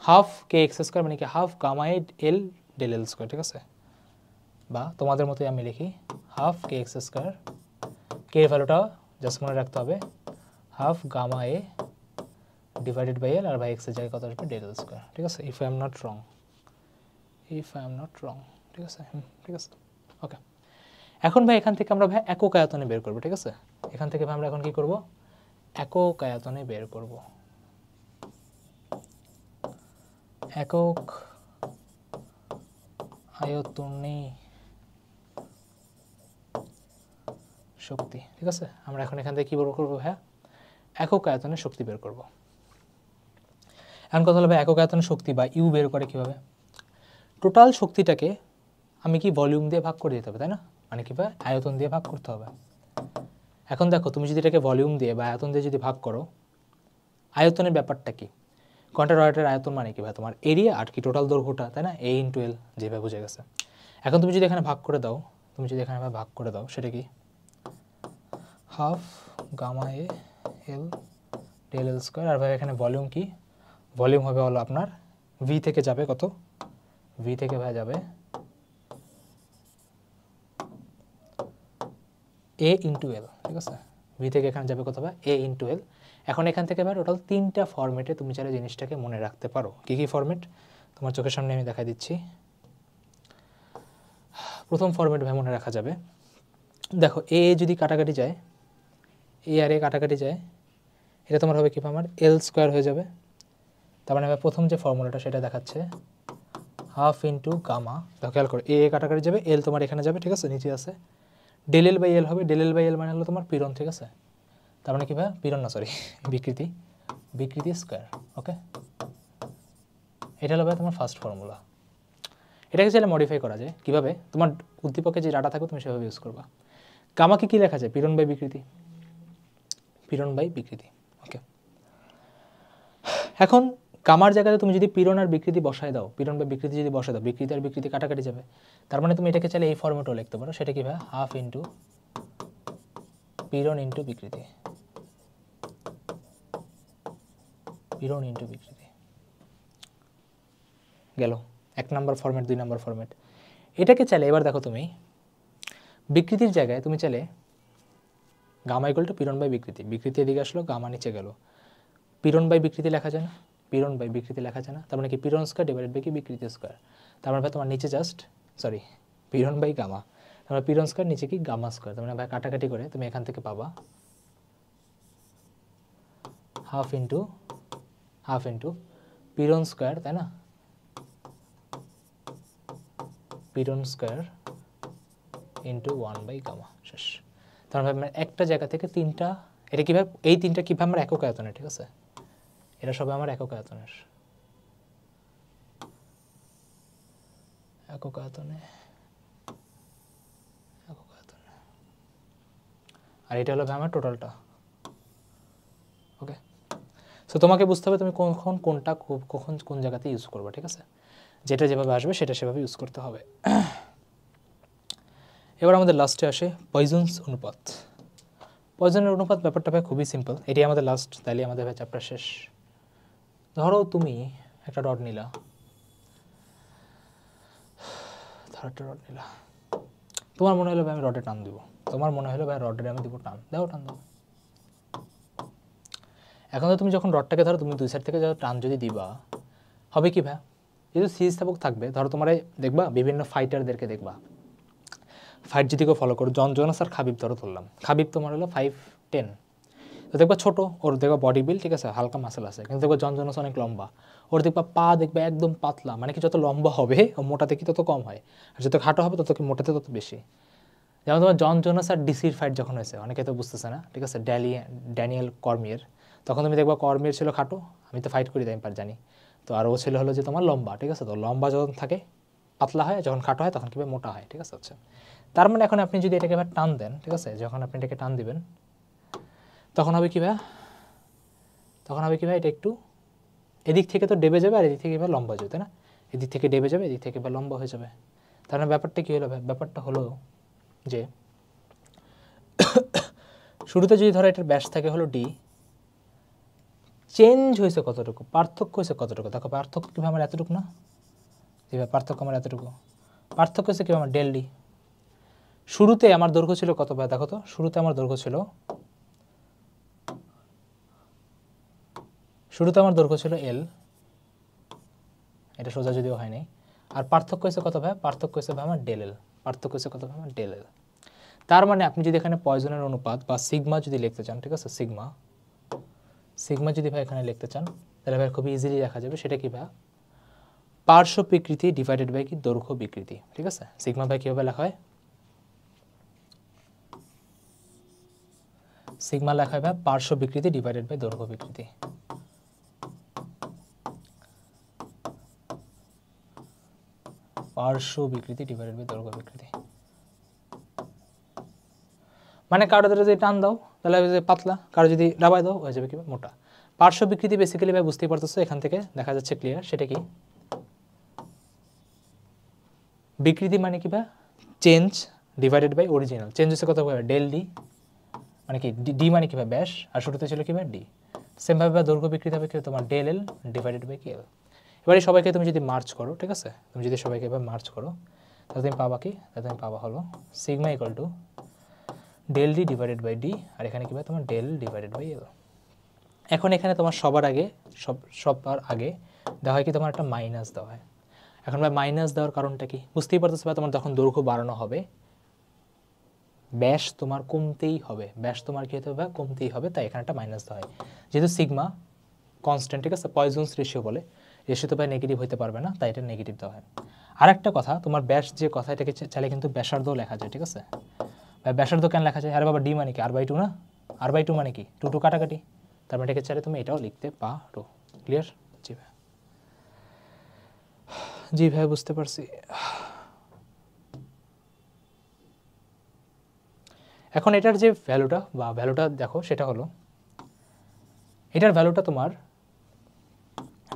হাফ কে এক্স স্কোয়ার মানে কি half gamma L del L square, ঠিক আছে? বা তোমাদের মতোই আমি লিখি half K X square, K এর ভ্যালুটা জাস্ট মনে রাখতে হবে half gamma A divided by L, আর বাই এক্সের জায়গায় কত আসবে ডেল এল স্কোয়ার, ঠিক আছে? If I am not wrong, ঠিক আছে? ঠিক আছে, ওকে। এখন ভাই এখান থেকে আমরা ভাই একক আয়তনে বের করবো, ঠিক আছে? এখান থেকে ভাই আমরা এখন কি করব, একক আয়তনে বের করব, একক আয়তনে শক্তি, ঠিক আছে? আমরা এখন এখান থেকে কি বের করবো ভাই, একক আয়তনে শক্তি বের করব। এখন কথা হলো ভাই একক আয়তনে শক্তি বা ইউ বের করে কিভাবে, টোটাল শক্তিটাকে আমি কি ভলিউম দিয়ে ভাগ করে দিতে হবে, তাই না? মানে কি ভাই আয়তন দিয়ে ভাগ করতে হবে। এখন দেখো তুমি যদি এটাকে ভলিউম দিয়ে বা আয়তন দিয়ে যদি ভাগ করো, আয়তনের ব্যাপারটা কি, কন্ট্রাক্টরের আয়তন মানে কি ভাই তোমার এরিয়া আর কি টোটাল দৈর্ঘ্যটা, তাই না? এ ইন্টু এল, যেভাবে বুঝে গেছে। এখন তুমি যদি এখানে ভাগ করে দাও, ভাগ করে দাও সেটা কি হাফ গামা এ এল ডেল এল স্কোয়ার, আর ভাই এখানে ভলিউম কি, ভলিউম হবে হলো আপনার ভি থেকে যাবে কত, ভি থেকে ভাই যাবে এ ইন্টু এল, ঠিক আছে? ভি থেকে এখানে যাবে কত ভাই এ ইন্টু এল। এখন এখান থেকে ভাই টোটাল 3টা ফরম্যাটে তুমি চাইলে জিনিসটাকে মনে রাখতে পারো। কী কী ফরম্যাট তোমার চোখের সামনে আমি দেখাই দিচ্ছি। প্রথম ফরম্যাট ভাই মনে রাখা যাবে, দেখো এ যদি কাটাকাটি যায়, এ আর এ কাটাকাটি যায়, এটা তোমার হবে কি আমার এল স্কোয়ার হয়ে যাবে। তার মানে প্রথম যে ফর্মুলাটা সেটা দেখাচ্ছে হাফ ইন্টু গামা, দেখো খেয়াল করো এ কাটাকাটি যাবে, এল তোমার এখানে যাবে, ঠিক আছে? নিচে আছে ডেল এল বাই এল হবে, ডেল এল বাই এল মানে হলো তোমার পীড়ন, ঠিক আছে? তার মানে কি ভাই পীড়ন না, সরি বিকৃতি স্কোয়ার, ওকে? এটা হলো ভাই তোমার ফার্স্ট ফর্মুলা। এটাকে চাইলে মডিফাই করা যায় কীভাবে, তোমার উদ্দীপকে যে ডাটা থাকবে তুমি সেভাবে ইউজ করবা। গামাকে কী লেখা যায়, পীড়ন বাই বিকৃতি, পীড়ন বাই বিকৃতি। ওকে, এখন গামার জায়গায় তুমি যদি পীড়ন আর বিকৃতি বসায় দাও, পীড়ন বা বিকৃতি যদি বসায় দাও, বিকৃতি আর বিকৃতি কাটাকাটি যাবে। তার মানে তুমি এটাকে চাইলে এই ফর্মেটও লিখতে পারো, সেটা কি ভাই হাফ ইন্টু পীড়ন ইন্টু বিকৃতি, পীড়ন ইন্টু বিকৃতি গেল 1 নম্বর ফর্মেট, 2 নম্বর ফর্মেট। এটাকে চাইলে এবার দেখো তুমি বিকৃতির জায়গায় তুমি চাইলে গামা ইকুয়াল টু পীড়ন বাই বিকৃতি, বিকৃতি এদিকে আসলো, গামা নিচে গেল, পীড়ন বাই বিকৃতি লেখা যায় না, পীড়ন বাই বিকৃতি লেখা যায় না, তার মানে কি পীড়ন স্কয়ার ডিভাইডেড বাই কি বিকৃতি স্কয়ার। তার মানে ভাই তোমার নিচে জাস্ট সরি পীড়ন বাই গামা, তার মানে পীড়ন স্কয়ার নিচে কি গামা স্কয়ার। তার মানে ভাই কাটাকাটি করে তুমি এখান থেকে পাবা হাফ ইন্টু পীড়ন স্কয়ার, তাই না, পীড়ন স্কয়ার ইন্টু 1 বাই গামা, শেষ। তার মানে একটা জায়গা থেকে তিনটা, এটা কীভাবে, এই তিনটা কীভাবে আমার একক আয়তনের, ঠিক আছে, এটা সবাই আমার একক আয়তনের, একক আয়তনে, একক আয়তনে, আর এটা হলো আমার টোটালটা। ওকে, সো তোমাকে বুঝতে হবে তুমি কখন কোনটা কখন কোন জায়গাতে ইউজ করবে, ঠিক আছে, যেটা যেভাবে আসবে সেটা সেভাবে ইউজ করতে হবে। এবার আমাদের লাস্টে আসে পয়জনস অনুপাত। পয়জনের অনুপাত ব্যাপারটা ভাই খুবই সিম্পল, এটি আমাদের লাস্ট, তাইলে আমাদের ভাই চ্যাপ্টার শেষ। ধরো তুমি একটা রড নিলা, তোমার মনে হলো ভাই আমি রডে টান দিব, তোমার মনে হলো ভাই রডে আমি দিব টান, দাও টান দাও। এখন তো তুমি যখন রডটাকে ধরো তুমি দুই সাইড থেকে যখন টান যদি দিবা, হবে কি ভাই, যেহেতু স্থিতিস্থাপক থাকবে, ধরো তোমার দেখবা বিভিন্ন ফাইটারদেরকে দেখবা, ফাইট যদি কেউ ফলো করো, জন জোনাস আর খাবিব ধরো ধরলাম, খাবিব তোমার হলো 5'10", তো দেখবা ছোটো, ওর দেখবা বডি বিল, ঠিক আছে, হালকা মাসেল আছে, কিন্তু দেখবা জন জোনাস অনেক লম্বা, ওর দেখবা পা দেখবা একদম পাতলা, মানে কি যত লম্বা হবে ও মোটাতে কি তত কম হয়, আর যত খাটো হবে তত কি মোটাতে তত বেশি। যেমন তোমার জন জোনাস আর ডিসির ফাইট যখন হয়েছে, অনেকে তো বুঝতেছে না, ঠিক আছে, ড্যানিয়েল কর্মিয়ের, তখন তুমি দেখবা কর্মিয়ের ছিল খাটো, আমি তো ফাইট করি তাই আমি জানি, তো আর ও ছিল হলো যে তোমার লম্বা, ঠিক আছে, তো লম্বা যখন থাকে পাতলা হয়, যখন খাটো হয় তখন কীভাবে মোটা হয়, ঠিক আছে। আচ্ছা, তার মানে এখন আপনি যদি এটাকে এবার টান দেন, ঠিক আছে, যখন আপনি এটাকে টান দিবেন তখন হবে কি ভাই, তখন হবে কি ভাই, এটা একটু এদিক থেকে তো ডেবে যাবে আর এদিক থেকে এবার লম্বা হয়ে যাবে, তাই না, এদিক থেকে ডেবে যাবে, এদিক থেকে এবার লম্বা হয়ে যাবে। তার মানে ব্যাপারটা কী হলো ভাই, ব্যাপারটা হলো যে শুরুতে যদি ধরো এটার ব্যাস থাকে হলো ডি, চেঞ্জ হয়েছে কতটুকু, পার্থক্য হয়েছে কতটুকু, দেখো পার্থক্য কীভাবে আমার এতটুকু না, ভাই পার্থক্য আমার এতটুকু, পার্থক্য হয়েছে কীভাবে আমার ডেল ডি। শুরুতে আমার দৈর্ঘ্য ছিল কত ভাই, দেখো তো, শুরুতে আমার দৈর্ঘ্য ছিল এল, এটা সোজা যদিও হয়নি, আর পার্থক্য হয়েছে কত ভাই, পার্থক্য হয়েছে ভাই আমার ডেল এল, পার্থক্য হয়েছে কত ভাই আমার ডেল এল। তার মানে আপনি যদি এখানে পয়জনের অনুপাত বা সিগমা যদি লিখতে চান, ঠিক আছে, সিগমা যদি ভাই এখানে লিখতে চান, তাহলে ভাই খুবই ইজিলি দেখা যাবে, সেটা কি ভাই পার্শ্ব বিকৃতি ডিভাইডেড বাই কি দৈর্ঘ্য বিকৃতি, ঠিক আছে। সিগমা ভাই কীভাবে লেখা হয়, সিগমা লেখা হয় ভাই পার্শ্ব বিকৃতি ডিভাইডেড বাই দৈর্ঘ্য বিকৃতি, পার্শ্ব বিকৃতি ডিভাইডেড বাই দৈর্ঘ্য বিকৃতি। মানে কারো যদি টান দাও তাহলে পাতলা, কারো যদি ডাবাই দাও হয়ে যাবে কি মোটা। পার্শ্ব বিকৃতি বেসিক্যালি ভাই বুঝতেই পারতেছো, এখান থেকে দেখা যাচ্ছে ক্লিয়ার, সেটা কি বিকৃতি মানে কি ভাই change divided by original, change হচ্ছে কত ভাই ডেল ডি, মানে কি ডি মানে কি ভাই ব্যাস, আর শুরুতে ছিল কি ভাই ডি, সেমভাবে ভাই দৈর্ঘ্য বিকৃতি হবে কি তোমার ডেল এল ডিভাইডেড বাই কি এল। এবারে সবাইকে তুমি যদি মার্চ করো, ঠিক আছে, তুমি যদি সবাইকে এবার মার্চ করো তাহলে তুমি পাবা কি, তাহলে তুমি পাবা হলো sigma equal to del D divided by D, আর এখানে কি ভাই তোমার ডেল ডিভাইডেড বাই এল। এখন এখানে তোমার সবার আগে দেওয়া হয় কি তোমার একটা মাইনাস দেওয়া হয়। এখন ভাই মাইনাস দেওয়ার কারণটা কি বুঝতেই পারতেছো ভাই, তোমার যখন দৈর্ঘ্য বাড়ানো হবে ব্যাস তোমার কমতেই হবে, ব্যাস তোমার কী হতে হবে কমতেই হবে, তাই এখানে একটা মাইনাস দেওয়া হয়। যেহেতু সিগমা কনস্ট্যান্ট, ঠিক আছে, পয়জনস রেশিও বলে, রেশিও তো ভাই নেগেটিভ হইতে পারবে না, তাই এটা নেগেটিভ দেওয়া হয়। আর একটা কথা, তোমার ব্যাস যে কথা, এটাকে চাইলে কিন্তু ব্যাসার্ধ লেখা যায়, ঠিক আছে, ভাই ব্যাসার্ধ কেন লেখা যায়, আরে বাবা ডি মানে কি R/2 না, R/2 মানে কি 2 কাটাকাটি, তার মানে এটাকে চাইলে তুমি এটাও লিখতে পারো। ক্লিয়ার? জি ভাই, জি ভাই বুঝতে পারছি। এখন এটার যে ভ্যালুটা দেখো, সেটা হলো এটার ভ্যালুটা তোমার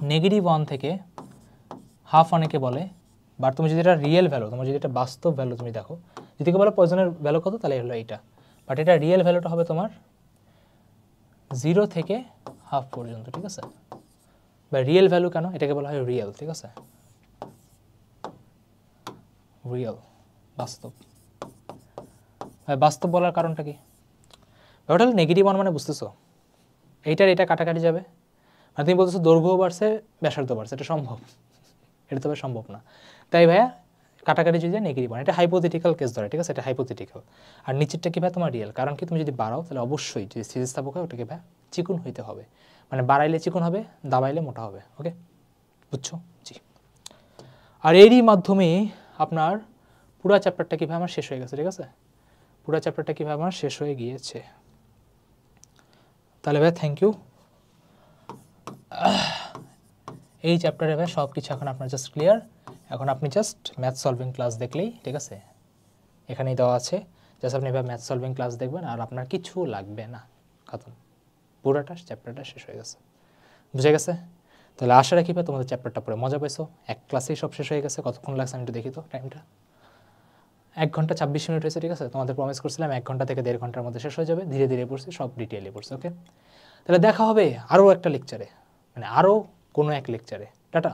-1 থেকে হাফ অনেকে বলে, বাট তুমি যদি এটা রিয়েল ভ্যালু, তোমার যদি এটা বাস্তব ভ্যালু তুমি দেখো, যদি বলো পয়জনের ভ্যালু কত, তাহলে হলো এইটা, বাট এটা রিয়েল ভ্যালুটা হবে তোমার 0 থেকে হাফ পর্যন্ত, ঠিক আছে? বা রিয়েল ভ্যালু কেন, এটাকে বলা হয় রিয়েল, ঠিক আছে? রিয়েল, বাস্তব। বাস্তব বলার কারণটা কি? ওটা হলো -1 মানে বুঝতেছো, এইটার এটা কাটাকাটি যাবে, মানে তুমি বলতেছো দৈর্ঘ্য বাড়ছে ব্যাসার্ধ বাড়ছে, এটা সম্ভব? এটা তবে সম্ভব না। তাই ভাইয়া কাটাকাটি যদি -1, এটা হাইপোথেটিক্যাল কেস ধরে, ঠিক আছে? এটা হাইপোথেটিক্যাল। আর নিচেরটা কি ভাই তোমার রিয়েল, কারণ কি তুমি যদি বাড়াও তাহলে অবশ্যই যদি স্থিতিস্থাপক হয় ওটাকে ভাই চিকন হইতে হবে, মানে বাড়াইলে চিকন হবে, দাবাইলে মোটা হবে। ওকে, বুঝছো? জি। আর এরই মাধ্যমে আপনার পুরো চ্যাপ্টারটা কীভাবে আমার শেষ হয়ে গেছে, ঠিক আছে? পুরো চ্যাপ্টারটা কীভাবে আমার শেষ হয়ে গিয়েছে। তাহলে ভাই থ্যাংক ইউ। এই চ্যাপ্টারে ভাই সব কিছু এখন আপনার জাস্ট ক্লিয়ার। এখন আপনি জাস্ট ম্যাথ সলভিং ক্লাস দেখলেই, ঠিক আছে? এখানেই দেওয়া আছে, জাস্ট আপনি এবার ম্যাথ সলভিং ক্লাস দেখবেন, আর আপনার কিছু লাগবে না, খতম, পুরোটা চ্যাপ্টারটা শেষ হয়ে গেছে। বুঝে গেছে? তাহলে আশা রাখি ভাই তোমাদের চ্যাপ্টারটা পড়ে মজা পাইছো। এক ক্লাসেই সব শেষ হয়ে গেছে। কতক্ষণ লাগছে আমি একটু দেখি তো টাইমটা, 1 ঘন্টা 26 মিনিট হয়েছে, ঠিক আছে? তোমাদের প্রমিস করছিলাম 1 ঘন্টা থেকে 1.5 ঘন্টার মধ্যে শেষ হয়ে যাবে। ধীরে ধীরে পড়ছি, সব ডিটেইলে পড়ছি। ওকে, তাহলে দেখা হবে আরও একটা লেকচারে, মানে আরও কোনো এক লেকচারে। টাটা।